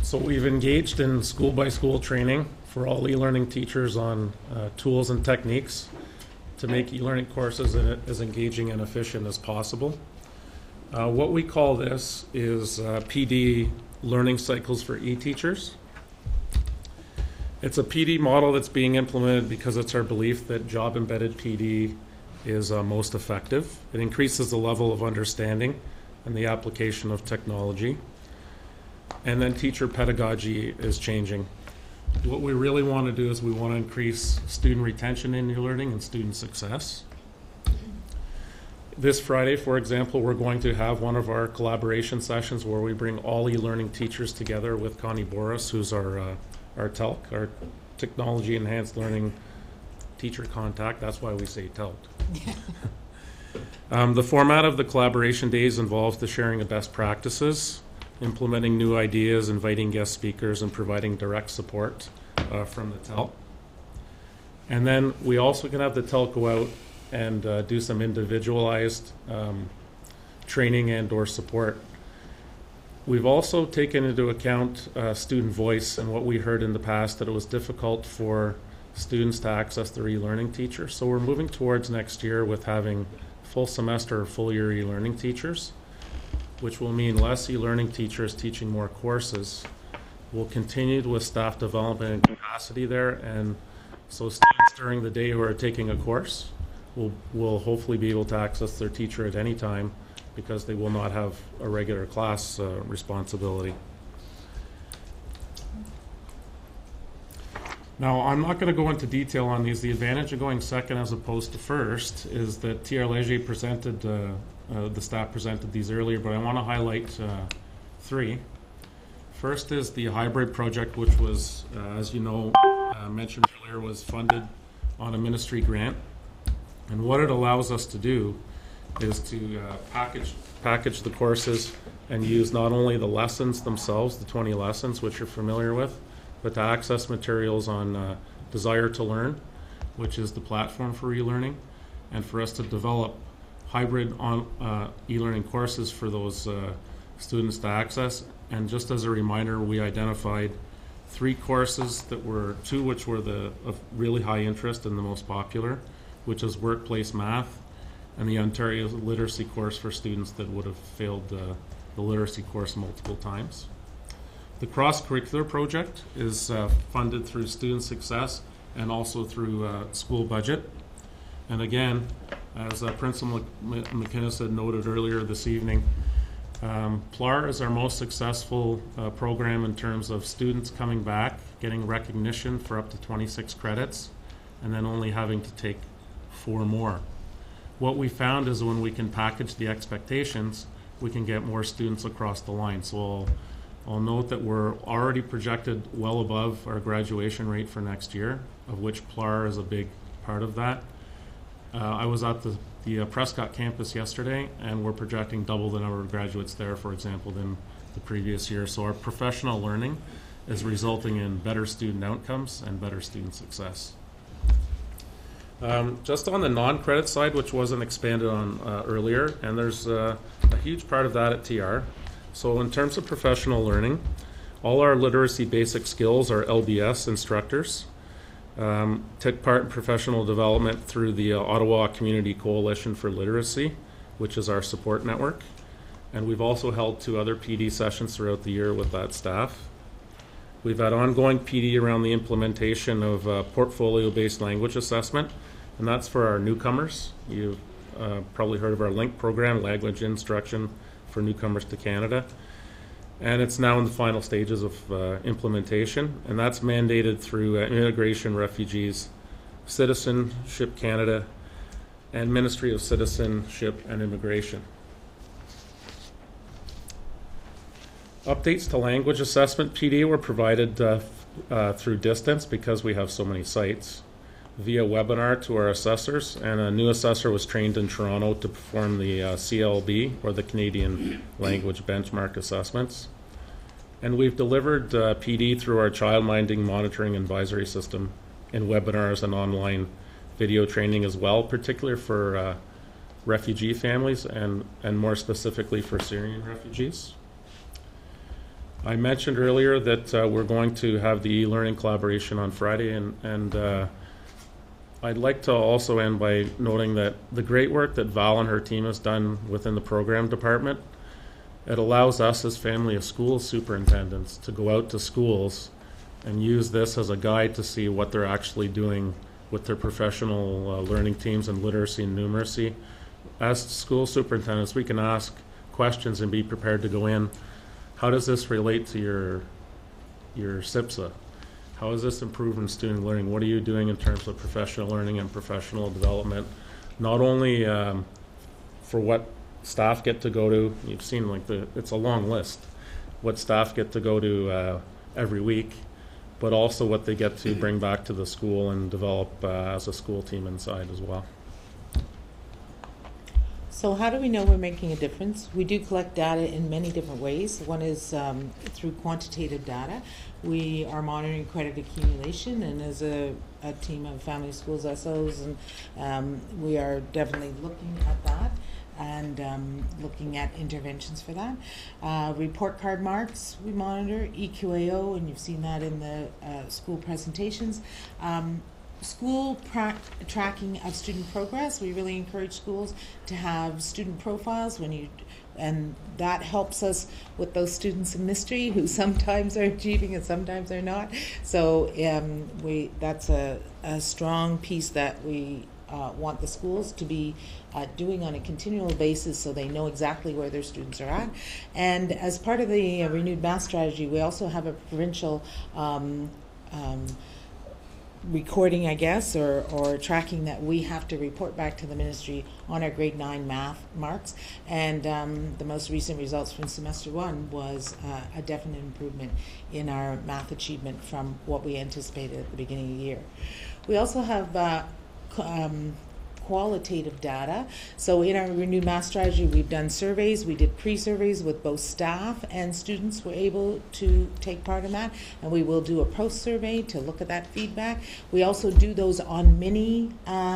So we've engaged in school-by-school training for all e-learning teachers on tools and techniques to make e-learning courses as engaging and efficient as possible. What we call this is PD learning cycles for e-teachers. It's a PD model that's being implemented because it's our belief that job-embedded PD is most effective. It increases the level of understanding and the application of technology. And then teacher pedagogy is changing. What we really want to do is we want to increase student retention in e-learning and student success. This Friday, for example, we're going to have one of our collaboration sessions where we bring all e-learning teachers together with Connie Boris, who's our TELC, our Technology Enhanced Learning Teacher Contact. That's why we say TELC. The format of the collaboration days involves the sharing of best practices, implementing new ideas, inviting guest speakers, and providing direct support from the TELC. And then we also can have the TELC go out and do some individualized training and or support. We've also taken into account student voice and what we heard in the past, that it was difficult for students to access their e-learning teacher. So we're moving towards next year with having full semester or full year e-learning teachers, which will mean less e-learning teachers teaching more courses. We'll continue with staff development and capacity there, and so students during the day who are taking a course will hopefully be able to access their teacher at any time because they will not have a regular class responsibility. Now, I'm not going to go into detail on these. The advantage of going second as opposed to first is that TR Leger presented, the staff presented these earlier, but I want to highlight 3. First is the hybrid project, which was, as you know, mentioned earlier, was funded on a ministry grant. And what it allows us to do is to package the courses and use not only the lessons themselves, the 20 lessons, which you're familiar with, but to access materials on Desire to Learn, which is the platform for e-learning, and for us to develop hybrid e-learning courses for those students to access. And just as a reminder, we identified 3 courses that were 2 which were of really high interest and the most popular, which is Workplace Math and the Ontario Literacy course for students that would have failed the literacy course multiple times. The cross-curricular project is funded through student success and also through school budget. And again, as Principal McInnes had noted earlier this evening, PLAR is our most successful program in terms of students coming back, getting recognition for up to 26 credits, and then only having to take 4 more. What we found is when we can package the expectations, we can get more students across the line. So I'll note that we're already projected well above our graduation rate for next year, of which PLAR is a big part of that. I was at the Prescott campus yesterday, and we're projecting double the number of graduates there, for example, than the previous year. So our professional learning is resulting in better student outcomes and better student success. Just on the non-credit side, which wasn't expanded on earlier, and there's a huge part of that at TR. So in terms of professional learning, all our literacy basic skills are LBS instructors. Took part in professional development through the Ottawa Community Coalition for Literacy, which is our support network. And we've also held 2 other PD sessions throughout the year with that staff. We've had ongoing PD around the implementation of portfolio-based language assessment, and that's for our newcomers. You've probably heard of our LINK program, Language Instruction for Newcomers to Canada. And it's now in the final stages of implementation, and that's mandated through Immigration, Refugees, Citizenship Canada, and Ministry of Citizenship and Immigration. Updates to language assessment PD were provided through distance because we have so many sites, via webinar to our assessors, and a new assessor was trained in Toronto to perform the CLB, or the Canadian Language Benchmark Assessments. And we've delivered PD through our childminding monitoring advisory system in webinars and online video training as well, particularly for refugee families and more specifically for Syrian refugees. I mentioned earlier that we're going to have the e-learning collaboration on Friday, and I'd like to also end by noting that the great work that Val and her team has done within the program department, it allows us as family of school superintendents to go out to schools and use this as a guide to see what they're actually doing with their professional learning teams in literacy and numeracy. As school superintendents, we can ask questions and be prepared to go in. How does this relate to your SIPSA? How is this improving student learning? What are you doing in terms of professional learning and professional development? Not only for what staff get to go to, you've seen it's a long list, what staff get to go to every week, but also what they get to bring back to the school and develop as a school team inside as well. So how do we know we're making a difference? We do collect data in many different ways. One is through quantitative data. We are monitoring credit accumulation, and as a team of family schools SOs, and we are definitely looking at that and looking at interventions for that. Report card marks we monitor, EQAO, and you've seen that in the school presentations. School tracking of student progress. We really encourage schools to have student profiles and that helps us with those students of mystery who sometimes are achieving and sometimes are not. So that's a strong piece that we want the schools to be doing on a continual basis so they know exactly where their students are at. And as part of the renewed math strategy, we also have a provincial recording, I guess, or tracking that we have to report back to the ministry on our grade 9 math marks. And the most recent results from semester 1 was a definite improvement in our math achievement from what we anticipated at the beginning of the year. We also have qualitative data. So in our renewed math strategy, we've done surveys. We did pre-surveys with both staff and students were able to take part in that, and we will do a post-survey to look at that feedback. We also do those on mini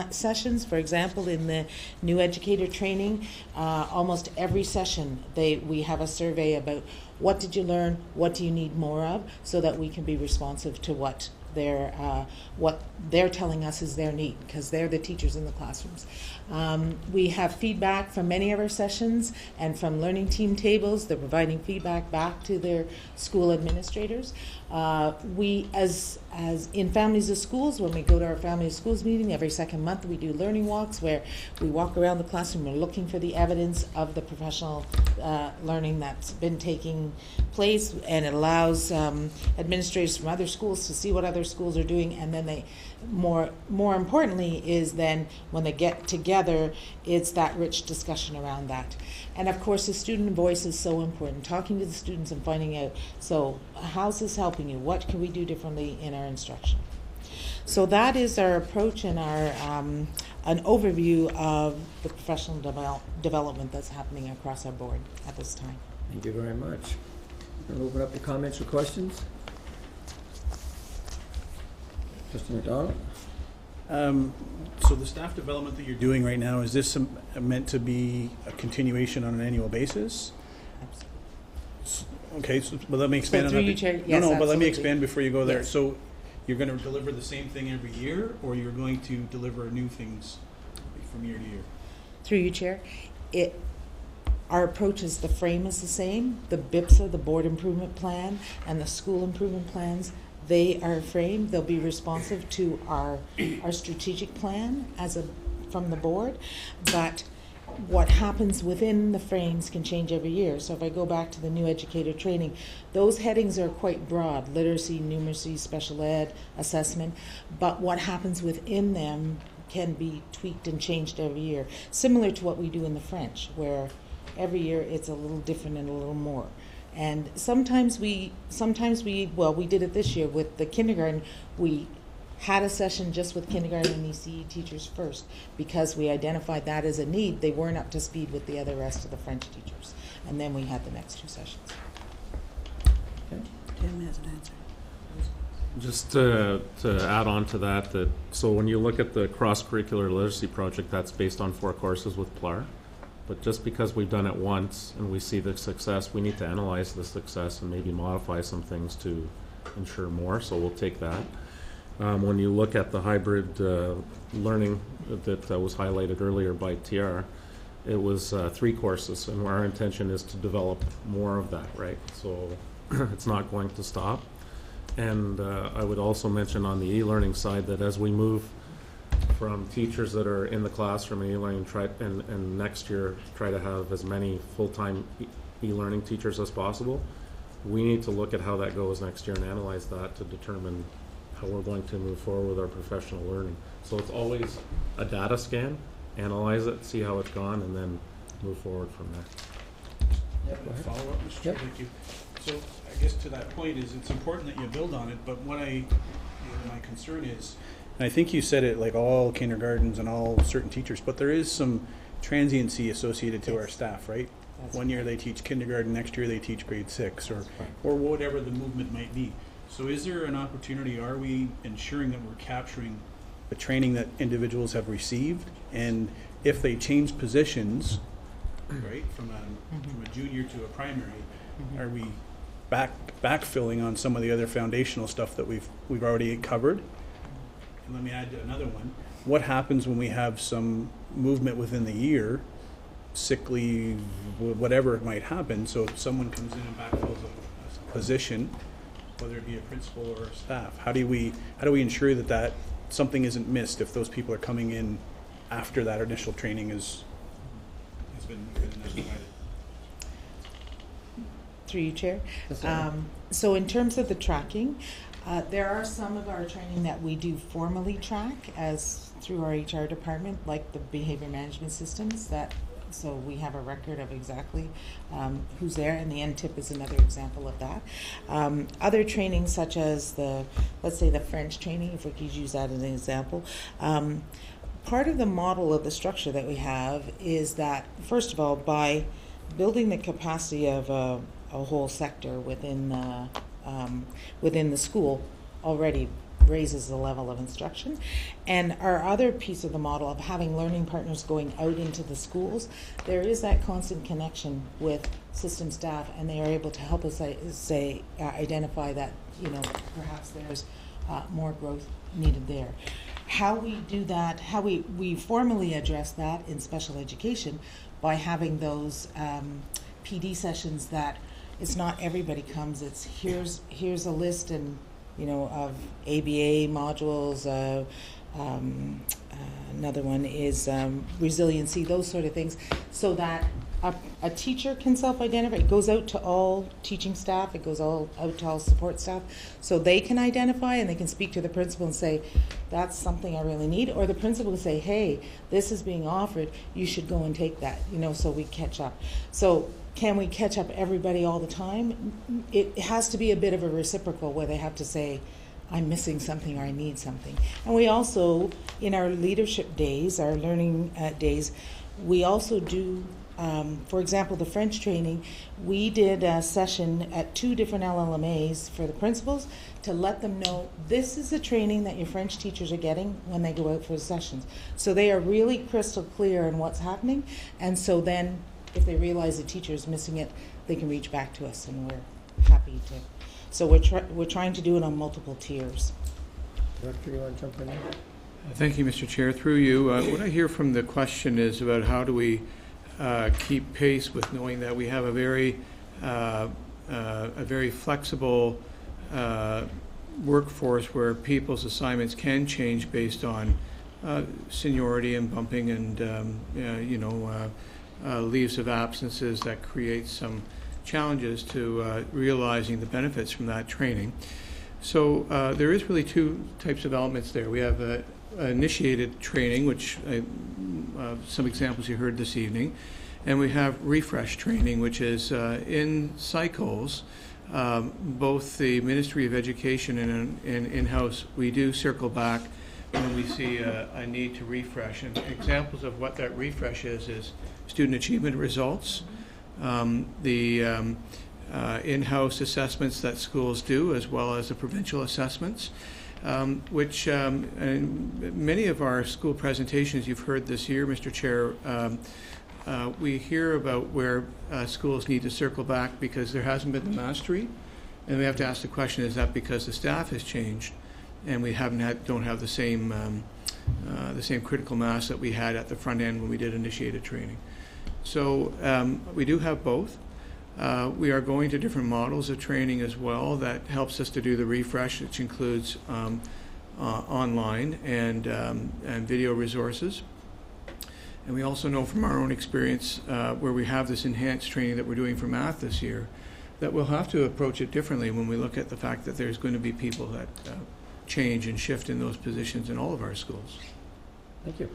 sessions. For example, in the new educator training, almost every session we have a survey about what did you learn, what do you need more of, so that we can be responsive to what they're telling us is their need, because they're the teachers in the classrooms. We have feedback from many of our sessions and from learning team tables. They're providing feedback back to their school administrators. We, as as in Families of Schools, when we go to our Family of Schools meeting every second month, we do learning walks where we walk around the classroom. We're looking for the evidence of the professional learning that's been taking place, and it allows administrators from other schools to see what other schools are doing, and then they, more importantly, is then when they get together, it's that rich discussion around that. And of course, the student voice is so important, talking to the students and finding out, so how's this helping you? What can we do differently in our instruction? So that is our approach and our an overview of the professional development that's happening across our board at this time. Thank you very much. I'm going to open up to comments or questions. Mr. McDonald? So the staff development that you're doing right now, is this meant to be a continuation on an annual basis? Okay, but let me expand on that. But let me expand before you go there. Yes. So you're going to deliver the same thing every year, or you're going to deliver new things from year to year? Through you, Chair. Our approach is the frame is the same. The BIPSA, the Board Improvement Plan, and the School Improvement Plans, they are framed. They'll be responsive to our strategic plan from the board, but what happens within the frames can change every year. So if I go back to the new educator training, those headings are quite broad: literacy, numeracy, special ed, assessment, but what happens within them can be tweaked and changed every year, similar to what we do in the French, where every year it's a little different and a little more. And sometimes we did it this year with the kindergarten. We had a session just with kindergarten and ECE teachers first because we identified that as a need. They weren't up to speed with the rest of the French teachers. And then we had the next two sessions. Okay. Tim has an answer. Just to add on to that, so when you look at the cross-curricular literacy project, that's based on 4 courses with PLAR. But just because we've done it once and we see the success, we need to analyze the success and maybe modify some things to ensure more. So we'll take that. When you look at the hybrid learning that was highlighted earlier by TR, it was 3 courses, and our intention is to develop more of that, right? So it's not going to stop. And I would also mention on the e-learning side that as we move from teachers that are in the classroom and e-learning, and next year try to have as many full-time e-learning teachers as possible, we need to look at how that goes next year and analyze that to determine how we're going to move forward with our professional learning. So it's always a data scan, analyze it, see how it's gone, and then move forward from there. Follow up, Mr. Chair. Thank you. So I guess to that point is it's important that you build on it, but what my concern is, and I think you said it like all kindergartens and all certain teachers, but there is some transiency associated to our staff, right? One year they teach kindergarten, next year they teach grade 6, or whatever the movement might be. So is there an opportunity, are we ensuring that we're capturing the training that individuals have received? And if they change positions, right, from a junior to a primary, are we backfilling on some of the other foundational stuff that we've already covered? And let me add another one. What happens when we have some movement within the year, sick leave, whatever it might happen, so if someone comes in and backfills a position, whether it be a principal or a staff, how do we ensure that something isn't missed if those people are coming in after that initial training has been provided? Through you, Chair. So in terms of the tracking, there are some of our training that we do formally track as through our HR department, like the behavior management systems. So we have a record of exactly who's there, and the NTIP is another example of that. Other trainings, such as let's say the French training, if we could use that as an example. Part of the model of the structure that we have is that, first of all, by building the capacity of a whole sector within the school already raises the level of instruction. And our other piece of the model of having learning partners going out into the schools, there is that constant connection with system staff, and they are able to help us identify that, perhaps there's more growth needed there. How we do that, how we formally address that in special education by having those PD sessions that it's not everybody comes, it's here's a list and of ABA modules. Another one is resiliency, those sort of things, so that a teacher can self-identify. It goes out to all teaching staff, it goes out to all support staff, so they can identify and they can speak to the principal and say, that's something I really need, or the principal can say, hey, this is being offered, you should go and take that, so we catch up. So can we catch up everybody all the time? It has to be a bit of a reciprocal where they have to say, I'm missing something or I need something. And we also, in our leadership days, our learning days, we also do, for example, the French training, we did a session at 2 different LLMAs for the principals to let them know this is the training that your French teachers are getting when they go out for the sessions. So they are really crystal clear in what's happening, and so then if they realize the teacher is missing it, they can reach back to us, and we're happy to. So we're trying to do it on multiple tiers. Director, you want to jump in there? Thank you, Mr. Chair. Through you, what I hear from the question is about how do we keep pace with knowing that we have a very flexible workforce where people's assignments can change based on seniority and bumping and leaves of absences that create some challenges to realizing the benefits from that training. So there is really 2 types of elements there. We have initiated training, which some examples you heard this evening, and we have refresh training, which is in cycles. Both the Ministry of Education and in-house, we do circle back when we see a need to refresh. And examples of what that refresh is student achievement results, the in-house assessments that schools do, as well as the provincial assessments, which and many of our school presentations you've heard this year, Mr. Chair, we hear about where schools need to circle back because there hasn't been the mastery, and we have to ask the question, is that because the staff has changed and we don't have the same critical mass that we had at the front end when we did initiated training. So we do have both. We are going to different models of training as well that helps us to do the refresh, which includes online and video resources. And we also know from our own experience where we have this enhanced training that we're doing for math this year, that we'll have to approach it differently when we look at the fact that there's going to be people that change and shift in those positions in all of our schools. Thank you.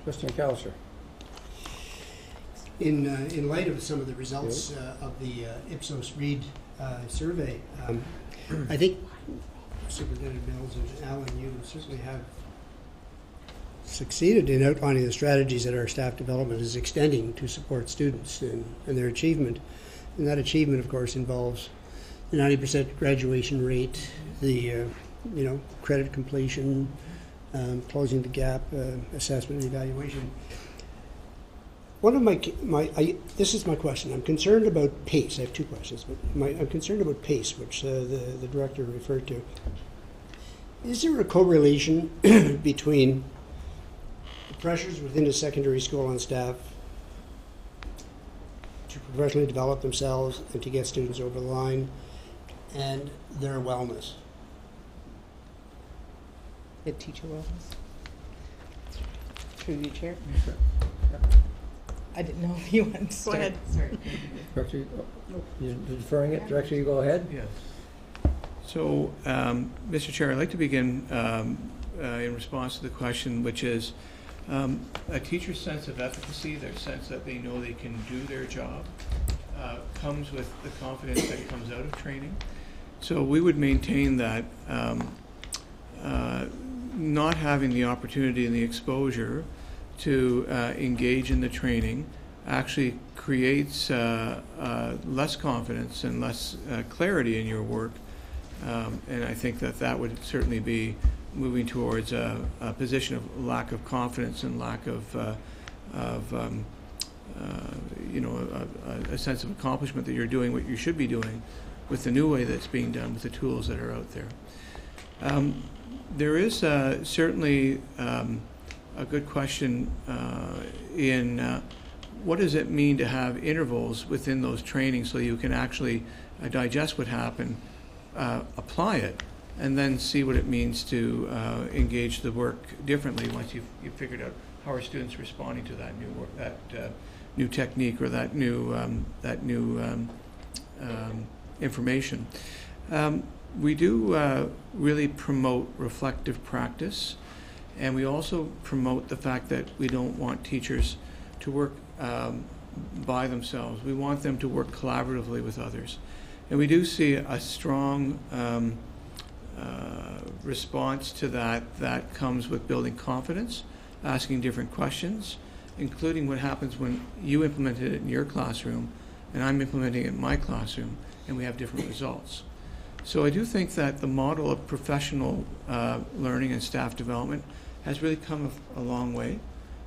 Trustee McAllister. In light of some of the results of the Ipsos Reid survey, I think Superintendent Mills and Alan, you certainly have succeeded in outlining the strategies that our staff development is extending to support students and their achievement. And that achievement, of course, involves the 90% graduation rate, the credit completion, closing the gap, assessment and evaluation. One of this is my question. I'm concerned about pace. I have 2 questions, but I'm concerned about pace, which the director referred to. Is there a correlation between the pressures within a secondary school on staff to professionally develop themselves and to get students over the line and their wellness? The teacher wellness? Through you, Chair. Sure. Yep. I didn't know if you wanted to start. Go ahead. Sorry. Director, you're deferring it. Director, you go ahead. Yes. So, Mr. Chair, I'd like to begin in response to the question, which is a teacher's sense of efficacy, their sense that they know they can do their job, comes with the confidence that comes out of training. So we would maintain that not having the opportunity and the exposure to engage in the training actually creates less confidence and less clarity in your work. And I think that would certainly be moving towards a position of lack of confidence and lack of a sense of accomplishment that you're doing what you should be doing with the new way that's being done with the tools that are out there. There is certainly a good question in what does it mean to have intervals within those trainings so you can actually digest what happened, apply it, and then see what it means to engage the work differently once you've figured out how are students responding to that new work, that new technique or that new information. We do really promote reflective practice, and we also promote the fact that we don't want teachers to work by themselves. We want them to work collaboratively with others. And we do see a strong response to that comes with building confidence, asking different questions, including what happens when you implemented it in your classroom and I'm implementing it in my classroom, and we have different results. So I do think that the model of professional learning and staff development has really come a long way.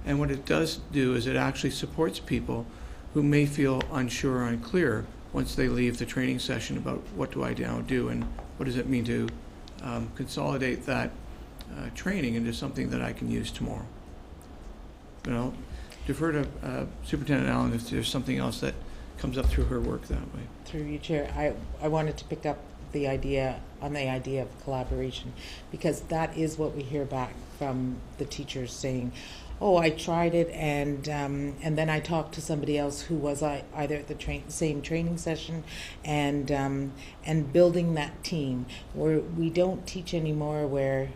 And what it does do is it actually supports people who may feel unsure or unclear once they leave the training session about what do I now do and what does it mean to consolidate that training into something that I can use tomorrow. But I'll defer to Superintendent Allen if there's something else that comes up through her work that way. Through you, Chair, I wanted to pick up the idea of collaboration, because that is what we hear back from the teachers saying, oh, I tried it, and then I talked to somebody else who was either at the same training session, and building that team where we don't teach anymore where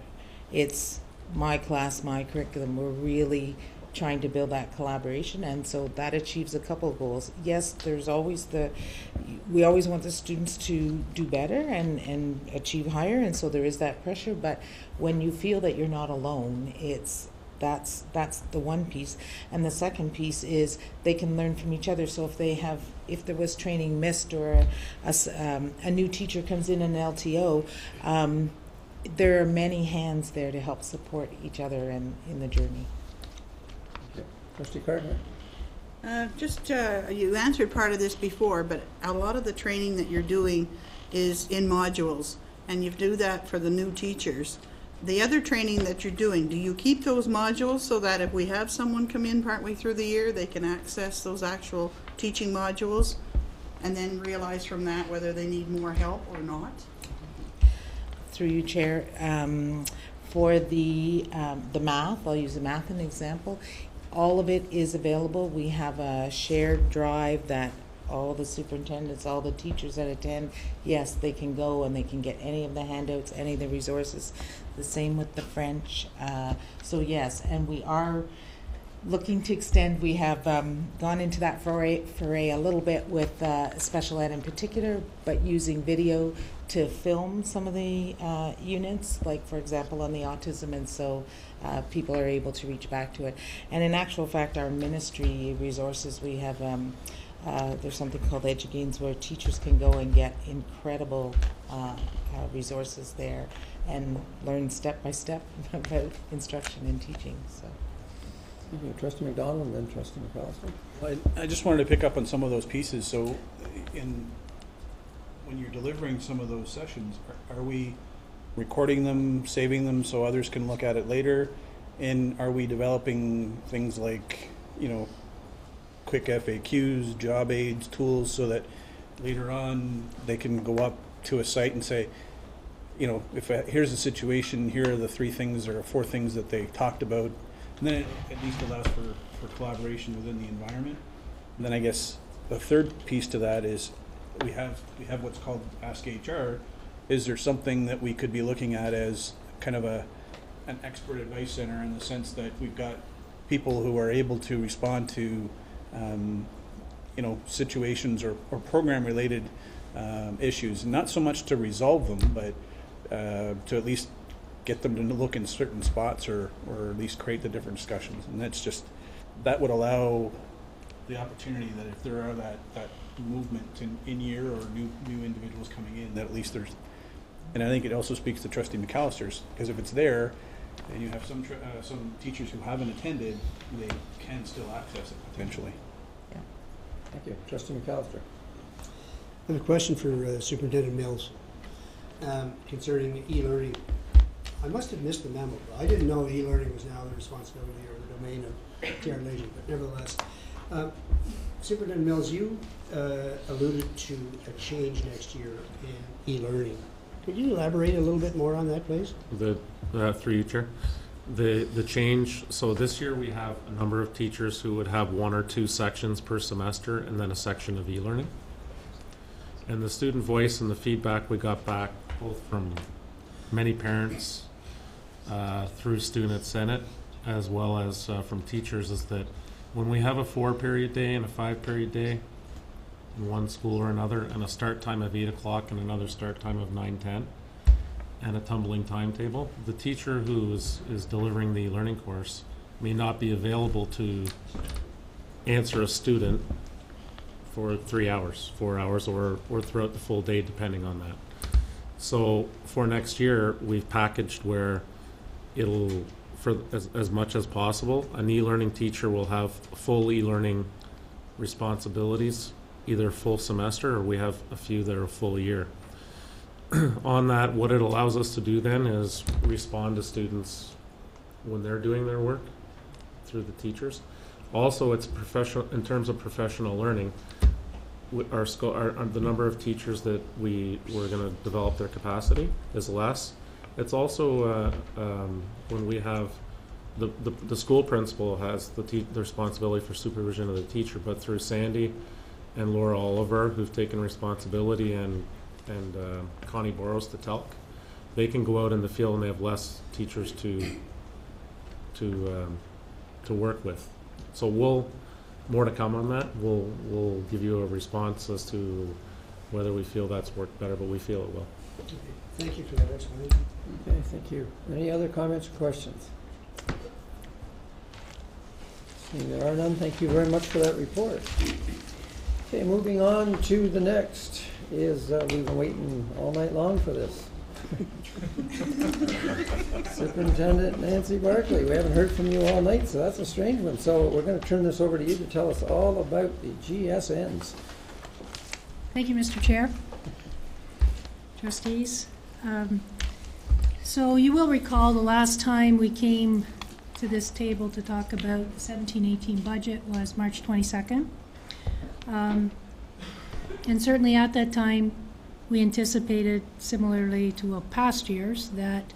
it's my class, my curriculum. We're really trying to build that collaboration, and so that achieves a couple of goals. Yes, there's always we always want the students to do better and achieve higher, and so there is that pressure, but when you feel that you're not alone, that's the one piece. And the second piece is they can learn from each other. So if there was training missed, or a new teacher comes in an LTO, there are many hands there to help support each other in the journey. Trustee Cardinal. You answered part of this before, but a lot of the training that you're doing is in modules, and you do that for the new teachers. The other training that you're doing, do you keep those modules so that if we have someone come in partway through the year, they can access those actual teaching modules and then realize from that whether they need more help or not? Through you, Chair, for the math, I'll use the math as an example. All of it is available. We have a shared drive that all the superintendents, all the teachers that attend, yes, they can go and they can get any of the handouts, any of the resources. The same with the French. So yes, and we are looking to extend. We have gone into that foray a little bit with special ed in particular, but using video to film some of the units, like for example on the autism, and so people are able to reach back to it. And in actual fact, our ministry resources, we have there's something called EduGains where teachers can go and get incredible resources there and learn step by step about instruction and teaching. So. Trustee McDonald and then Trustee McAllister. I just wanted to pick up on some of those pieces. So when you're delivering some of those sessions, are we recording them, saving them so others can look at it later? And are we developing things like, quick FAQs, job aids, tools, so that later on they can go up to a site and say, if here's the situation, here are the 3 things or 4 things that they talked about. And then it at least allows for collaboration within the environment. And then I guess the third piece to that is we have what's called Ask HR. Is there something that we could be looking at as kind of an expert advice center, in the sense that we've got people who are able to respond to situations or program related issues, not so much to resolve them, but to at least get them to look in certain spots, or at least create the different discussions. And that would allow the opportunity that if there are that movement in year, or new individuals coming in, that at least there's, and I think it also speaks to Trustee McAllister's, because if it's there and you have some teachers who haven't attended, they can still access it potentially. Yeah. Thank you. Trustee McAllister. I have a question for Superintendent Mills concerning e-learning. I must have missed the memo. I didn't know e-learning was now the responsibility or the domain of TR Leisure, but nevertheless. Superintendent Mills, you alluded to a change next year in e-learning. Could you elaborate a little bit more on that, please? Through you, Chair. The change, so this year we have a number of teachers who would have 1 or 2 sections per semester and then a section of e-learning. And the student voice and the feedback we got back both from many parents through Student Senate as well as from teachers is that when we have a 4-period day and a 5-period day in one school or another and a start time of 8 o'clock and another start time of 9:10 and a tumbling timetable, the teacher who is delivering the learning course may not be available to answer a student for 3 hours, 4 hours, or throughout the full day, depending on that. So for next year, we've packaged where it'll, for as much as possible, an e-learning teacher will have full e-learning responsibilities, either full semester or we have a few that are a full year. On that, what it allows us to do then is respond to students when they're doing their work through the teachers. Also, it's professional in terms of professional learning. The number of teachers that we're going to develop their capacity is less. It's also when we have the school principal has the responsibility for supervision of the teacher, but through Sandy and Laura Oliver, who've taken responsibility, and Connie Boros, the TELC, they can go out in the field and they have less teachers to work with. So more to come on that. We'll give you a response as to whether we feel that's worked better, but we feel it will. Okay. Thank you for that explanation. Okay, thank you. Any other comments or questions? Seeing there are none, thank you very much for that report. Okay, moving on to the next is, we've been waiting all night long for this. Superintendent Nancy Barkley, we haven't heard from you all night, so that's a strange one. So we're going to turn this over to you to tell us all about the GSNs. Thank you, Mr. Chair. Trustees. So you will recall the last time we came to this table to talk about the 17-18 budget was March 22nd. And certainly at that time, we anticipated, similarly to past years, that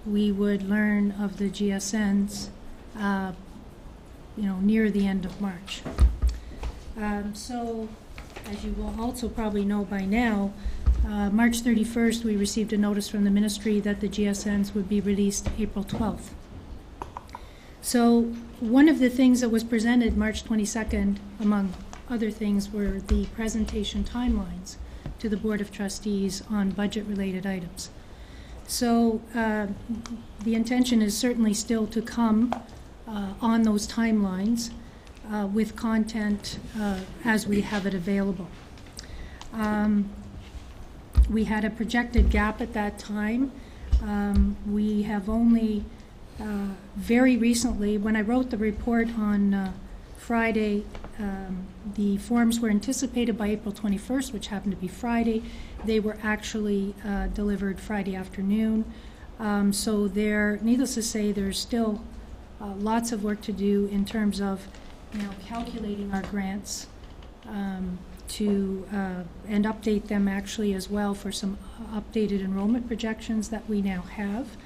we would learn of the GSNs, near the end of March. So, as you will also probably know by now, March 31st, we received a notice from the ministry that the GSNs would be released April 12th. So, one of the things that was presented March 22nd, among other things, were the presentation timelines to the Board of Trustees on budget-related items. So the intention is certainly still to come on those timelines with content as we have it available. We had a projected gap at that time. We have only very recently, when I wrote the report on Friday, the forms were anticipated by April 21st, which happened to be Friday. They were actually delivered Friday afternoon. So needless to say, there's still lots of work to do in terms of calculating our grants and update them actually as well for some updated enrollment projections that we now have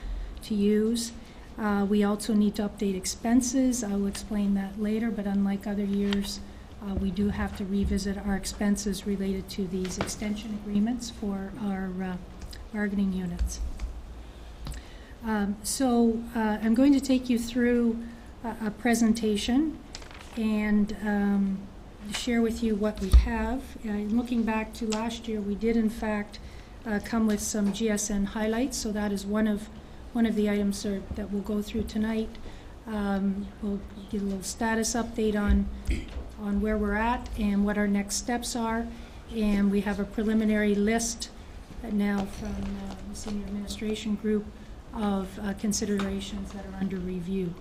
to use. We also need to update expenses. I will explain that later, but unlike other years, we do have to revisit our expenses related to these extension agreements for our bargaining units. So I'm going to take you through a presentation and share with you what we have. Looking back to last year, we did in fact come with some GSN highlights, so that is one of the items that we'll go through tonight. We'll get a little status update on where we're at and what our next steps are. And we have a preliminary list now from the Senior Administration Group of considerations that are under review.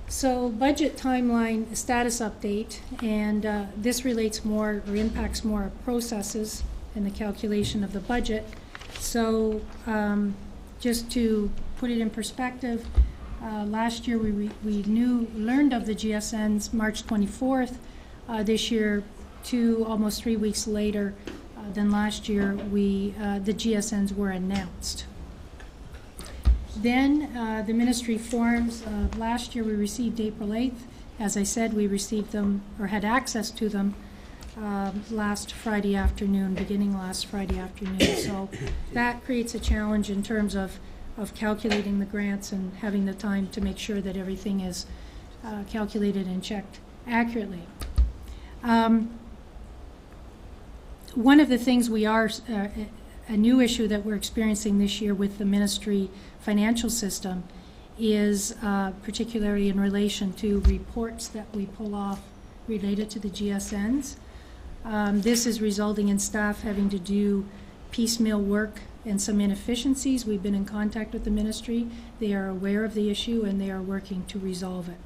So budget timeline status update, and this relates more or impacts more processes in the calculation of the budget. So just to put it in perspective, last year we learned of the GSNs March 24th. This year to almost 3 weeks later than last year, the GSNs were announced. Then the ministry forms, last year we received April 8th. As I said, we received them or had access to them last Friday afternoon, beginning last Friday afternoon. So that creates a challenge in terms of calculating the grants and having the time to make sure that everything is calculated and checked accurately. One of the things we are, a new issue that we're experiencing this year with the ministry financial system is particularly in relation to reports that we pull off related to the GSNs. This is resulting in staff having to do piecemeal work and some inefficiencies. We've been in contact with the ministry. They are aware of the issue and they are working to resolve it.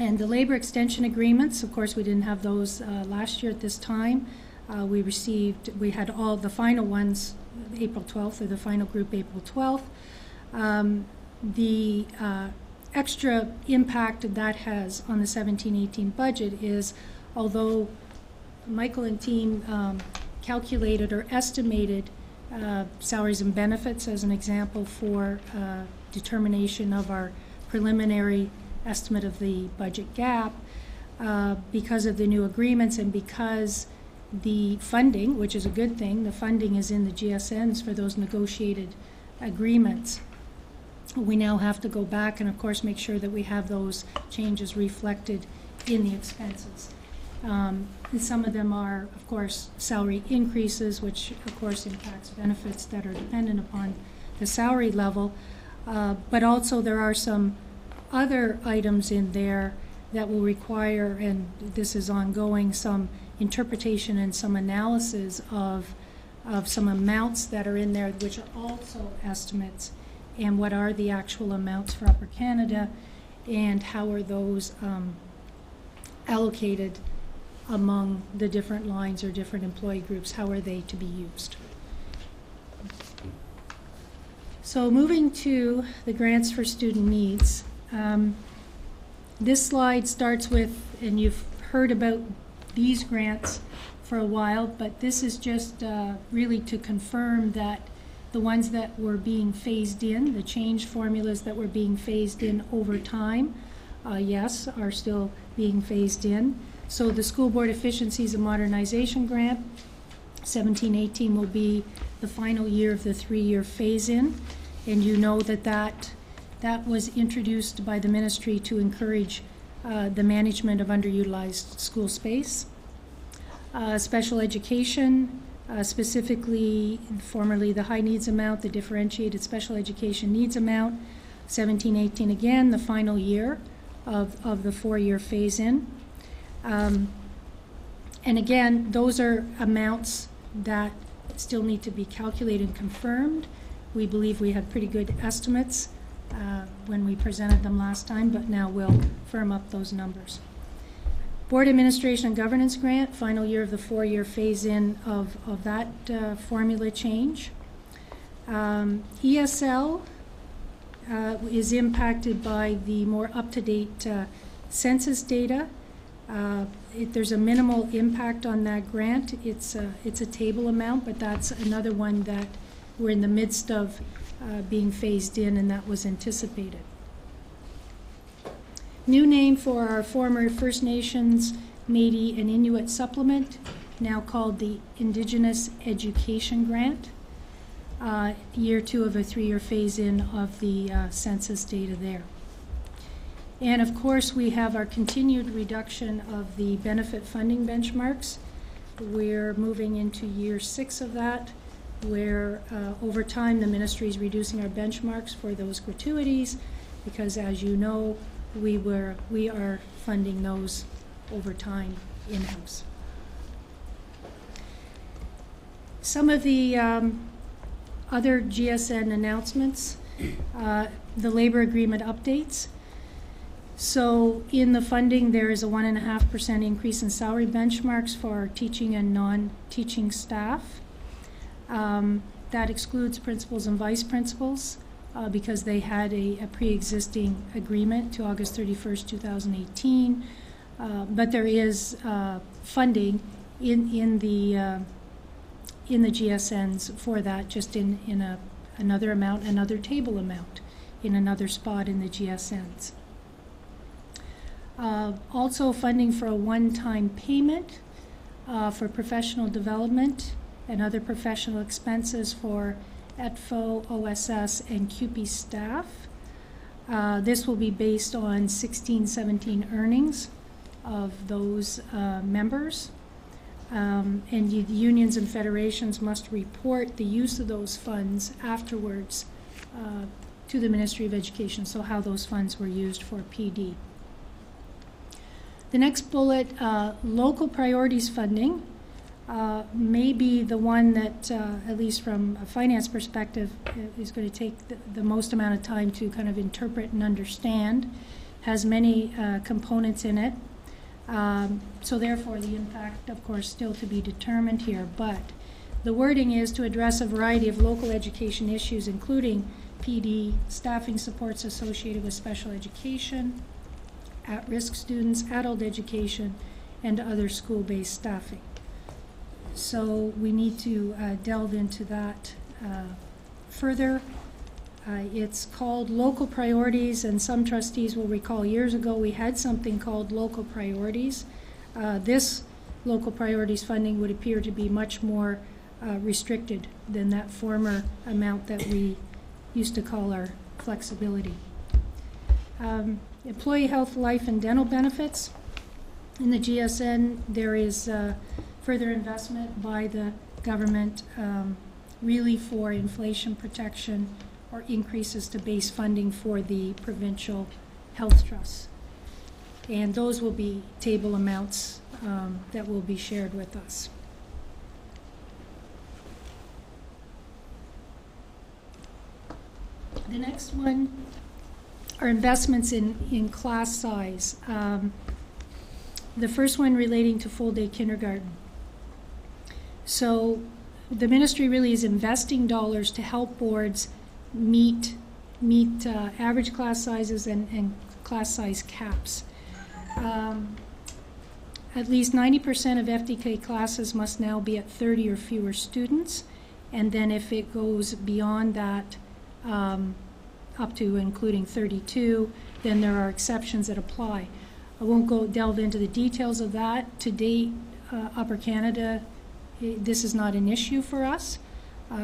And the labor extension agreements, of course, we didn't have those last year at this time. We had all the final ones April 12th, or the final group April 12th. The extra impact that has on the 17-18 budget is, although Michael and team calculated or estimated salaries and benefits as an example for determination of our preliminary estimate of the budget gap, because of the new agreements and because the funding, which is a good thing, the funding is in the GSNs for those negotiated agreements. We now have to go back and, of course, make sure that we have those changes reflected in the expenses. And some of them are, of course, salary increases, which, of course, impacts benefits that are dependent upon the salary level. But also there are some other items in there that will require, and this is ongoing, some interpretation and some analysis of some amounts that are in there, which are also estimates, and what are the actual amounts for Upper Canada, and how are those allocated among the different lines or different employee groups, how are they to be used. So moving to the grants for student needs. This slide starts with, and you've heard about these grants for a while, but this is just really to confirm that the ones that were being phased in, the change formulas that were being phased in over time, yes, are still being phased in. So the School Board Efficiencies and Modernization Grant, 17-18, will be the final year of the 3-year phase-in, and you know that was introduced by the ministry to encourage the management of underutilized school space. Special education, specifically formerly the high needs amount, the differentiated special education needs amount, 17-18 again, the final year of the 4-year phase-in. And again, those are amounts that still need to be calculated and confirmed. We believe we had pretty good estimates when we presented them last time, but now we'll firm up those numbers. Board Administration and Governance Grant, final year of the 4-year phase-in of that formula change. ESL is impacted by the more up-to-date census data. There's a minimal impact on that grant. It's a table amount, but that's another one that we're in the midst of being phased in, and that was anticipated. New name for our former First Nations, Métis, and Inuit supplement, now called the Indigenous Education Grant. Year 2 of a 3-year phase-in of the census data there. And of course, we have our continued reduction of the benefit funding benchmarks. We're moving into year 6 of that, where over time the ministry is reducing our benchmarks for those gratuities, because as you know, we are funding those over time in-house. Some of the other GSN announcements, the labor agreement updates. So in the funding, there is a 1.5% increase in salary benchmarks for our teaching and non-teaching staff. That excludes principals and vice principals because they had a pre-existing agreement to August 31st, 2018. But there is funding in the GSNs for that, just in another amount, another table amount, in another spot in the GSNs. Also funding for a one-time payment for professional development and other professional expenses for ETFO, OSS, and CUPE staff. This will be based on 16-17 earnings of those members. And the unions and federations must report the use of those funds afterwards to the Ministry of Education, so how those funds were used for PD. The next bullet, local priorities funding, may be the one that, at least from a finance perspective, is going to take the most amount of time to kind of interpret and understand. Has many components in it. So therefore the impact, of course, still to be determined here. But the wording is to address a variety of local education issues, including PD, staffing supports associated with special education, at-risk students, adult education, and other school-based staffing. So we need to delve into that further. It's called local priorities, and some trustees will recall years ago we had something called local priorities. This local priorities funding would appear to be much more restricted than that former amount that we used to call our flexibility. Employee health, life, and dental benefits. In the GSN, there is further investment by the government really for inflation protection or increases to base funding for the provincial health trusts. And those will be table amounts that will be shared with us. The next one are investments in class size. The first one relating to full-day kindergarten. So the ministry really is investing dollars to help boards meet average class sizes and class size caps. At least 90% of FDK classes must now be at 30 or fewer students, and then if it goes beyond that, up to including 32, then there are exceptions that apply. I won't delve into the details of that. To date, Upper Canada, this is not an issue for us.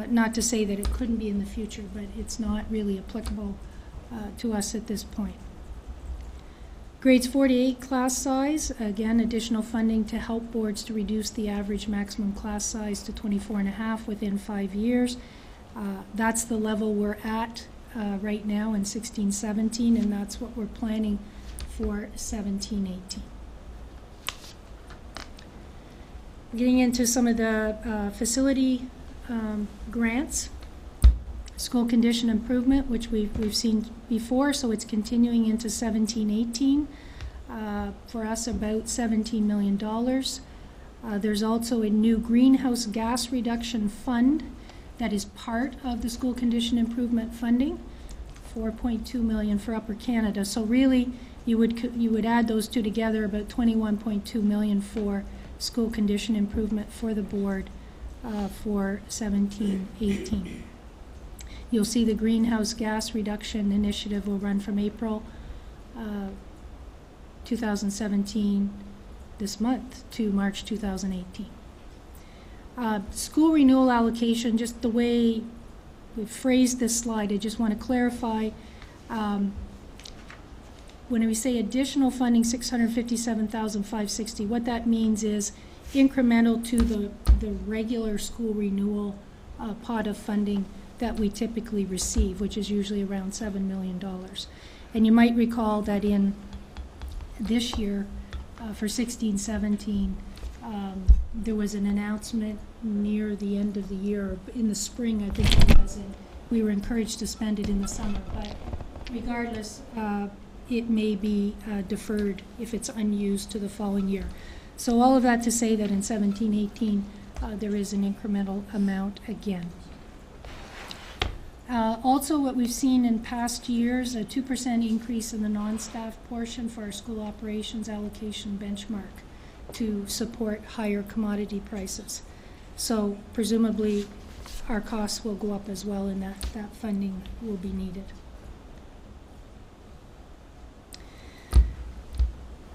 Not to say that it couldn't be in the future, but it's not really applicable to us at this point. Grades 4 to 8 class size, again, additional funding to help boards to reduce the average maximum class size to 24.5 within 5 years. That's the level we're at right now in 16-17, and that's what we're planning for 17-18. Getting into some of the facility grants. School condition improvement, which we've seen before, so it's continuing into 17-18. For us, about $17 million. There's also a new greenhouse gas reduction fund that is part of the school condition improvement funding, $4.2 million for Upper Canada. So really, you would add those two together, about $21.2 million for school condition improvement for the board for 17-18. You'll see the greenhouse gas reduction initiative will run from April 2017, this month, to March 2018. School renewal allocation, just the way we've phrased this slide, I just want to clarify. When we say additional funding, $657,560, what that means is incremental to the regular school renewal pot of funding that we typically receive, which is usually around $7 million. And you might recall that in this year, for 16-17, there was an announcement near the end of the year, in the spring I think it was, and we were encouraged to spend it in the summer. But regardless, it may be deferred if it's unused to the following year. So all of that to say that in 17-18, there is an incremental amount again. Also, what we've seen in past years, a 2% increase in the non-staff portion for our school operations allocation benchmark to support higher commodity prices. So presumably our costs will go up as well, and that funding will be needed.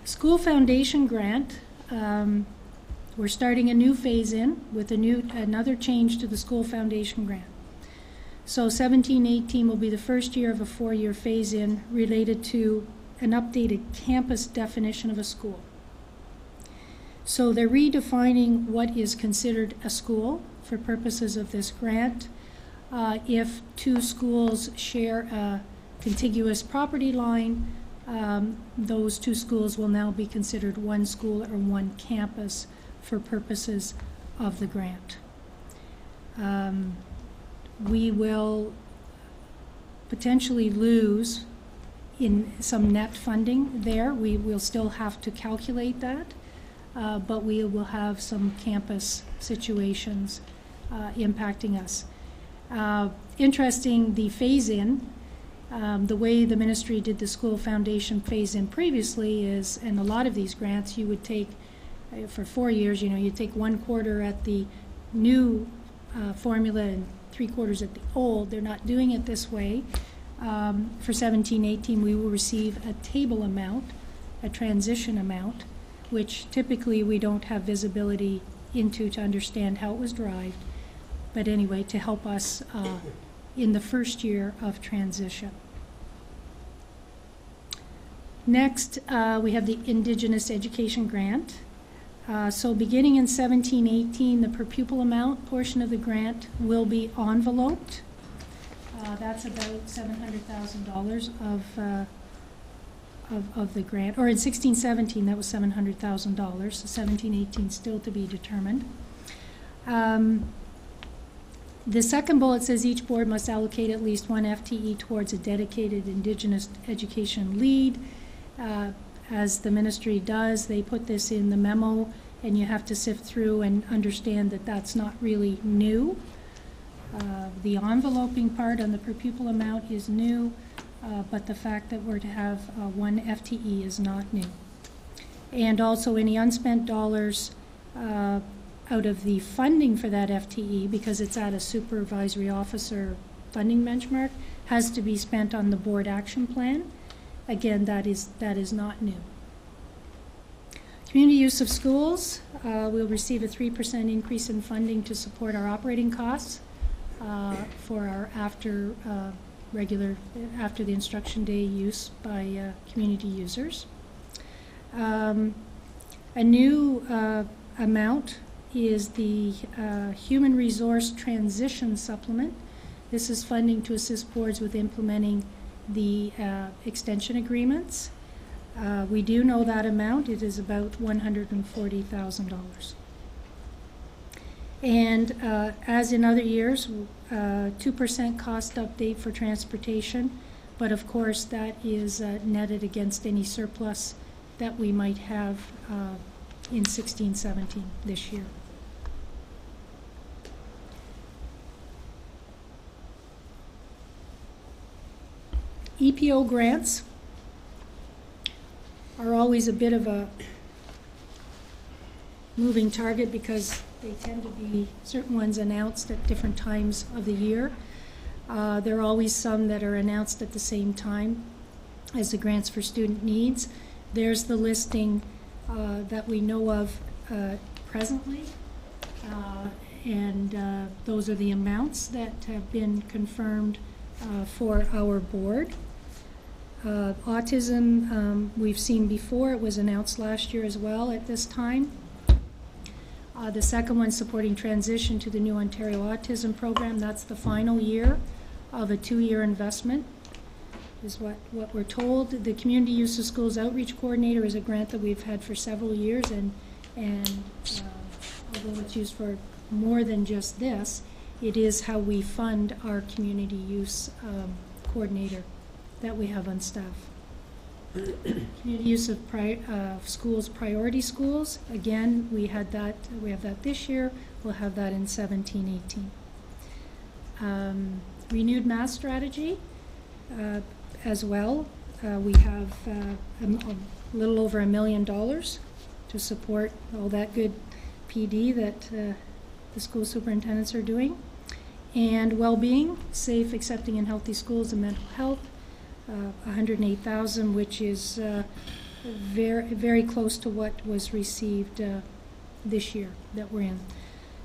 School Foundation grant, we're starting a new phase in with another change to the School Foundation grant. So 17-18 will be the first year of a 4-year phase in related to an updated campus definition of a school. So they're redefining what is considered a school for purposes of this grant. If two schools share a contiguous property line, those two schools will now be considered one school or one campus for purposes of the grant. We will potentially lose in some net funding there. We will still have to calculate that, but we will have some campus situations impacting us. Interesting, the phase-in, the way the ministry did the School Foundation phase-in previously is, and a lot of these grants, you would take, for 4 years, you take 1 quarter at the new formula and 3 quarters at the old. They're not doing it this way. For 17-18, we will receive a table amount, a transition amount, which typically we don't have visibility into to understand how it was derived. But anyway, to help us in the first year of transition. Next, we have the Indigenous Education Grant. So beginning in 17-18, the per pupil amount portion of the grant will be enveloped. That's about $700,000 of the grant. Or in 16-17, that was $700,000. So 17-18 still to be determined. The second bullet says each board must allocate at least 1 FTE towards a dedicated Indigenous education lead. As the ministry does, they put this in the memo, and you have to sift through and understand that that's not really new. The enveloping part on the per pupil amount is new, but the fact that we're to have 1 FTE is not new. And also any unspent dollars out of the funding for that FTE, because it's at a supervisory officer funding benchmark, has to be spent on the board action plan. Again, that is not new. Community use of schools, we'll receive a 3% increase in funding to support our operating costs for our after the instruction day use by community users. A new amount is the Human Resource Transition Supplement. This is funding to assist boards with implementing the extension agreements. We do know that amount. It is about $140,000. And as in other years, 2% cost update for transportation, but of course that is netted against any surplus that we might have in 16-17 this year. EPO grants are always a bit of a moving target because they tend to be certain ones announced at different times of the year. There are always some that are announced at the same time as the grants for student needs. There's the listing that we know of presently, and those are the amounts that have been confirmed for our board. Autism, we've seen before. It was announced last year as well at this time. The second one, supporting transition to the new Ontario Autism Program. That's the final year of a 2-year investment, is what we're told. The Community Use of Schools Outreach Coordinator is a grant that we've had for several years, and although it's used for more than just this, it is how we fund our community use coordinator that we have on staff. Community use of schools, priority schools. Again, we have that this year. We'll have that in 17-18. renewed math strategy as well. We have a little over $1 million to support all that good PD that the school superintendents are doing. And well-being, safe, accepting, and healthy schools and mental health, $108,000, which is very, very close to what was received this year that we're in.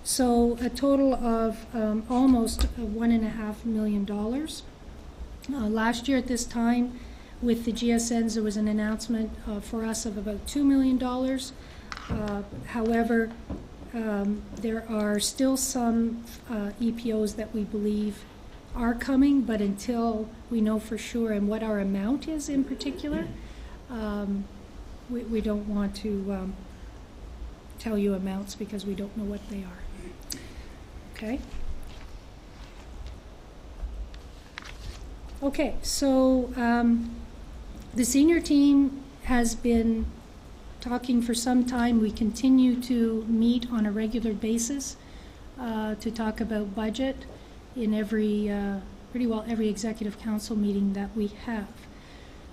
So a total of almost $1.5 million. Last year at this time, with the GSNs, there was an announcement for us of about $2 million. However, there are still some EPOs that we believe are coming, but until we know for sure and what our amount is in particular, we don't want to tell you amounts because we don't know what they are. Okay? Okay, so the senior team has been talking for some time. We continue to meet on a regular basis to talk about budget in every, pretty well every executive council meeting that we have.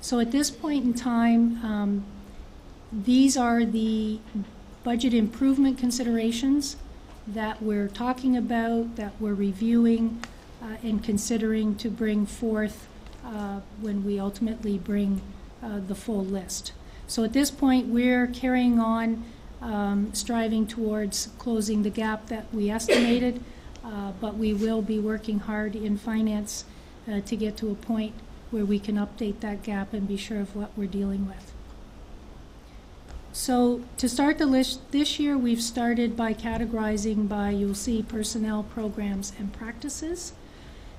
So at this point in time, these are the budget improvement considerations that we're talking about, that we're reviewing and considering to bring forth when we ultimately bring the full list. So at this point, we're carrying on, striving towards closing the gap that we estimated, but we will be working hard in finance to get to a point where we can update that gap and be sure of what we're dealing with. So to start the list this year, we've started by categorizing by, you'll see, personnel, programs, and practices.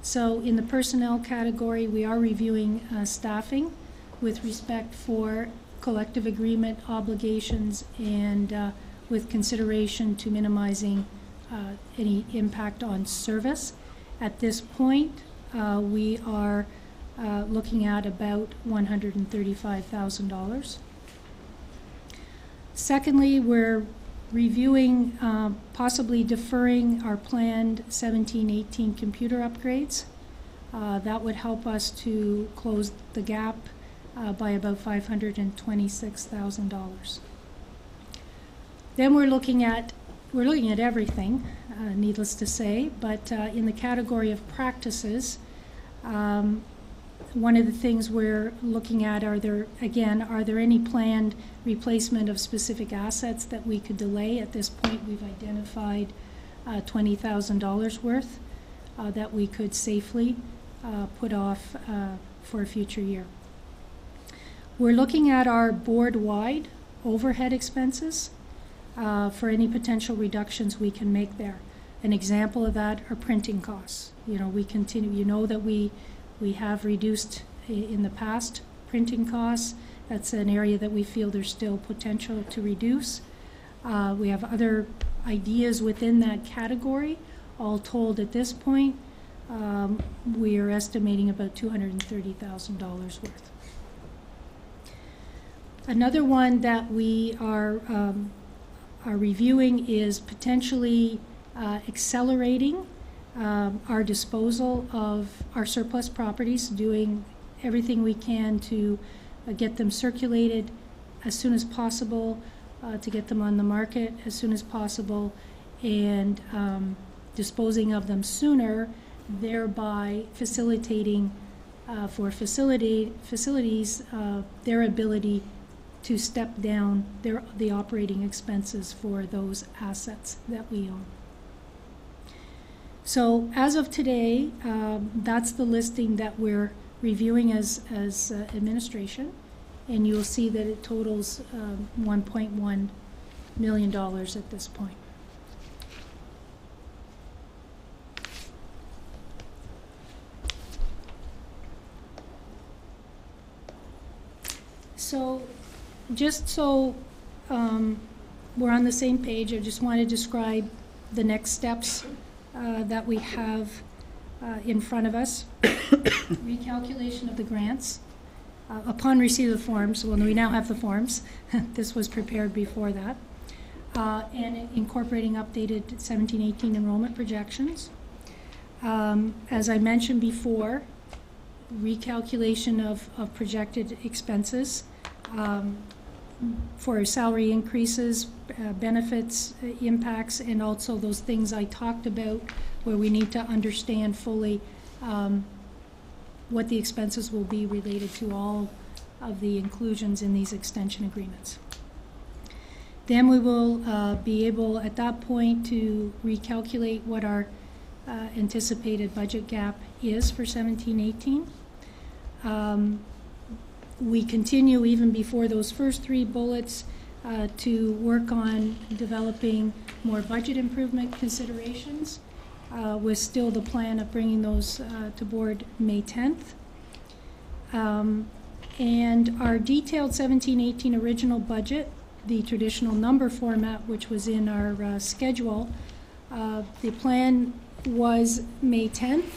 So in the personnel category, we are reviewing staffing with respect for collective agreement obligations and with consideration to minimizing any impact on service. At this point, we are looking at about $135,000. Secondly, we're reviewing possibly deferring our planned 17-18 computer upgrades. That would help us to close the gap by about $526,000. Then we're looking at everything, needless to say, but in the category of practices, one of the things we're looking at are there any planned replacement of specific assets that we could delay? At this point, we've identified $20,000 worth that we could safely put off for a future year. We're looking at our board-wide overhead expenses for any potential reductions we can make there. An example of that are printing costs. We continue, that we have reduced in the past printing costs. That's an area that we feel there's still potential to reduce. We have other ideas within that category. All told at this point, we are estimating about $230,000 worth. Another one that we are reviewing is potentially accelerating our disposal of our surplus properties, doing everything we can to get them circulated as soon as possible, to get them on the market as soon as possible, and disposing of them sooner, thereby facilitating for facilities their ability to step down the operating expenses for those assets that we own. So as of today, that's the listing that we're reviewing as administration, and you'll see that it totals $1.1 million at this point. So just so we're on the same page, I just want to describe the next steps that we have in front of us. Recalculation of the grants. Upon receipt of the forms, well, we now have the forms. This was prepared before that. And incorporating updated 17-18 enrollment projections. As I mentioned before, recalculation of projected expenses for salary increases, benefits impacts, and also those things I talked about where we need to understand fully what the expenses will be related to all of the inclusions in these extension agreements. Then we will be able at that point to recalculate what our anticipated budget gap is for 17-18. We continue even before those first three bullets to work on developing more budget improvement considerations with still the plan of bringing those to board May 10th. And our detailed 17-18 original budget, the traditional number format which was in our schedule, the plan was May 10th.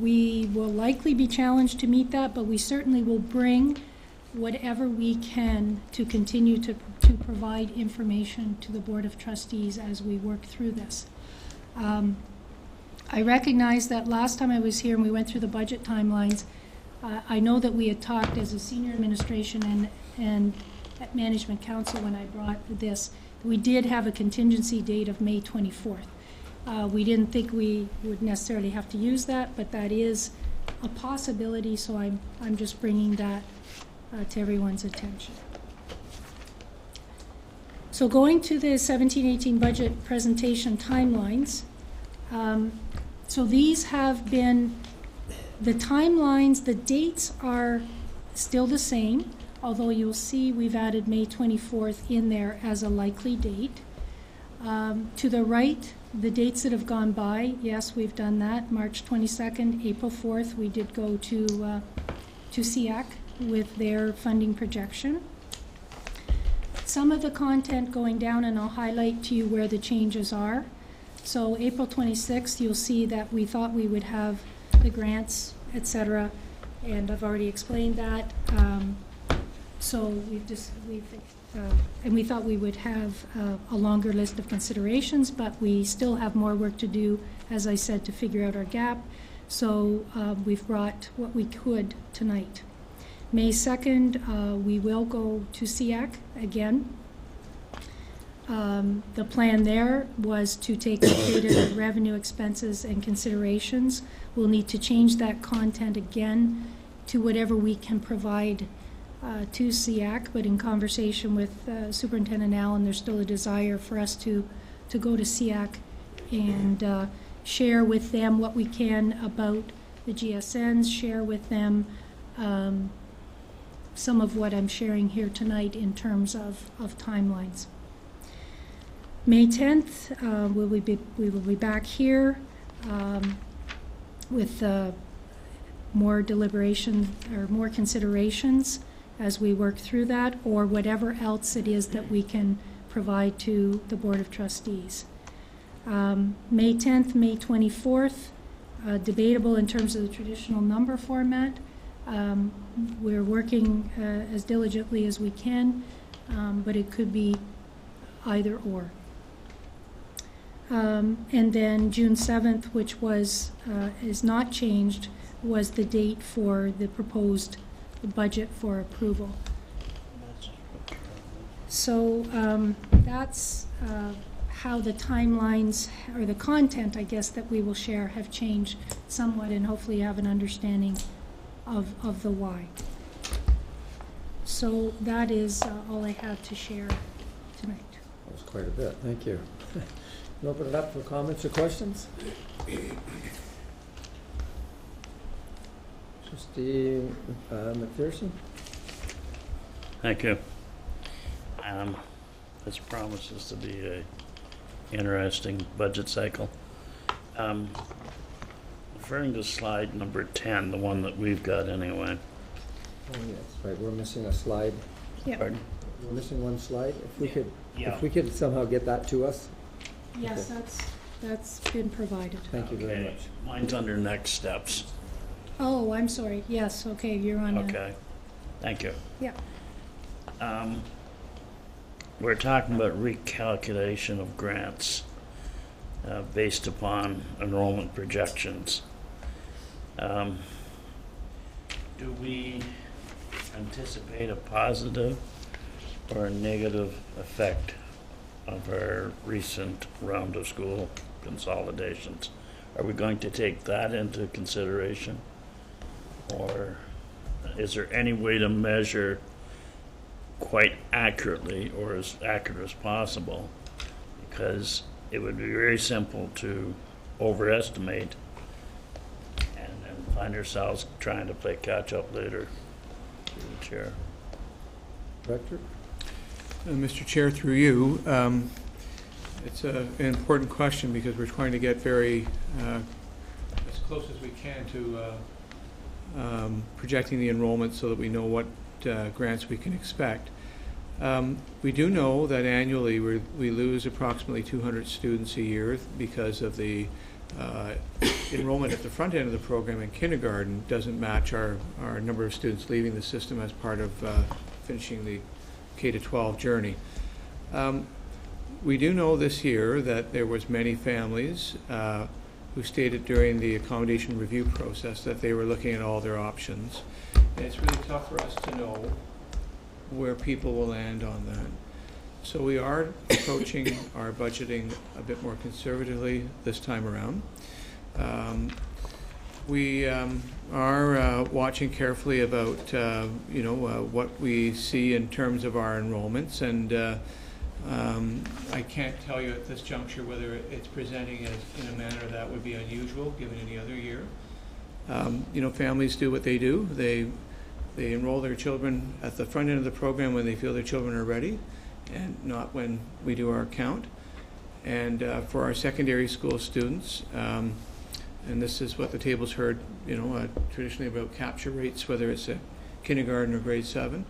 We will likely be challenged to meet that, but we certainly will bring whatever we can to continue to provide information to the Board of Trustees as we work through this. I recognize that last time I was here and we went through the budget timelines, I know that we had talked as a senior administration and at Management Council when I brought this. We did have a contingency date of May 24th. We didn't think we would necessarily have to use that, but that is a possibility, so I'm just bringing that to everyone's attention. So going to the 17-18 budget presentation timelines, so these have been, the timelines, the dates are still the same, although you'll see we've added May 24th in there as a likely date. To the right, the dates that have gone by, yes, we've done that. March 22nd, April 4th, we did go to SEAC with their funding projection. Some of the content going down, and I'll highlight to you where the changes are. So April 26th, you'll see that we thought we would have the grants, etc., and I've already explained that. So and we thought we would have a longer list of considerations, but we still have more work to do, as I said, to figure out our gap. So we've brought what we could tonight. May 2nd, we will go to SEAC again. The plan there was to take updated revenue, expenses, and considerations. We'll need to change that content again to whatever we can provide to SEAC, but in conversation with Superintendent Allen, there's still a desire for us to go to SEAC and share with them what we can about the GSNs, share with them some of what I'm sharing here tonight in terms of timelines. May 10th, we will be back here with more deliberation or more considerations as we work through that, or whatever else it is that we can provide to the Board of Trustees. May 10th, May 24th, debatable in terms of the traditional number format. We're working as diligently as we can, but it could be either or. And then June 7th, which was is not changed, was the date for the proposed budget for approval. So that's how the timelines, or the content, I guess, that we will share have changed somewhat, and hopefully you have an understanding of the why. So that is all I have to share tonight. That was quite a bit. Thank you. We'll open it up for comments or questions. Trustee McPherson. Thank you. This promises to be a interesting budget cycle. Referring to slide number 10, the one that we've got anyway. Oh, yes, right. We're missing a slide. Yeah. Pardon? We're missing one slide. If we could, Yeah. if we could somehow get that to us. Yes, Okay. that's been provided. Thank you very Okay. much. Mine's under next steps. Oh, I'm sorry. Yes, okay, you're on. Okay. Thank you. Yeah. We're talking about recalculation of grants. based upon enrollment projections. Do we anticipate a positive or a negative effect of our recent round of school consolidations? Are we going to take that into consideration? Or is there any way to measure quite accurately, or as accurate as possible? Because it would be very simple to overestimate and then find ourselves trying to play catch up later. Through the chair. Director? Mr. Chair, through you, it's an important question because we're trying to get very as close as we can to projecting the enrollment so that we know what grants we can expect. We do know that annually we lose approximately 200 students a year because of the enrollment at the front end of the program in kindergarten doesn't match our number of students leaving the system as part of finishing the K-12 journey. We do know this year that there was many families who stated during the accommodation review process that they were looking at all their options. And it's really tough for us to know where people will land on that. So we are approaching our budgeting a bit more conservatively this time around. We are watching carefully about what we see in terms of our enrollments, and I can't tell you at this juncture whether it's presenting in a manner that would be unusual given any other year. Families do what they do. They enroll their children at the front end of the program when they feel their children are ready, and not when we do our count. And for our secondary school students, and this is what the table's heard, traditionally about capture rates, whether it's a kindergarten or grade 7.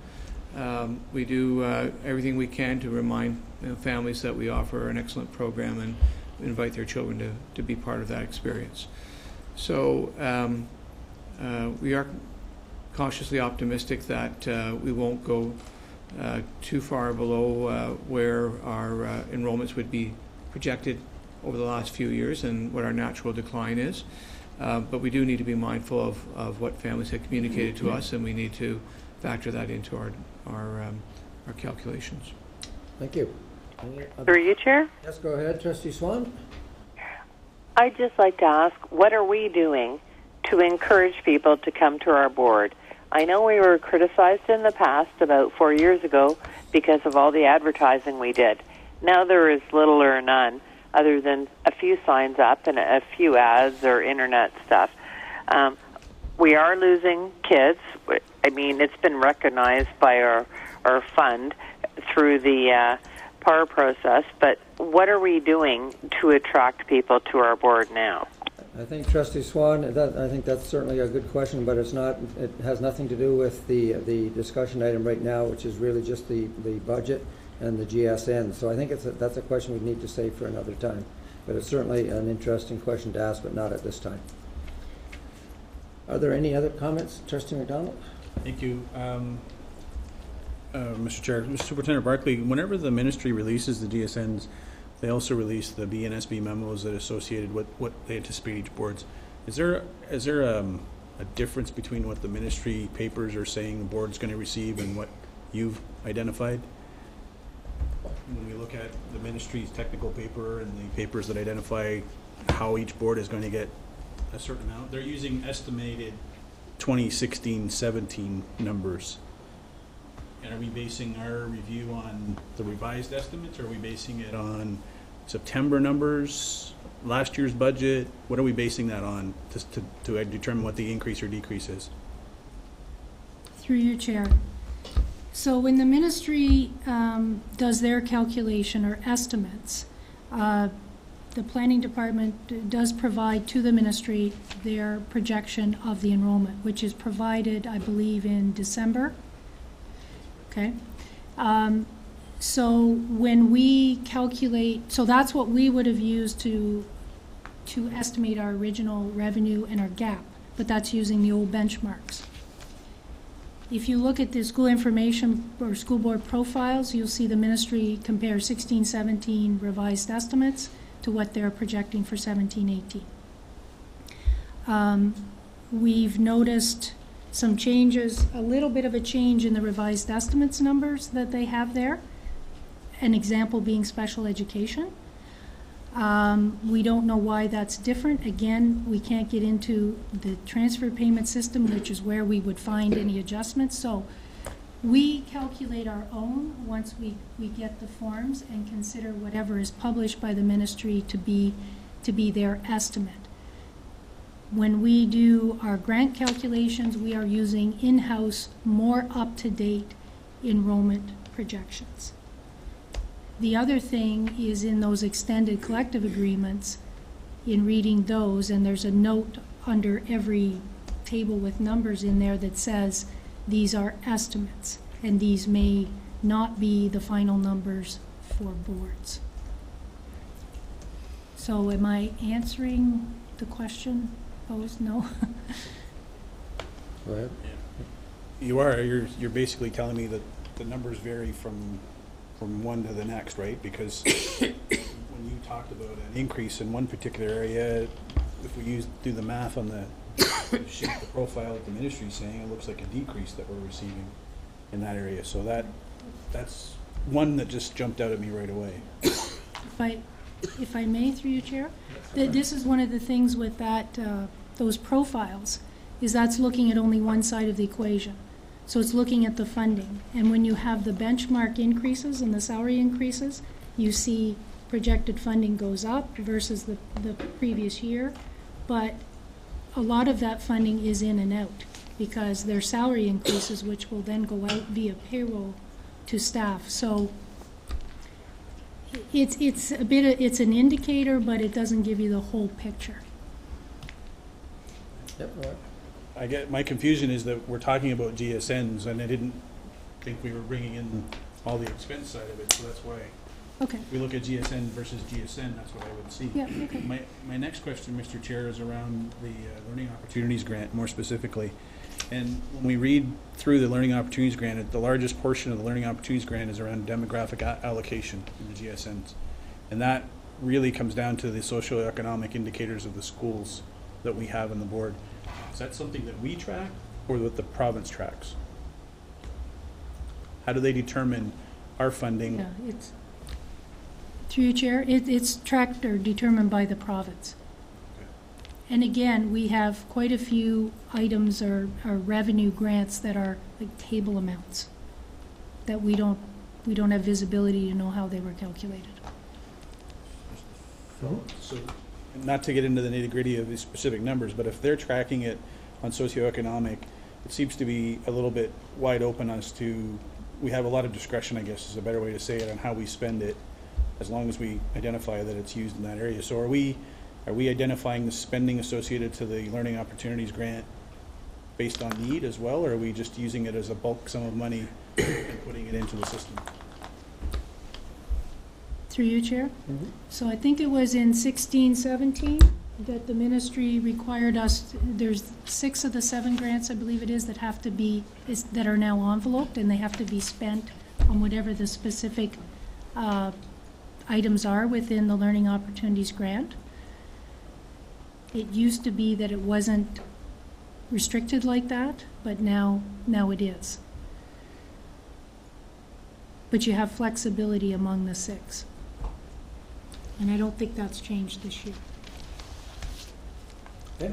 We do everything we can to remind families that we offer an excellent program and invite their children to be part of that experience. So we are cautiously optimistic that we won't go too far below where our enrollments would be projected over the last few years and what our natural decline is. But we do need to be mindful of what families have communicated to us, and we need to factor that into our calculations. Thank you. Through you, Chair? Yes, go ahead, Trustee Swan. I'd just like to ask, what are we doing to encourage people to come to our board? I know we were criticized in the past, about 4 years ago, because of all the advertising we did. Now there is little or none, other than a few signs up and a few ads or internet stuff. We are losing kids. I mean, it's been recognized by our fund through the PAR process, but what are we doing to attract people to our board now? I think Trustee Swan, I think that's certainly a good question, but it's not. It has nothing to do with the discussion item right now, which is really just the budget and the GSN. So I think that's a question we need to save for another time. But it's certainly an interesting question to ask, but not at this time. Are there any other comments, Trustee McDonald? Thank you. Mr. Chair, Mr. Superintendent Barclay, whenever the ministry releases the GSNs, they also release the BNSB memos that are associated with what they anticipate each board's. Is there a difference between what the ministry papers are saying the board's going to receive and what you've identified? When we look at the ministry's technical paper and the papers that identify how each board is going to get a certain amount, they're using estimated 2016-17 numbers. And are we basing our review on the revised estimates, or are we basing it on September numbers, last year's budget? What are we basing that on to determine what the increase or decrease is? Through you, Chair. So when the ministry does their calculation or estimates, the planning department does provide to the ministry their projection of the enrollment, which is provided, I believe, in December. Okay. So when we calculate, so that's what we would have used to estimate our original revenue and our gap, but that's using the old benchmarks. If you look at the school information or school board profiles, you'll see the ministry compare 16-17 revised estimates to what they're projecting for 17-18. We've noticed some changes, a little bit of a change in the revised estimates numbers that they have there. An example being special education. We don't know why that's different. Again, we can't get into the transfer payment system, which is where we would find any adjustments. So we calculate our own once we get the forms and consider whatever is published by the ministry to be their estimate. When we do our grant calculations, we are using in-house, more up-to-date enrollment projections. The other thing is in those extended collective agreements, in reading those, and there's a note under every table with numbers in there that says these are estimates, and these may not be the final numbers for boards. So am I answering the question posed? No? Go ahead. You are. You're basically telling me that the numbers vary from one to the next, right? Because when you talked about an increase in one particular area, if we do the math on the sheet, the profile that the ministry is saying, it looks like a decrease that we're receiving in that area. So that's one that just jumped out at me right away. If I may, through you, Chair, this is one of the things with that those profiles, is that's looking at only one side of the equation. So it's looking at the funding. And when you have the benchmark increases and the salary increases, you see projected funding goes up versus the previous year. But a lot of that funding is in and out because their salary increases, which will then go out via payroll to staff. So it's an indicator, but it doesn't give you the whole picture. Yep. My confusion is that we're talking about GSNs, and I didn't think we were bringing in all the expense side of it, so that's why. Okay. If we look at GSN versus GSN, that's what I would see. Yeah, okay. My next question, Mr. Chair, is around the Learning Opportunities Grant, more specifically. And when we read through the Learning Opportunities Grant, the largest portion of the Learning Opportunities Grant is around demographic allocation in the GSNs. And that really comes down to the socioeconomic indicators of the schools that we have on the board. Is that something that we track or that the province tracks? How do they determine our funding? Yeah, it's, through your chair, it's tracked or determined by the province. And again, we have quite a few items or revenue grants that are like table amounts that we don't have visibility to know how they were calculated. So, not to get into the nitty-gritty of the specific numbers, but if they're tracking it on socioeconomic, it seems to be a little bit wide open as to, we have a lot of discretion, I guess is a better way to say it, on how we spend it, as long as we identify that it's used in that area. So are we identifying the spending associated to the Learning Opportunities Grant based on need as well, or are we just using it as a bulk sum of money and putting it into the system? Through you, Chair? Mm-hmm. So I think it was in 16-17 that the ministry required us, there's 6 of the 7 grants, I believe it is, that have to be, that are now enveloped, and they have to be spent on whatever the specific items are within the Learning Opportunities Grant. It used to be that it wasn't restricted like that, but now it is. But you have flexibility among the 6. And I don't think that's changed this year. Okay.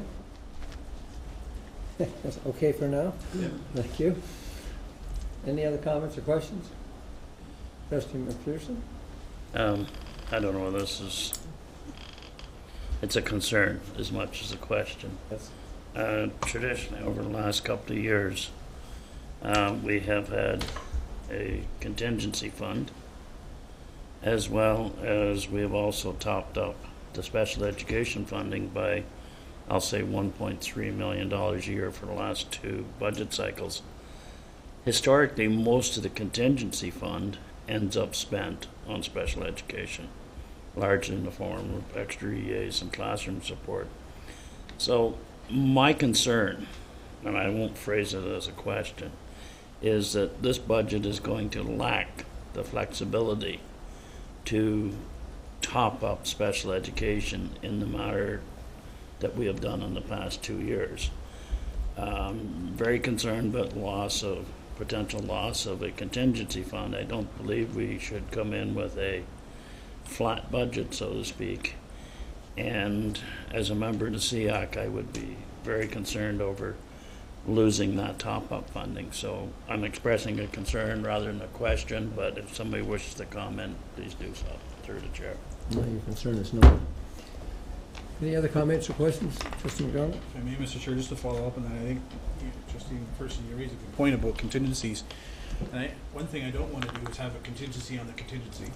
That's okay for now? Yeah. Thank you. Any other comments or questions? Trustee McPherson? I don't know, it's a concern as much as a question. Yes. Traditionally, over the last couple of years, we have had a contingency fund, as well as we have also topped up the special education funding by, I'll say, $1.3 million a year for the last 2 budget cycles. Historically, most of the contingency fund ends up spent on special education, largely in the form of extra EAs and classroom support. So my concern, and I won't phrase it as a question, is that this budget is going to lack the flexibility to top up special education in the manner that we have done in the past 2 years. Very concerned about potential loss of a contingency fund. I don't believe we should come in with a flat budget, so to speak. And as a member of the SEAC, I would be very concerned over losing that top-up funding. So I'm expressing a concern rather than a question, but if somebody wishes to comment, please do so through the chair. No, your concern is noted. Any other comments or questions? Trustee McDonald? If I may, Mr. Chair, just to follow up on that, I think, Trustee McPherson, you raised a good point about contingencies. And one thing I don't want to do is have a contingency on the contingency,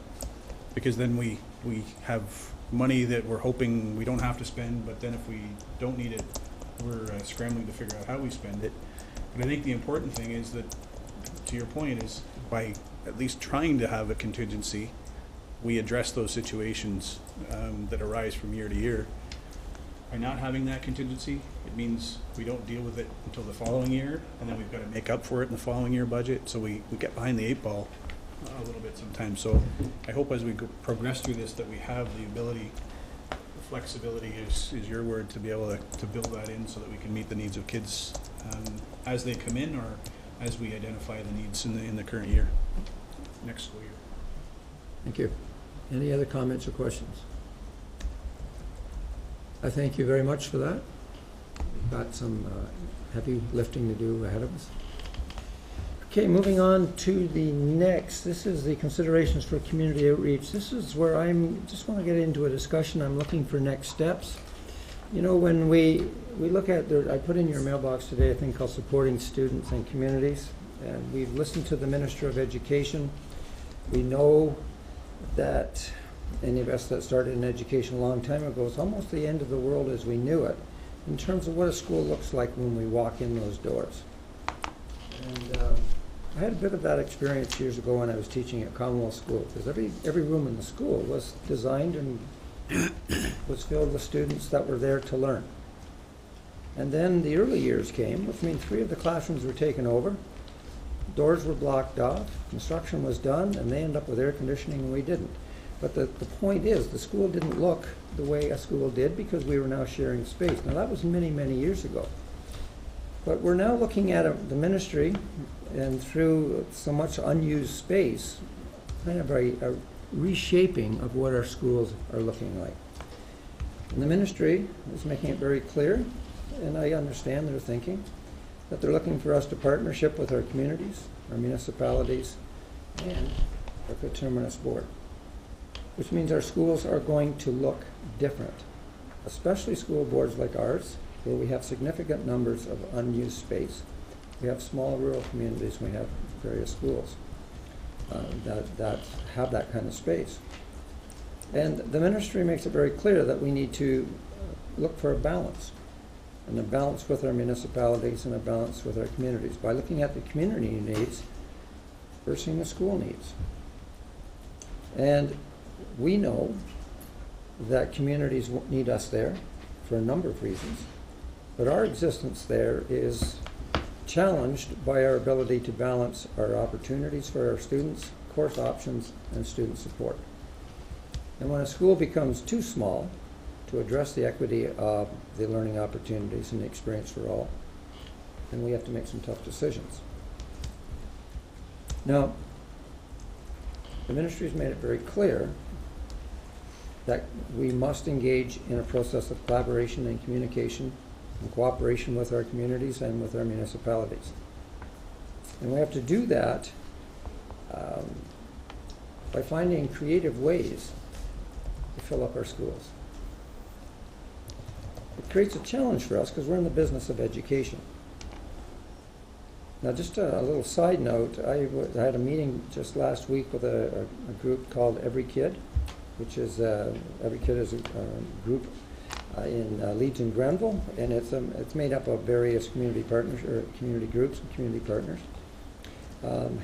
because then we have money that we're hoping we don't have to spend, but then if we don't need it, we're scrambling to figure out how we spend it. But I think the important thing is that, to your point, is by at least trying to have a contingency, we address those situations that arise from year to year. By not having that contingency, it means we don't deal with it until the following year, and then we've got to make up for it in the following year budget, so we get behind the 8 ball a little bit sometimes. So I hope as we progress through this that we have the ability, the flexibility is your word, to be able to build that in so that we can meet the needs of kids as they come in, or as we identify the needs in the current year, next school year. Thank you. Any other comments or questions? I thank you very much for that. We've got some heavy lifting to do ahead of us. Okay, moving on to the next. This is the considerations for community outreach. This is where just want to get into a discussion. I'm looking for next steps. You know, when we look at, I put in your mailbox today a thing called Supporting Students and Communities, and we've listened to the Minister of Education. We know that any of us that started in education a long time ago, it's almost the end of the world as we knew it in terms of what a school looks like when we walk in those doors. And I had a bit of that experience years ago when I was teaching at Commonwealth School, because every room in the school was designed and was filled with students that were there to learn. And then the early years came, which means 3 of the classrooms were taken over, doors were blocked off, construction was done, and they ended up with air conditioning and we didn't. But the point is, the school didn't look the way a school did because we were now sharing space. Now that was many, many years ago. But we're now looking at the ministry, and through so much unused space, kind of a reshaping of what our schools are looking like. And the ministry is making it very clear, and I understand their thinking, that they're looking for us to partnership with our communities, our municipalities, and our coterminous board, which means our schools are going to look different, especially school boards like ours, where we have significant numbers of unused space. We have small rural communities, we have various schools that have that kind of space. And the ministry makes it very clear that we need to look for a balance, and a balance with our municipalities and a balance with our communities by looking at the community needs versus the school needs. And we know that communities need us there for a number of reasons, but our existence there is challenged by our ability to balance our opportunities for our students, course options, and student support. And when a school becomes too small to address the equity of the learning opportunities and the experience for all, then we have to make some tough decisions. Now, the ministry has made it very clear that we must engage in a process of collaboration and communication and cooperation with our communities and with our municipalities. And we have to do that by finding creative ways to fill up our schools. It creates a challenge for us because we're in the business of education. Now, just a little side note, I had a meeting just last week with a group called Every Kid, which is, Every Kid is a group in Leeds and Grenville, and it's made up of various community partners, or community groups and community partners,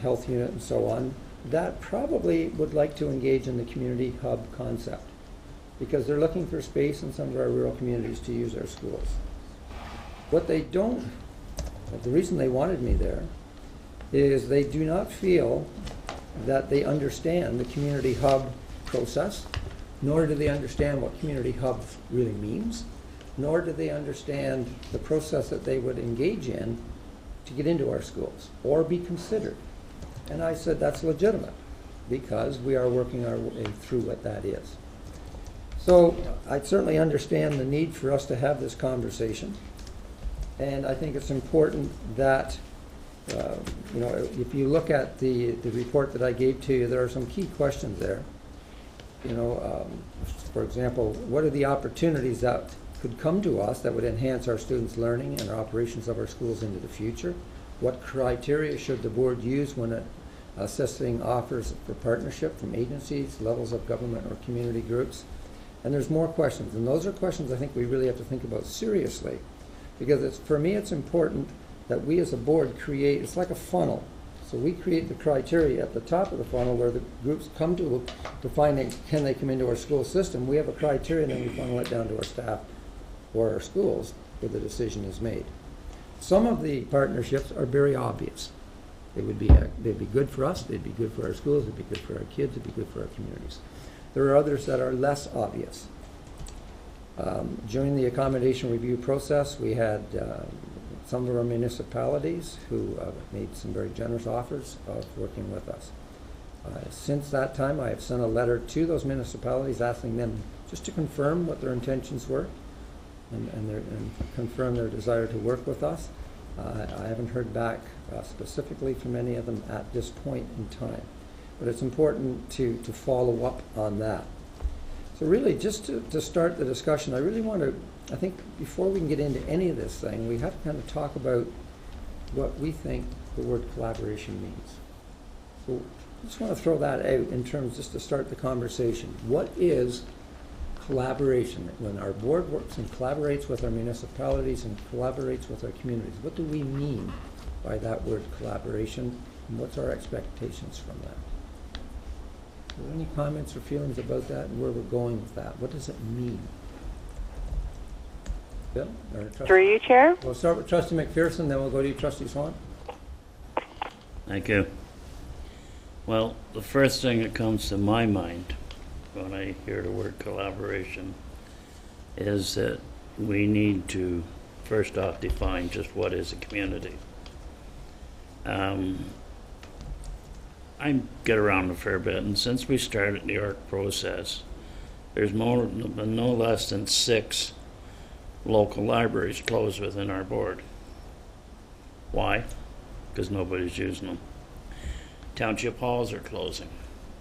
health unit and so on, that probably would like to engage in the community hub concept because they're looking for space in some of our rural communities to use our schools. What they don't, the reason they wanted me there is they do not feel that they understand the community hub process nor do they understand what community hubs really means, nor do they understand the process that they would engage in to get into our schools or be considered. And I said that's legitimate because we are working our way through what that is. So I certainly understand the need for us to have this conversation, and I think it's important that you know, if you look at the report that I gave to you, there are some key questions there. You know, for example, what are the opportunities that could come to us that would enhance our students' learning and our operations of our schools into the future? What criteria should the board use when assessing offers for partnership from agencies, levels of government, or community groups? And there's more questions, and those are questions I think we really have to think about seriously, because for me it's important that we as a board create, it's like a funnel. So we create the criteria at the top of the funnel where the groups come to find can they come into our school system. We have a criteria and then we funnel it down to our staff or our schools where the decision is made. Some of the partnerships are very obvious. They'd be good for us, they'd be good for our schools, they'd be good for our kids, they'd be good for our communities. There are others that are less obvious. During the accommodation review process, we had some of our municipalities who made some very generous offers of working with us. Since that time, I have sent a letter to those municipalities asking them just to confirm what their intentions were and confirm their desire to work with us. I haven't heard back specifically from any of them at this point in time, but it's important to follow up on that. So really, just to start the discussion, I really want to, I think before we can get into any of this thing, we have to kind of talk about what we think the word collaboration means. So I just want to throw that out in terms just to start the conversation. What is collaboration? When our board works and collaborates with our municipalities and collaborates with our communities, what do we mean by that word collaboration, and what's our expectations from that? Are there any comments or feelings about that and where we're going with that? What does it mean? Bill? Through you, Chair. We'll start with Trustee McPherson, then we'll go to you, Trustee Swan. Thank you. Well, the first thing that comes to my mind when I hear the word collaboration is that we need to first off define just what is a community. I get around a fair bit, and since we started the ARC process, there's been no less than 6 local libraries closed within our board. Why? Because nobody's using them. Township halls are closing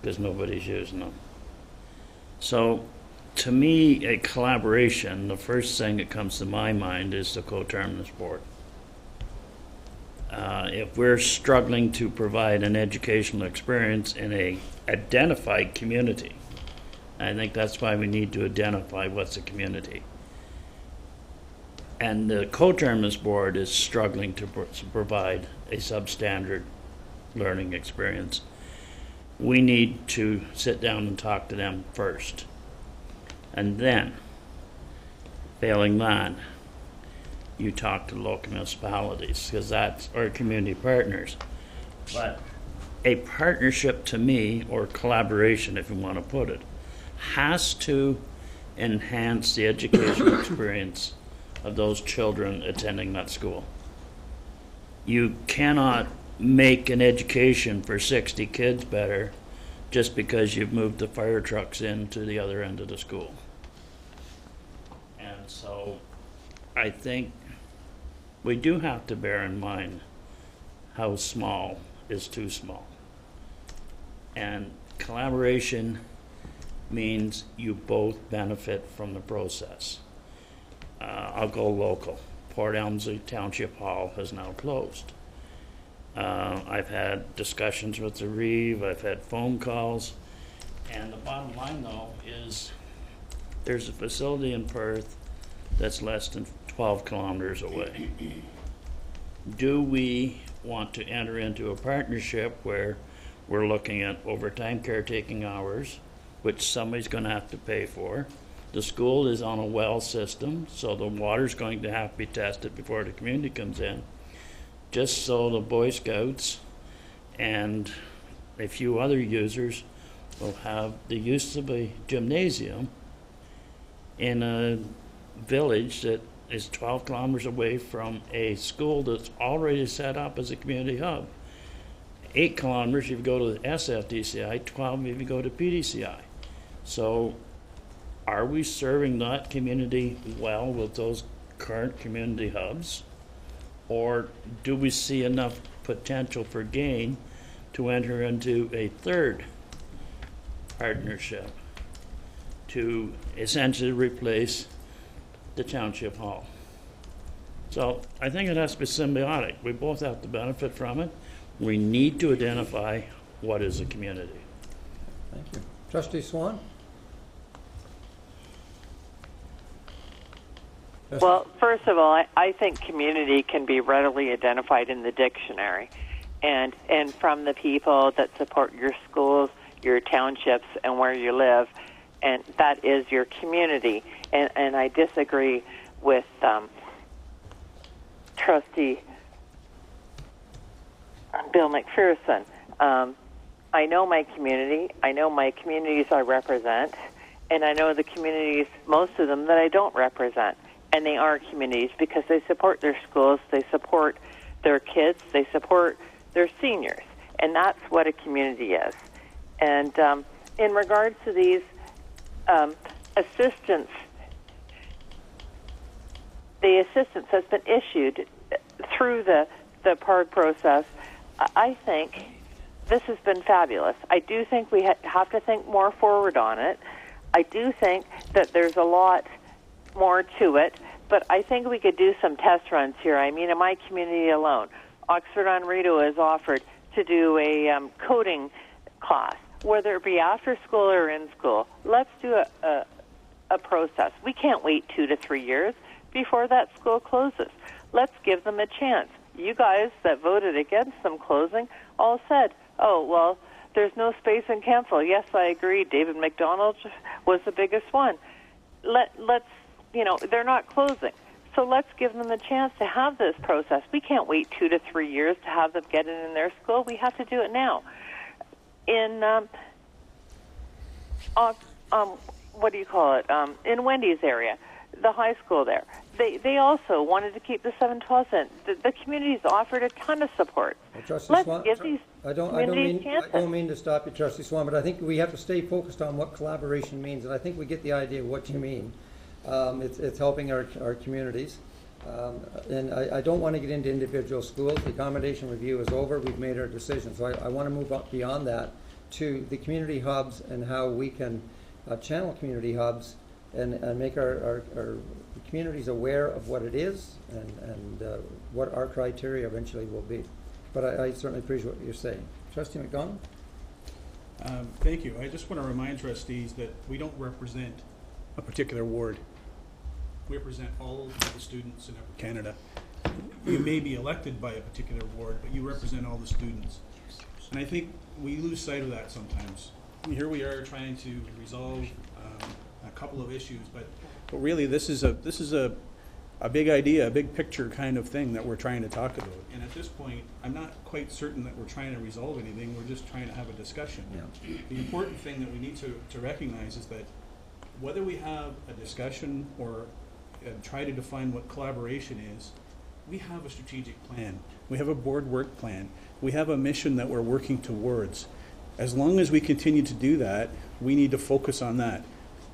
because nobody's using them. So, to me, a collaboration, the first thing that comes to my mind is the coterminous board. If we're struggling to provide an educational experience in a identified community, I think that's why we need to identify what's a community. And the coterminous board is struggling to provide a substandard learning experience. We need to sit down and talk to them first. And then, failing that, you talk to local municipalities, because that's our community partners. But a partnership to me, or collaboration if you want to put it, has to enhance the educational experience of those children attending that school. You cannot make an education for 60 kids better just because you've moved the fire trucks into the other end of the school. And so I think we do have to bear in mind how small is too small. And collaboration means you both benefit from the process. I'll go local. Port Elmsley Township Hall has now closed. I've had discussions with the Reeve, I've had phone calls, and the bottom line though is there's a facility in Perth that's less than 12 kilometers away. Do we want to enter into a partnership where we're looking at overtime caretaking hours, which somebody's going to have to pay for? The school is on a well system, so the water's going to have to be tested before the community comes in, just so the Boy Scouts and a few other users will have the use of a gymnasium in a village that is 12 kilometers away from a school that's already set up as a community hub. 8 kilometers if you go to the SFDCI, 12 if you go to PDCI. So are we serving that community well with those current community hubs? Or do we see enough potential for gain to enter into a third partnership to essentially replace the township hall? So I think it has to be symbiotic. We both have to benefit from it. We need to identify what is a community. Thank you. Trustee Swan? Well, first of all, I think community can be readily identified in the dictionary, and from the people that support your schools, your townships, and where you live, and that is your community. And I disagree with Trustee Bill McPherson. I know my community. I know my communities I represent, and I know the communities, most of them, that I don't represent. And they are communities because they support their schools, they support their kids, they support their seniors. And that's what a community is. And in regards to these assistance, the assistance has been issued through the PARG process. I think this has been fabulous. I do think we have to think more forward on it. I do think that there's a lot more to it, but I think we could do some test runs here. I mean, in my community alone, Oxford on Rideau has offered to do a coding class, whether it be after school or in school. Let's do a process. We can't wait 2 to 3 years before that school closes. Let's give them a chance. You guys that voted against them closing all said, oh, well, there's no space in Kemptville. Yes, I agree. David McDonald was the biggest one. Let's, they're not closing. So let's give them a chance to have this process. We can't wait 2 to 3 years to have them get it in their school. We have to do it now. In, what do you call it? In Wendy's area, the high school there, they also wanted to keep the 712 cent. The community's offered a ton of support. Let's give these I don't mean to stop you, Trustee Swan, but I think we have to stay focused on what collaboration means, and I think we get the idea of what you mean. It's helping our communities. And I don't want to get into individual schools. The accommodation review is over. We've made our decision. So I want to move up beyond that to the community hubs and how we can channel community hubs and make our communities aware of what it is and what our criteria eventually will be. But I certainly appreciate what you're saying. Trustee McDonald? Thank you. I just want to remind trustees that we don't represent a particular ward. We represent all of the students in Upper Canada. You may be elected by a particular ward, but you represent all the students. And I think we lose sight of that sometimes. Here we are trying to resolve a couple of issues, but really this is a big idea, a big picture kind of thing that we're trying to talk about. And at this point, I'm not quite certain that we're trying to resolve anything. We're just trying to have a discussion. Yeah. The important thing that we need to recognize is that whether we have a discussion or try to define what collaboration is, we have a strategic plan. We have a board work plan. We have a mission that we're working towards. As long as we continue to do that, we need to focus on that.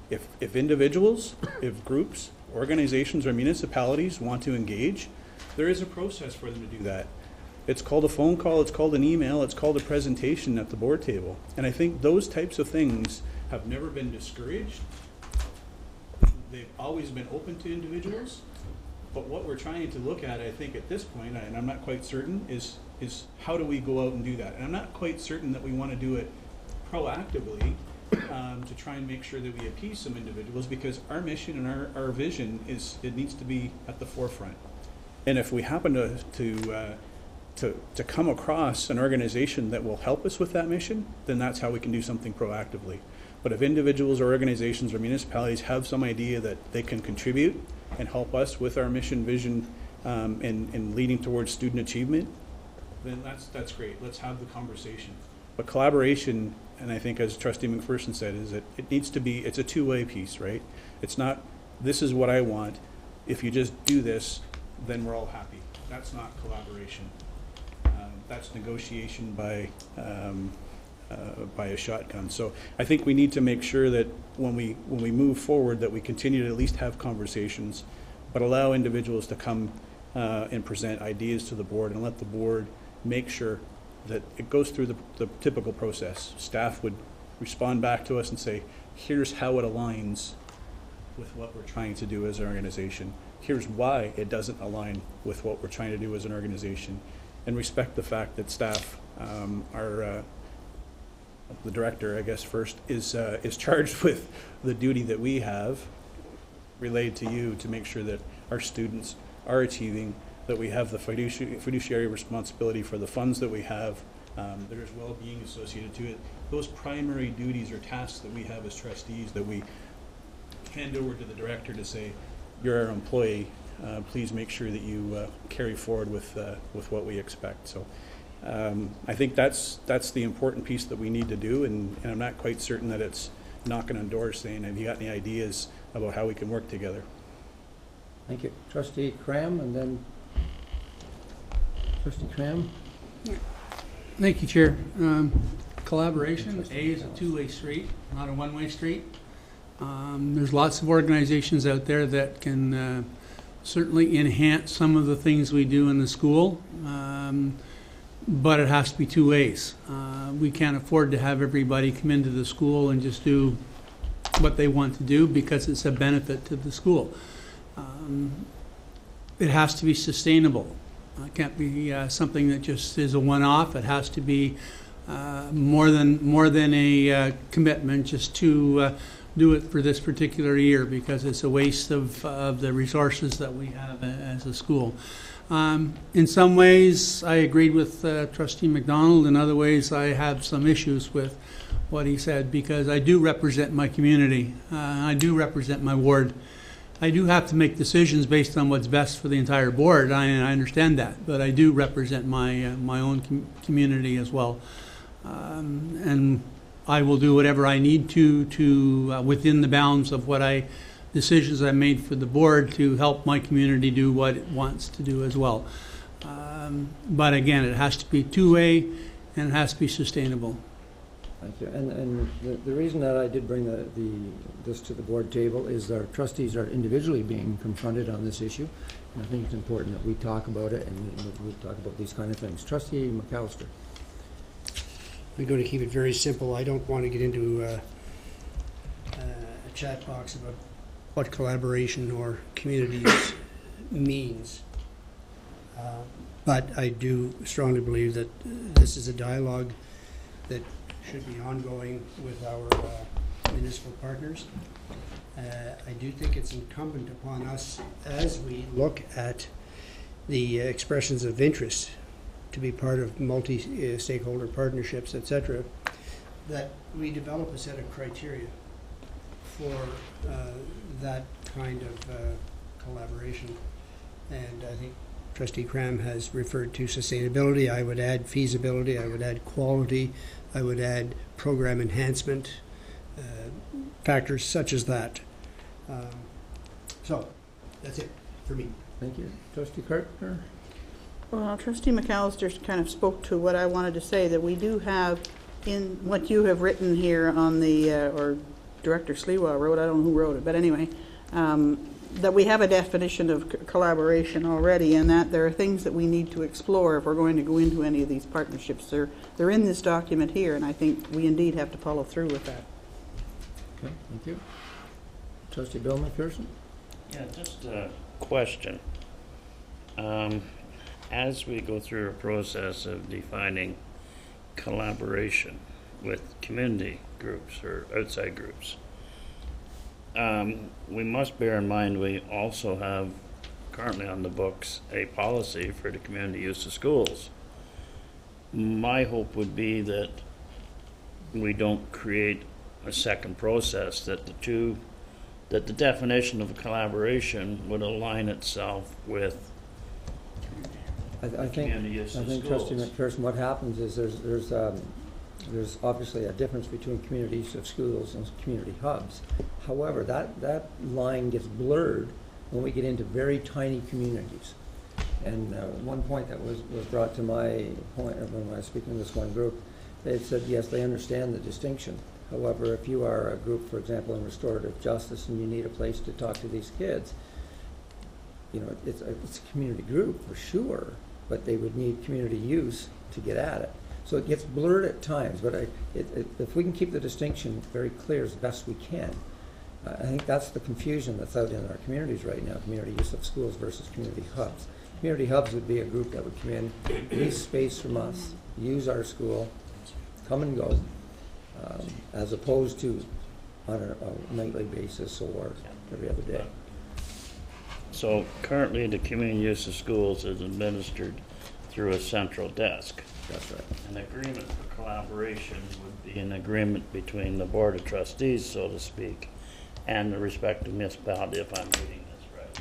If individuals, if groups, organizations, or municipalities want to engage, there is a process for them to do that. It's called a phone call, it's called an email, it's called a presentation at the board table. And I think those types of things have never been discouraged. They've always been open to individuals. But what we're trying to look at, I think, at this point, and I'm not quite certain, is how do we go out and do that? And I'm not quite certain that we want to do it proactively to try and make sure that we appease some individuals, because our mission and our vision it needs to be at the forefront. And if we happen to come across an organization that will help us with that mission, then that's how we can do something proactively. But if individuals or organizations or municipalities have some idea that they can contribute and help us with our mission, vision, and leading towards student achievement, then that's great. Let's have the conversation. But collaboration, and I think as Trustee McPherson said, is that it needs to be, it's a two-way piece, right? It's not, this is what I want. If you just do this, then we're all happy. That's not collaboration. That's negotiation by a shotgun. So I think we need to make sure that when we move forward, that we continue to at least have conversations, but allow individuals to come and present ideas to the board and let the board make sure that it goes through the typical process. Staff would respond back to us and say, here's how it aligns with what we're trying to do as an organization. Here's why it doesn't align with what we're trying to do as an organization, and respect the fact that staff are, the director, I guess, first, is charged with the duty that we have relayed to you to make sure that our students are achieving, that we have the fiduciary responsibility for the funds that we have, there's well-being associated to it. Those primary duties or tasks that we have as trustees that we hand over to the director to say, you're our employee, please make sure that you carry forward with what we expect. So I think that's the important piece that we need to do, and I'm not quite certain that it's knocking on doors saying, have you got any ideas about how we can work together? Thank you. Trustee Cram, and then Trustee Cram. Yeah. Thank you, Chair. Collaboration, A, is a two-way street, not a one-way street. There's lots of organizations out there that can certainly enhance some of the things we do in the school, but it has to be two ways. We can't afford to have everybody come into the school and just do what they want to do because it's a benefit to the school. It has to be sustainable. It can't be something that just is a one-off. It has to be more than a commitment just to do it for this particular year, because it's a waste of the resources that we have as a school. In some ways, I agreed with Trustee McDonald. In other ways, I have some issues with what he said, because I do represent my community. I do represent my ward. I do have to make decisions based on what's best for the entire board. I understand that, but I do represent my own community as well, and I will do whatever I need to within the bounds of decisions I made for the board to help my community do what it wants to do as well. But again, it has to be two-way and it has to be sustainable. Thank you. And the reason that I did bring this to the board table is our trustees are individually being confronted on this issue. And I think it's important that we talk about it and we talk about these kind of things. Trustee McAllister. I'm going to keep it very simple. I don't want to get into a chat box about what collaboration or communities means. But I do strongly believe that this is a dialogue that should be ongoing with our municipal partners. I do think it's incumbent upon us, as we look at the expressions of interest to be part of multi-stakeholder partnerships, etc., that we develop a set of criteria for that kind of collaboration. And I think Trustee Cram has referred to sustainability. I would add feasibility. I would add quality. I would add program enhancement, factors such as that. So that's it for me. Thank you. Trustee Carpenter? Well, Trustee McAllister kind of spoke to what I wanted to say, that we do have in what you have written here on the, or Director Sliwa wrote, I don't know who wrote it, but anyway, that we have a definition of collaboration already, and that there are things that we need to explore if we're going to go into any of these partnerships. They're in this document here, and I think we indeed have to follow through with that. Okay, thank you. Trustee Bill McPherson? Yeah, just a question. As we go through a process of defining collaboration with community groups or outside groups, we must bear in mind we also have currently on the books a policy for the community use of schools. My hope would be that we don't create a second process, that the definition of collaboration would align itself with I think Trustee McPherson, what happens is there's there's obviously a difference between community use of schools and community hubs. However, that line gets blurred when we get into very tiny communities. And one point that was brought to my point when I was speaking to this one group, they said, yes, they understand the distinction. However, if you are a group, for example, in restorative justice, and you need a place to talk to these kids, you know, it's a community group for sure, but they would need community use to get at it. So it gets blurred at times, but if we can keep the distinction very clear as best we can, I think that's the confusion that's out in our communities right now, community use of schools versus community hubs. Community hubs would be a group that would come in, lease space from us, use our school, come and go, as opposed to on a nightly basis or every other day. So currently the community use of schools is administered through a central desk. That's right. An agreement for collaboration would be an agreement between the Board of Trustees, so to speak, and the respective municipality, if I'm reading this right.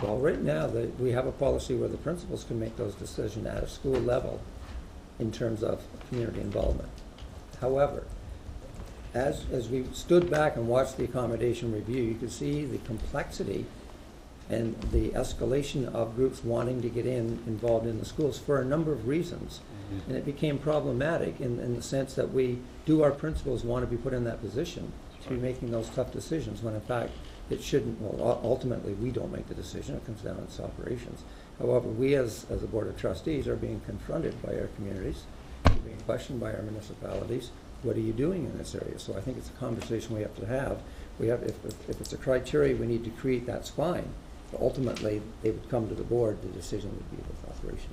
Well, right now, we have a policy where the principals can make those decisions at a school level in terms of community involvement. However, as we stood back and watched the accommodation review, you could see the complexity and the escalation of groups wanting to get involved in the schools for a number of reasons. Mm-hmm. And it became problematic in the sense that our principals want to be put in that position to be making those tough decisions, when in fact it shouldn't. Well, ultimately we don't make the decision, it comes down to its operations. However, we as a Board of Trustees are being confronted by our communities, we're being questioned by our municipalities. What are you doing in this area? So I think it's a conversation we have to have. If it's a criteria, we need to create, that's fine. But ultimately, they would come to the board, the decision would be with operations.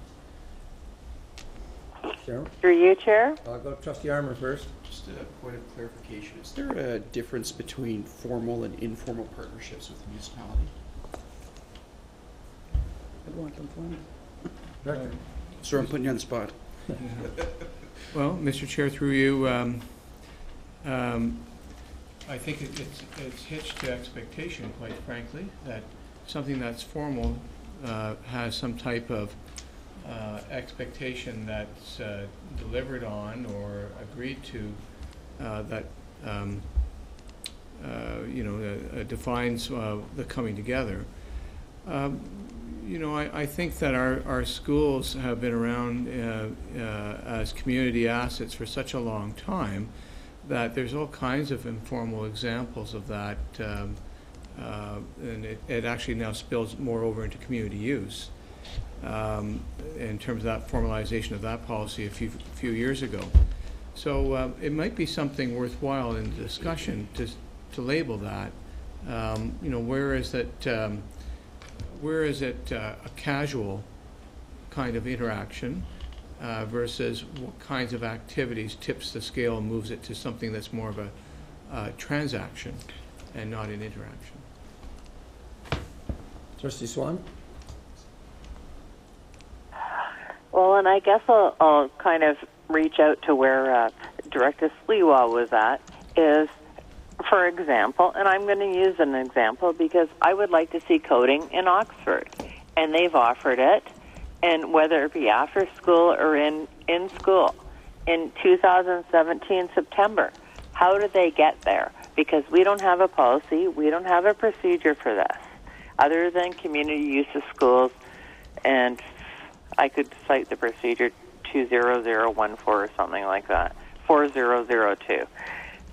Chairman? Through you, Chair. I'll go to Trustee Armour first. Just a point of clarification. Is there a difference between formal and informal partnerships with the municipality? Sir, I'm putting you on the spot. Well, Mr. Chair, through you, I think it's hitched to expectation, quite frankly, that something that's formal has some type of expectation that's delivered on or agreed to that defines the coming together. I think that our schools have been around as community assets for such a long time that there's all kinds of informal examples of that, and it actually now spills more over into community use in terms of that formalization of that policy a few years ago. So it might be something worthwhile in the discussion to label that. Where is it a casual kind of interaction versus what kinds of activities tips the scale and moves it to something that's more of a transaction and not an interaction? Trustee Swan? Well, and I guess I'll kind of reach out to where Director Sliwa was at, is, for example, and I'm going to use an example because I would like to see coding in Oxford, and they've offered it, and whether it be after school or in school, in 2017 September. How did they get there? Because we don't have a policy, we don't have a procedure for this, other than community use of schools, and I could cite the procedure 20014 or something like that, 4002.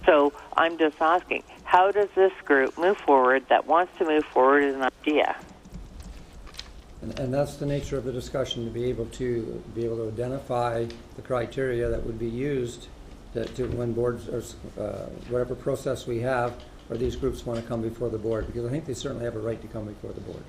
So I'm just asking, how does this group move forward that wants to move forward as an idea? And that's the nature of the discussion, to be able to identify the criteria that would be used to when boards or whatever process we have, or these groups want to come before the board, because I think they certainly have a right to come before the board.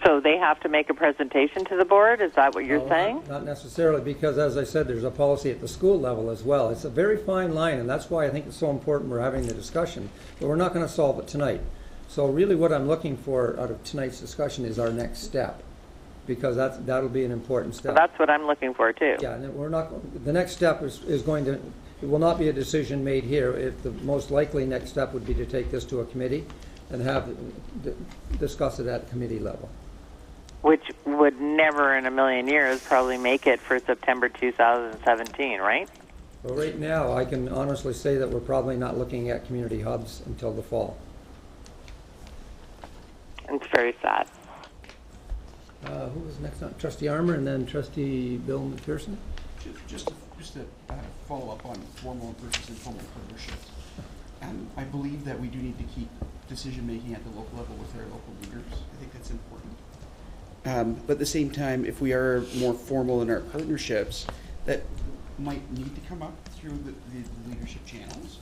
So they have to make a presentation to the board? Is that what you're saying? Not necessarily, because as I said, there's a policy at the school level as well. It's a very fine line, and that's why I think it's so important we're having the discussion. But we're not going to solve it tonight. So really what I'm looking for out of tonight's discussion is our next step, because that'll be an important step. Well, that's what I'm looking for too. Yeah, and the next step is going to, it will not be a decision made here. The most likely next step would be to take this to a committee and discuss it at committee level. Which would never in a million years probably make it for September 2017, right? Well, right now, I can honestly say that we're probably not looking at community hubs until the fall. It's very sad. Who was next on? Trustee Armour and then Trustee Bill McPherson. Just to follow up on formal versus informal partnerships. I believe that we do need to keep decision-making at the local level with our local leaders. I think that's important. But at the same time, if we are more formal in our partnerships, that might need to come up through the leadership channels,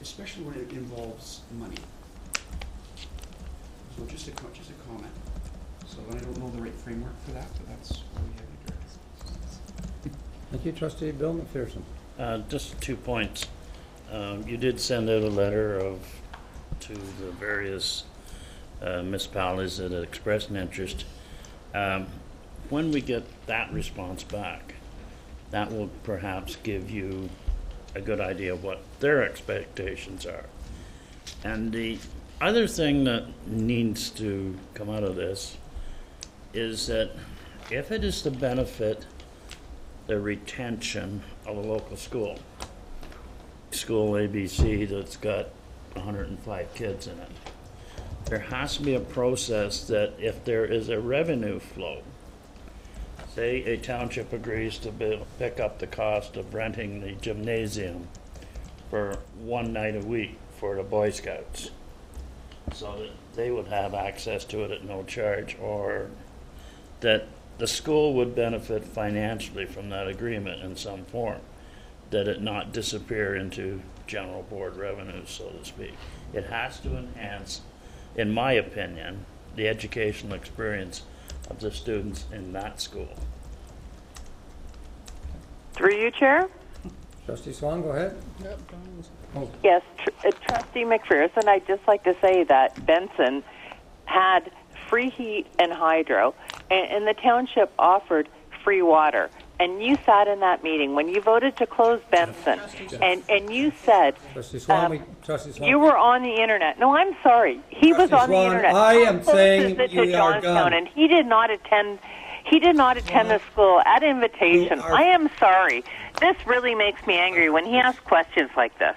especially when it involves money. So just a comment. So I don't know the right framework for that, but that's where we have to direct. Thank you, Trustee Bill McPherson. Just 2 points. You did send out a letter to the various municipalities that had expressed an interest. When we get that response back, that will perhaps give you a good idea of what their expectations are. And the other thing that needs to come out of this is that if it is to benefit the retention of a local school ABC that's got 105 kids in it, there has to be a process that if there is a revenue flow, say a township agrees to pick up the cost of renting the gymnasium for one night a week for the Boy Scouts, so that they would have access to it at no charge, or that the school would benefit financially from that agreement in some form, that it not disappear into general board revenues, so to speak. It has to enhance, in my opinion, the educational experience of the students in that school. Through you, Chair? Trustee Swan, go ahead. Oh. Yes, Trustee McPherson, I'd just like to say that Benson had free heat and hydro, and the township offered free water. And you sat in that meeting when you voted to close Benson, and you said, Trustee Swan, Trustee Swan, you were on the internet. No, I'm sorry. He was on the internet. I am saying we are done. And he did not attend. He did not attend the school at invitation. I am sorry. This really makes me angry when he asks questions like this.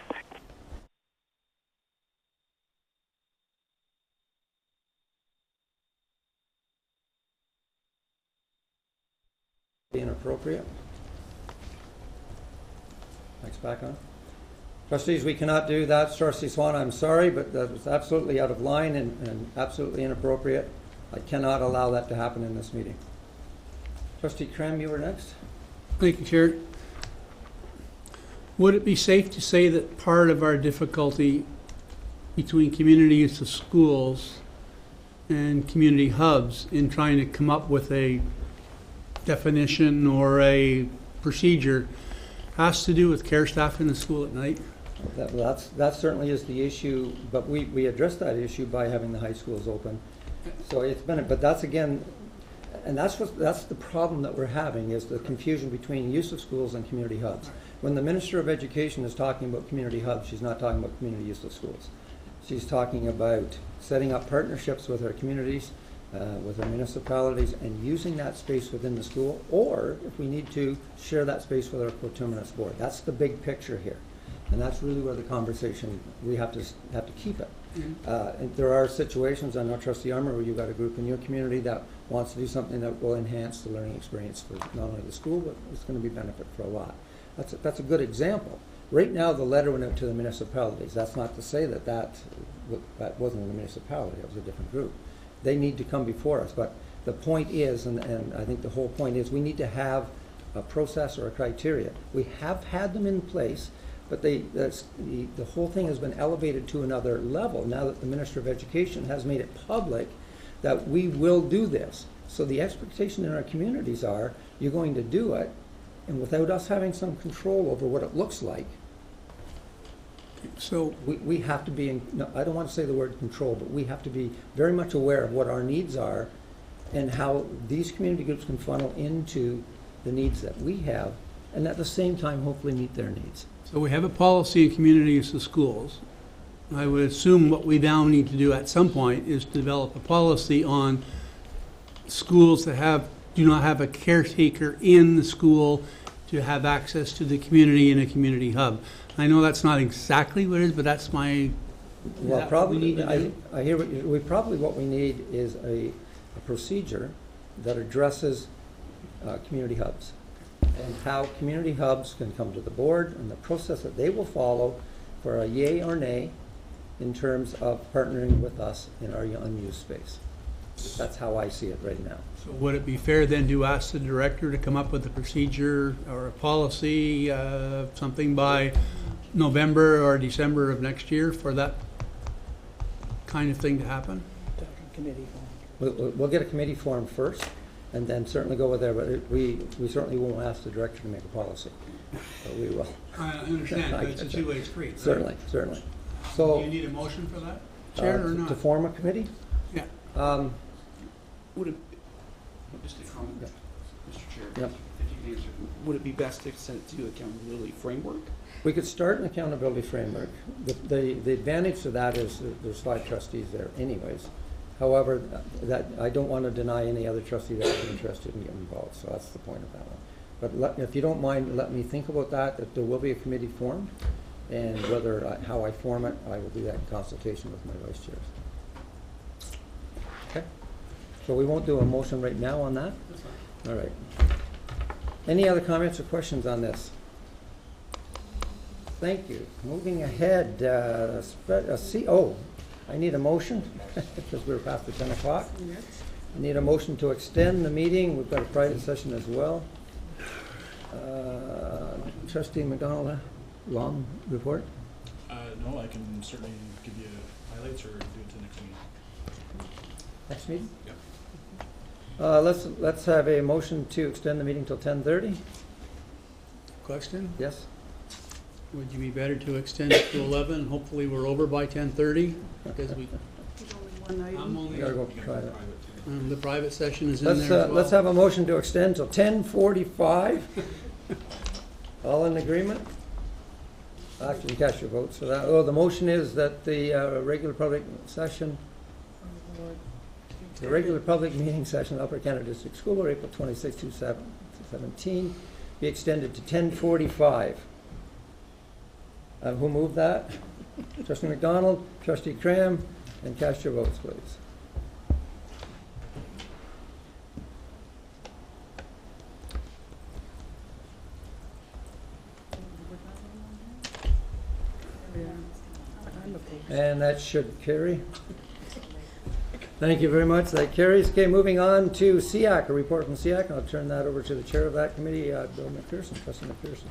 Inappropriate. Mike's back on. Trustees, we cannot do that. Trustee Swan, I'm sorry, but that was absolutely out of line and absolutely inappropriate. I cannot allow that to happen in this meeting. Trustee Krem, you were next. Thank you, Chair. Would it be safe to say that part of our difficulty between communities of schools and community hubs in trying to come up with a definition or a procedure has to do with care staff in the school at night? That certainly is the issue, but we addressed that issue by having the high schools open. So it's been, but that's again, and that's the problem that we're having, is the confusion between use of schools and community hubs. When the Minister of Education is talking about community hubs, she's not talking about community use of schools. She's talking about setting up partnerships with our communities, with our municipalities, and using that space within the school, or if we need to, share that space with our coterminous board. That's the big picture here, and that's really where the conversation, we have to keep it. And there are situations, I know Trustee Armour, where you've got a group in your community that wants to do something that will enhance the learning experience for not only the school, but it's going to be benefit for a lot. That's a good example. Right now, the letter went out to the municipalities. That's not to say that wasn't the municipality, it was a different group. They need to come before us, but the point is, and I think the whole point is, we need to have a process or a criteria. We have had them in place, but the whole thing has been elevated to another level now that the Minister of Education has made it public that we will do this. So the expectation in our communities are, you're going to do it, and without us having some control over what it looks like, so we have to be in, no, I don't want to say the word control, but we have to be very much aware of what our needs are and how these community groups can funnel into the needs that we have, and at the same time hopefully meet their needs. So we have a policy in community use of schools. I would assume what we now need to do at some point is develop a policy on schools that do not have a caretaker in the school to have access to the community in a community hub. I know that's not exactly what it is, but that's my. Well, probably, I hear what we need is a procedure that addresses community hubs and how community hubs can come to the board and the process that they will follow for a yay or nay in terms of partnering with us in our unused space. That's how I see it right now. So would it be fair then to ask the director to come up with a procedure or a policy, something by November or December of next year for that kind of thing to happen? We'll get a committee formed first, and then certainly go with there, but we certainly won't ask the director to make a policy. But we will. I understand, but it's a two-way street. Right? Certainly, certainly. So, do you need a motion for that, Chair, or not? To form a committee? Yeah. Would it, just a comment, Yeah. Mr. Chair, Yeah. if you can answer, would it be best to send it to accountability framework? We could start an accountability framework. The advantage to that is that there's 5 trustees there anyways. However, that I don't want to deny any other trustee that is interested in getting involved, so that's the point of that one. But if you don't mind, let me think about that there will be a committee formed, and whether, how I form it, I will do that in consultation with my vice chairs. Okay? So we won't do a motion right now on that? All right. Any other comments or questions on this? Thank you. Moving ahead, I need a motion, because we're past the 10 o'clock. I need a motion to extend the meeting. We've got a private session as well. Trustee McDonald, long report? No, I can certainly give you highlights or do it to the next meeting. Next meeting? Yep. Let's have a motion to extend the meeting till 10:30. Question? Yes? Would you be better to extend it to 11? Hopefully we're over by 10:30, because we. I'm only. Gotta go private. The private session is in there as well. Let's have a motion to extend till 10:45. All in agreement? Actually, cast your votes for that. The motion is that the regular public session, the regular public meeting session of Upper Canada District School Board, April 26, 2017, be extended to 10:45. Who moved that? Trustee McDonald, Trustee Cram, and cast your votes, please. And that should carry. Thank you very much. That carries. Okay, moving on to SEAC, a report from SEAC. I'll turn that over to the chair of that committee, Bill McPherson. Trustee McPherson.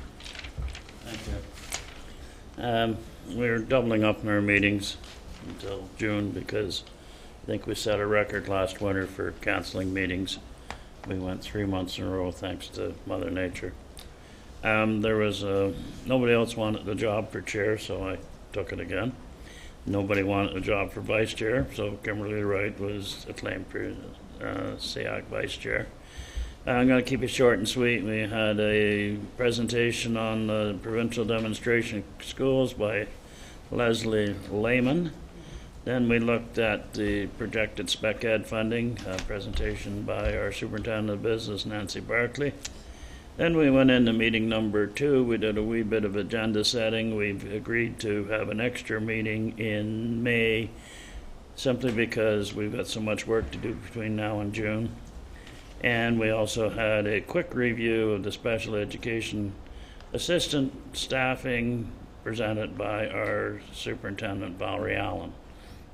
Thank you. We're doubling up in our meetings until June because I think we set a record last winter for canceling meetings. We went 3 months in a row thanks to Mother Nature. There was nobody else wanted the job for chair, so I took it again. Nobody wanted a job for vice chair, so Kimberly Wright was acclaimed for SEAC vice chair. I'm going to keep it short and sweet. We had a presentation on the provincial demonstration schools by Leslie Lehman. Then we looked at the projected spec ed funding, a presentation by our superintendent of business, Nancy Barkley. Then we went into meeting number 2. We did a wee bit of agenda setting. We've agreed to have an extra meeting in May simply because we've got so much work to do between now and June. And we also had a quick review of the special education assistant staffing presented by our superintendent, Valerie Allen.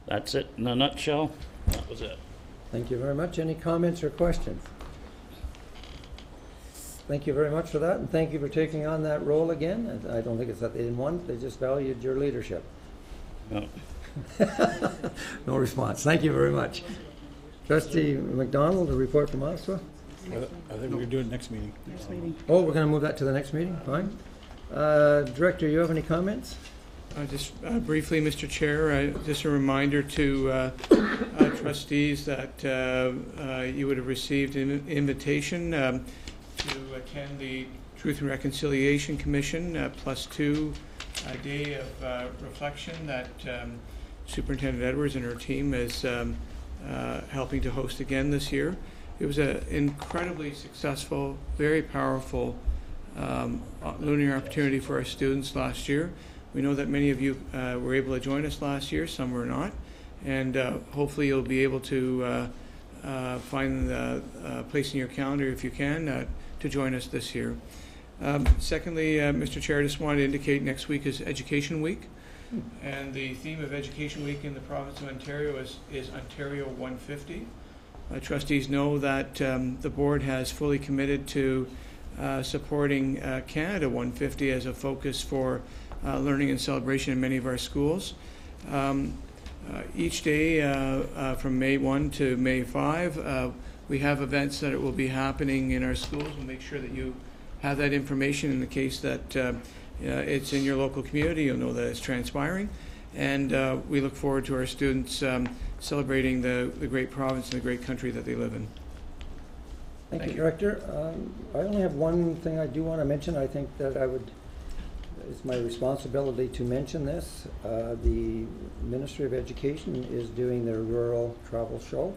That's it in a nutshell. That was it. Thank you very much. Any comments or questions? Thank you very much for that, and thank you for taking on that role again. I don't think it's that they didn't want it, they just valued your leadership. No. No response. Thank you very much. Trustee McDonald, a report from OSWA? I think we're going to do it next meeting. Next meeting. Oh, we're going to move that to the next meeting? Fine. Director, you have any comments? Just briefly, Mr. Chair, just a reminder to trustees that you would have received an invitation to attend the Truth and Reconciliation Commission +2 day of reflection that Superintendent Edwards and her team is helping to host again this year. It was an incredibly successful, very powerful learning opportunity for our students last year. We know that many of you were able to join us last year, some were not, and hopefully you'll be able to find a place in your calendar, if you can, to join us this year. Secondly, Mr. Chair, I just wanted to indicate next week is Education Week, and the theme of Education Week in the province of Ontario is Ontario 150. Trustees know that the board has fully committed to supporting Canada 150 as a focus for learning and celebration in many of our schools. Each day from May 1 to May 5, we have events that will be happening in our schools. We'll make sure that you have that information in the case that it's in your local community. You'll know that it's transpiring. And we look forward to our students celebrating the great province and the great country that they live in. Thank you, Director. I only have one thing I do want to mention. I think that it's my responsibility to mention this. The Ministry of Education is doing their Rural Travel Show,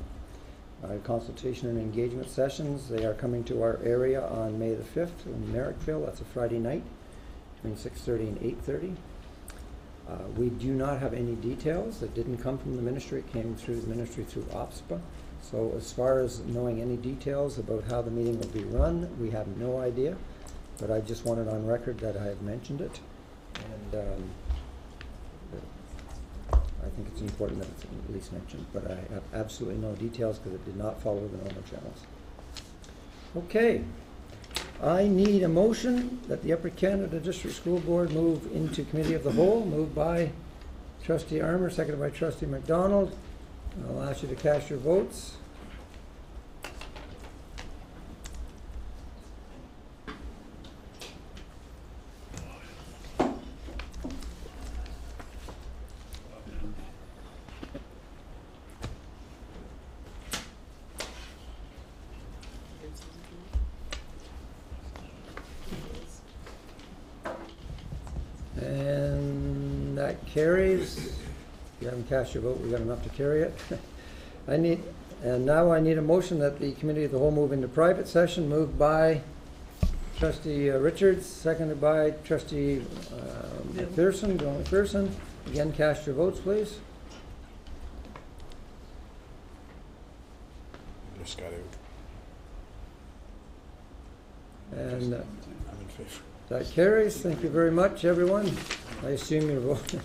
consultation and engagement sessions. They are coming to our area on May the 5th in Merrickville. That's a Friday night between 6:30 and 8:30. We do not have any details. That didn't come from the ministry. It came through the ministry through OPSPA. So as far as knowing any details about how the meeting will be run, we have no idea. But I just wanted on record that I have mentioned it. And I think it's important that it's at least mentioned. But I have absolutely no details because it did not follow the normal channels. Okay. I need a motion that the Upper Canada District School Board move into Committee of the Whole, moved by Trustee Armour, seconded by Trustee McDonald. I'll ask you to cast your votes. And that carries. If you haven't cast your vote, we got enough to carry it. Now I need a motion that the Committee of the Whole move into private session, moved by Trustee Richards, seconded by Trustee McPherson, Bill McPherson. Again, cast your votes, please. Just got to. And I'm in favor. that carries. Thank you very much, everyone. I assume you're voting.